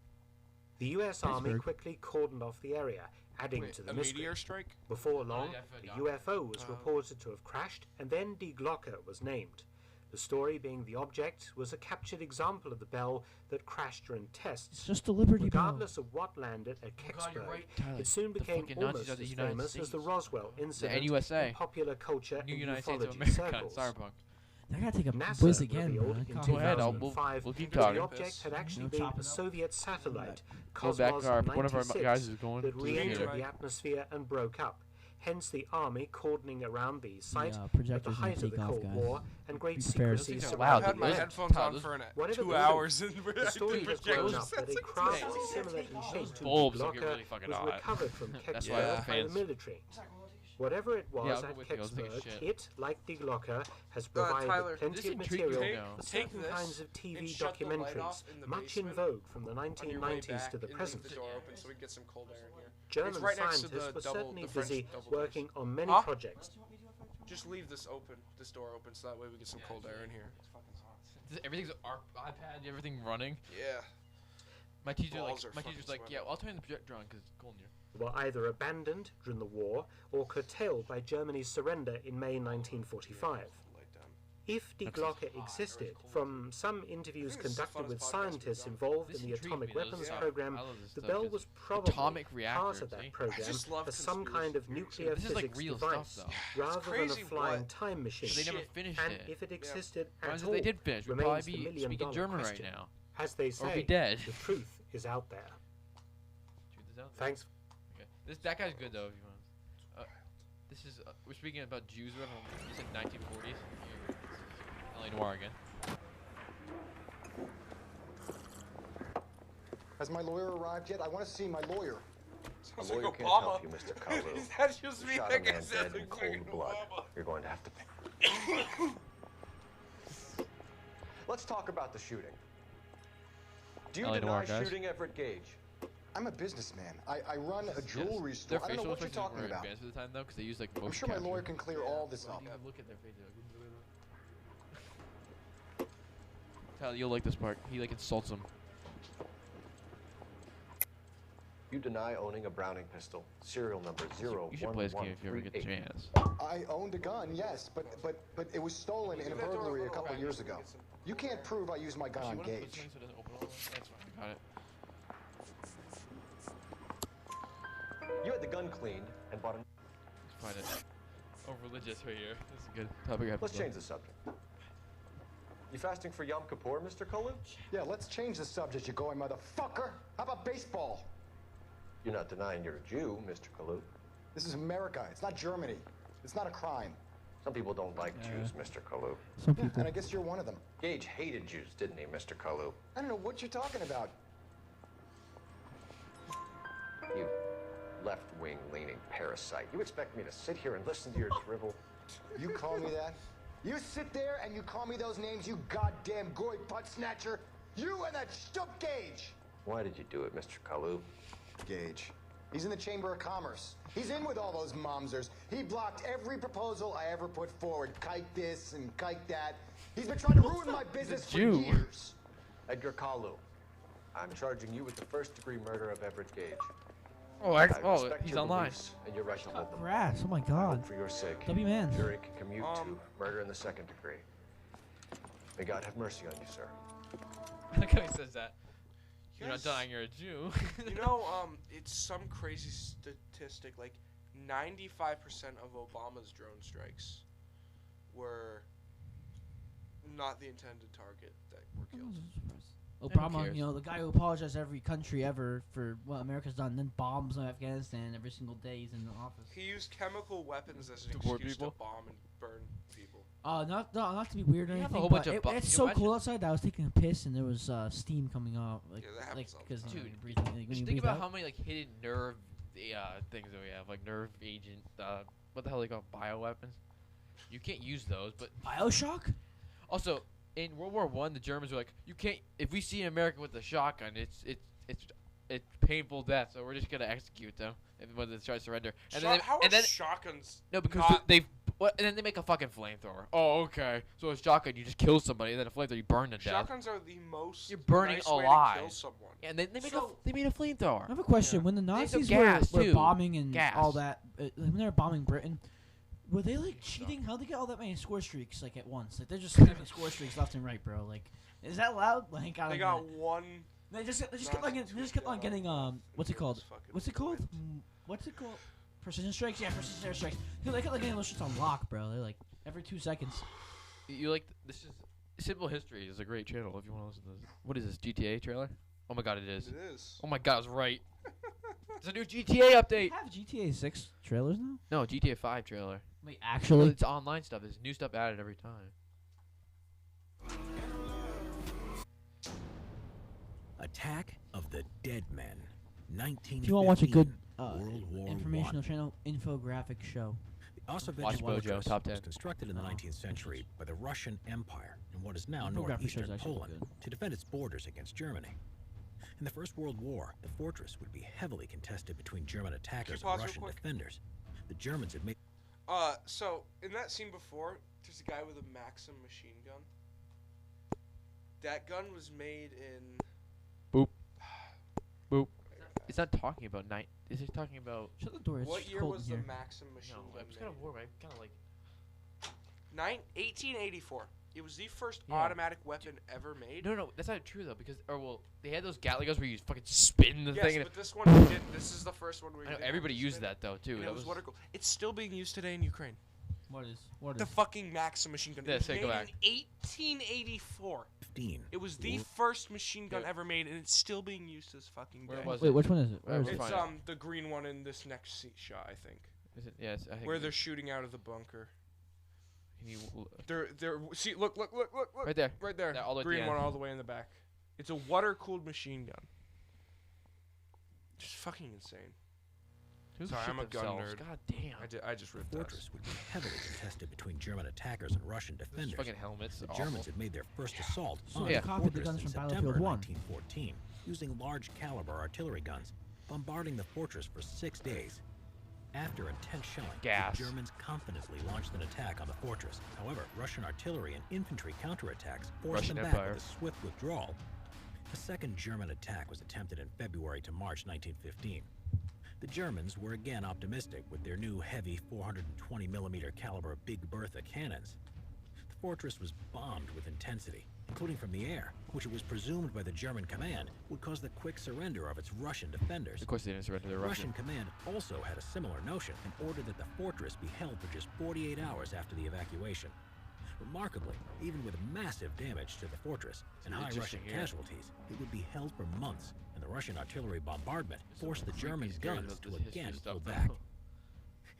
The U.S. Army Pittsburgh. quickly cordoned off the area, adding Wait, to the a mystery. meteor strike? Before long, yeah, the for a UFO was reported to have crashed, and then Die Glocke was named. The story being the object was a captured example of the bell that crashed during It's tests. just a Liberty Bell. Regardless of what landed at Oh God, you're Kecksburg, right, Tyler. it soon The became fucking Nazis almost are the as United famous as the States. Roswell incident NUSA. in popular culture New and United States of ufology America. circles. Cyberpunk. I gotta take a NASA whiz again, revealed man. in God. Go ahead, I'll- 2005 we'll keep that talking. the object had actually No been chopping a up. Soviet satellite, Go back, Cosmos one of our 96, guys is going that to the re-entered theater. the atmosphere and broke up. Hence the army cordoning around the site at the projector's gonna height of the take off, Cold guys. War and great Be prepared. secrecy Those things are I've loud, surrounding had my the event. headphones on Tyler, for Whatever 2 the hours reason, and The story has grown projectors. up that a That's craft insane. similar in shape to bulbs the will get Glocke really fucking was hot. recovered from That's why Kecksburg the by the fans- military. Whatever it was Yeah, I'll go at with you. I'll take a Kecksburg, shit. it, like Die Glocke, has provided Tyler, plenty this of intrigues me material now. for Take certain this kinds of and TV shut the light documentaries, off in the much in basement vogue from the on your way 1990s back to the and leave present. the door open so we can get some cold air in here. German It's right next to scientists the were double- certainly the French busy double working on many Huh? projects. Just leave this open, this door open, so that way we get some cold air in here. Everything's iPad, everything running. Yeah. My teacher Balls are my teacher's fucking like, yeah, I'll turn the projector on because it's cold in here. Were either abandoned during the war or curtailed by Germany's surrender in May 1945. Light down. If Die That's Glocke existed, from some interviews I think this is the conducted funnest with podcast scientists we've done. involved This in the intrigued atomic me, though. weapons Yeah. program, I love this the stuff, bell 'cause was probably atomic part reactor, of that see? program just love for some kind of conspiracy nuclear This is like physics real device, stuff, though. rather than a crazy flying what- time machine. But they never Shit. finished And it. if it existed Runs at if they all, did finish, we'd remains probably the be million speaking dollar German right question. now. As they Or say, be dead. the truth is out there. Truth is out there. Thanks. Okay. That guy's good though. If you want. This is we're speaking about Jews. We're from you said 1940s. LA Noir again. Has my lawyer arrived yet? I want to see my lawyer. Sounds A lawyer like can't Obama. help you, Mr. Kalu. Is that just me? Shot That a guy man sounds dead in like cold fucking blood. Obama. You're going to have to pay. Let's talk about the shooting. Do you LA deny Noir, guys. shooting Everett Gage? I'm a businessman. I run a jewelry Yes. store. Their I don't know facial what you're expressions talking were about. advanced at the time though, because they used like motion I'm sure my capture. lawyer can clear all this up. You can look at their faces. Tyler, you'll like this part. He like insults him. You deny owning a Browning pistol, serial number You should play this game if you ever get the 01138. chance. I owned a gun, yes, but it was stolen in a burglary a couple years ago. You can't prove I used my gun on Actually, Gage. so it doesn't open all the way? That's fine. I got it. You had the gun cleaned and bought a... Let's find it. Oh, religious right here. This is a good topic. Let's change the subject. You fasting for Yom Kippur, Mr. Kalu? Yeah, let's change the subject, you going motherfucker. How about baseball? You're not denying you're a Jew, Mr. Kalu. This is America. It's not Germany. It's not a crime. Some people don't like Jews, Mr. Kalu. Some Yeah, people. and I guess you're one of them. Gage hated Jews, didn't he, Mr. Kalu? I don't know what you're talking about. You left-wing leaning parasite. You expect me to sit here and listen to your drivel? You call me that? You sit there and you call me those names, you goddamn goy putt snatcher. You and that stump Gage. Why did you do it, Mr. Kalu? Gage. He's in the Chamber of Commerce. He's in with all those momsers. He blocked every proposal I ever put forward. Kite this and kite that. He's been trying to ruin my business for Jew. years. Edgar Kalu, I'm charging you with the first-degree murder of Everett Gage. Oh, I oh, respect he's your online. beliefs and your right to hold them. Grass. Oh my I God. hope for your sake, W man. jury can commute Um, to murder in the second degree. May God have mercy on you, sir. Look how he says that. You're not Yes. dying, you're a Jew. You know, it's some crazy statistic. Like, 95% of Obama's drone strikes were not the intended target that were killed. Obama, cares? you know, the guy who apologized to every country ever for what America's done, then bombs Afghanistan every single day he's in the office. He used chemical weapons as an Deport excuse people? to bomb and burn people. Not to be weird or You have a anything, whole but bunch of it's you so imagine- cool outside that I was taking a piss and there was steam coming off, like Yeah, that happens all the because time. you know, Dude, you're breathing. Like, when Just you think breathe about out. how many like hidden nerve things that we have, like nerve agent. What the hell are they called? Bioweapons. You can't use those, but Bioshock. also in World War One, the Germans were like, you can't. If we see an American with a shotgun, it's painful death. So we're just gonna execute them when they try to surrender. And How and are then shotguns no, because not... they've. What, and then they make a fucking flamethrower. Oh, okay. So a shotgun, you just kill somebody, and then a flamethrower, you burn to death. Shotguns are the most You're burning nice way alive. to kill someone. Yeah, and then they So- made a flamethrower. I have a question. Yeah. When the They used to Nazis gas, were too. bombing and Gas. all that, when they were bombing Britain, were they like cheating? How'd they get all that many score streaks like at once? Like they're just snapping score streaks left and right, bro. Like, is that loud? Like, I don't They get got it. one... They just kept on Nazi getting what's it called? fucking What's it called? went. What's it called? Precision strikes? Yeah, precision air strikes. Dude, they kept like getting those shits on lock, bro. They're like every 2 seconds. You like this is Simple History is a great channel if you want to listen to this. What is this GTA trailer? Oh my god, it is. It is. Oh my god, I was right. It's a new GTA update. They have GTA 6 trailers now? No, GTA 5 trailer. Wait, Well, actually? it's online stuff. There's new stuff added every time. Attack of the Dead Men, 1915. If you want to watch a good World War informational I. channel, infographic show. The Auschwitz Watch Mojo, fortress top 10. was constructed in the Oh, 19th century by the Russian Empire in what is now Infographic show's northeastern actually Poland good. to defend its borders against Germany. In the First World War, the fortress would be heavily contested between German attackers and pause real Russian quick? defenders. The Germans had made So, in that scene before, there's a guy with a Maxim machine gun. That gun was made in... Boop. Boop. It's not talking about night. Is it talking about? Shut the door. It's What year cold was in the here. Maxim machine No, gun I'm just kind of made? warm. I kind of like. 1884. It was the first Yeah. automatic weapon ever made. No, that's not true though, because they had those Gatling guns where you fucking spin the Yes, thing. but this one we didn't. This is the first one we. I know everybody used that though too. And That it was water cooled. It's still being used today in Ukraine. What is The fucking Maxim machine gun. Yeah, It was say, made go back. in 1884. 15. It was the first machine gun ever made, and it's still being used to this fucking day. Where was Wait, it? which one is it? Where is It's it? the green one in this next shot, I think. Is it? Yes, I think. Where they're shooting out of the bunker. Can you, They're see look right there, right there. All the way at the Green end. one all the way in the back. It's a water cooled machine gun. Just fucking insane. Who Sorry, shit I'm a gun themselves? nerd. God damn. I just ripped The us. fortress would be heavily contested between German attackers and Russian Those defenders. fucking helmets. The awful. Germans had made their first assault So on they the copied the fortress guns in from September Battlefield 1. 1914, using large caliber artillery guns, bombarding the fortress for 6 days. After intense shelling, Gas. the Germans confidently launched an attack on the fortress. However, Russian artillery and infantry counterattacks forced Russian them Empire. back with a swift withdrawal. A second German attack was attempted in February to March 1915. The Germans were again optimistic with their new heavy 420mm caliber Big Bertha cannons. The fortress was bombed with intensity, including from the air, which it was presumed by the German command would cause the quick surrender of its Russian defenders. Of course they didn't surrender. They're Russian Russian. command also had a similar notion and ordered that the fortress be held for just 48 hours after the evacuation. Remarkably, even with massive damage to the fortress and high Russian casualties, it would be held for months, and the Russian artillery bombardment forced the German guns to again pull back.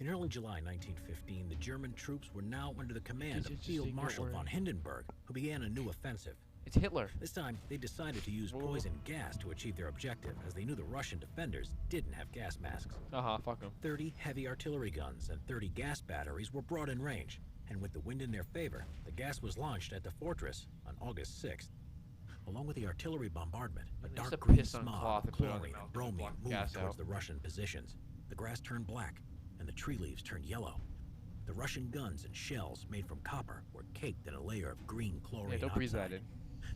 In early July 1915, the German troops were now under the command of Field Marshal von Hindenburg, who began a new offensive. It's Hitler. This time, they decided to use poison gas to achieve their objective, as they knew the Russian defenders didn't have gas masks. Fuck them. 30 heavy artillery guns and 30 gas batteries were brought in range, and with the wind in their favor, the gas was launched at the fortress on August 6th. Along with the artillery bombardment, a They used to dark green piss on smog cloth of and put it on chlorine their and mouth to bromine block moved gas towards out. the Russian positions. The grass turned black, and the tree leaves turned yellow. The Russian guns and shells made from copper were caked in a layer of green chlorine Yeah, don't breathe that oxide. in.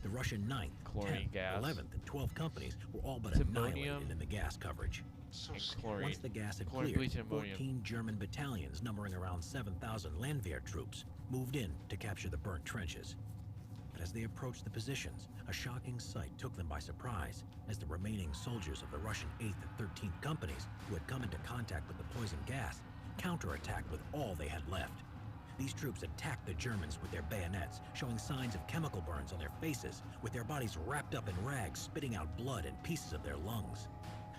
The Russian 9th, Chlorine 10th, gas. 11th, and 12th companies were all but It's annihilated ammonium. in the gas coverage. And chlorine. Once the gas had Chlorine, cleared, bleach, and ammonium. 14 German battalions numbering around 7,000 Landwehr troops moved in to capture the burnt trenches. But as they approached the positions, a shocking sight took them by surprise as the remaining soldiers of the Russian 8th and 13th companies, who had come into contact with the poison gas, counterattacked with all they had left. These troops attacked the Germans with their bayonets, showing signs of chemical burns on their faces, with their bodies wrapped up in rags, spitting out blood and pieces of their lungs.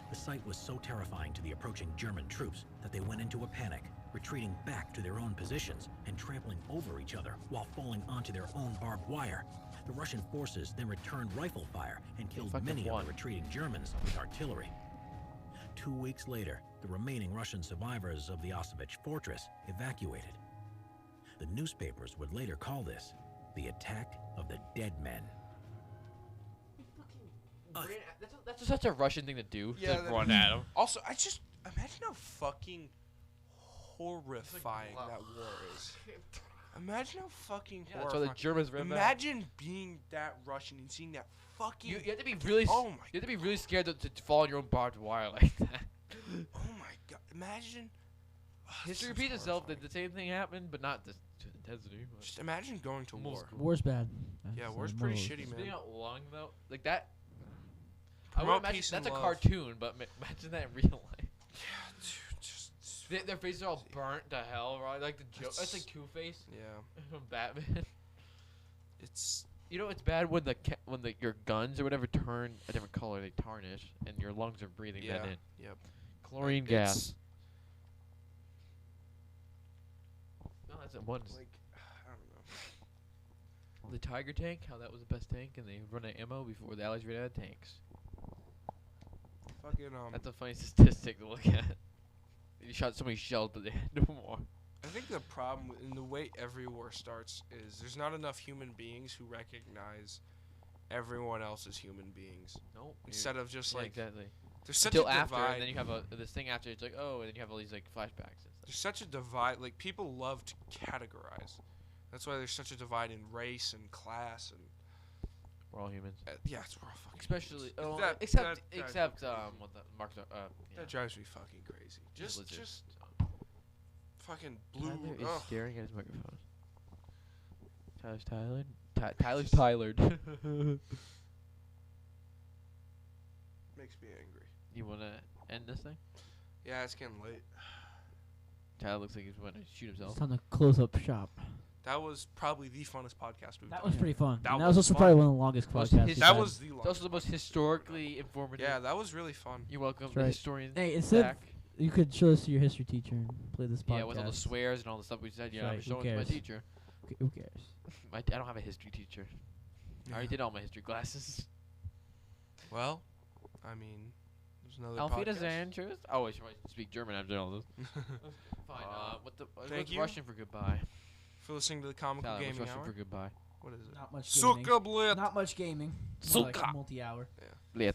The sight was so terrifying to the approaching German troops that they went into a panic, retreating back to their own positions and trampling over each other while falling onto their own barbed wire. The Russian forces then returned rifle fire and killed many of the retreating Germans with artillery. 2 weeks later, the remaining Russian survivors of the Auschwitz fortress evacuated. The newspapers would later call this the attack of the dead men. That's such a Russian thing to do. Yeah, to run at him. Also, I just imagine how fucking horrifying that war is. Imagine how fucking Yeah, that's why horrifying. the Germans ran back. Imagine being that Russian and seeing that fucking. You have to be really. Oh my. You have to be really scared to fall on your own barbed wire like that. Oh my god! Imagine. History repeats itself. The same thing happened, but not this to intensity. But Just imagine going to war. War's bad. Yeah, That's, war's one pretty of those. shitty, man. Speaking out long though, like that. I would Promote imagine peace that's and a love. cartoon, but imagine that in real life. Yeah, dude, just. Their faces are all burnt to hell, right? Like the joke. That's like Two-Face Yeah. from Batman. It's. You know it's bad when your guns or whatever turn a different color, they tarnish, and your lungs are breathing that in. Yep. Chlorine gas. No, that's at once. Like, I don't know. The Tiger tank, how that was the best tank, and they run out of ammo before the Allies ran out of tanks. Fucking That's a funny statistic to look at. They shot so many shells, but they had no more. I think the problem in the way every war starts is there's not enough human beings who recognize everyone else as human beings. Nope. Instead of just like exactly. There's such Until a after, divide. and then you have this thing after. It's like, oh, and then you have all these like flashbacks and stuff. There's such a divide. Like people love to categorize. That's why there's such a divide in race and class and. We're all humans. Yeah, it's we're all fucking. Especially, humans. oh, That except drives what the Mark's yeah. That drives me fucking crazy. Just fucking blue. Tyler is Ugh. staring at his microphone. Tyler's Tyler. Tyler's Tylered. Makes me angry. You wanna end this thing? Yeah, it's getting late. Tyler looks like he's going to shoot himself. It's time to close up shop. That was probably the funnest podcast we've done. That was pretty fun. That And that was also fun. probably one of the longest Most podcasts. his- we've That had. was the It's longest. also the most historically informative. Yeah, that was really fun. You're welcome, That's the right. historian. Hey, instead Zach. you could show this to your history teacher and play this podcast. Yeah, with all the swears and all the stuff we said. Yeah, That's I'm right, showing who it to my cares? teacher. Who cares? I don't have a history teacher. I already did all my history classes. Well, I mean, there's another Auf podcast. Wiedersehen, tschüss. Oh, I should probably speak German after all this. Fine. Thank What's you. Russian for goodbye? For listening to the Comical Tyler, what's Gaming Russian Hour. for goodbye? What is it? Not much gaming. Suka blit. Not much gaming. More like Suka. multi-hour. Blit.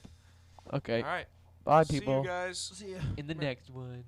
Okay. All right. Bye, See people. you guys. See ya. In the next one.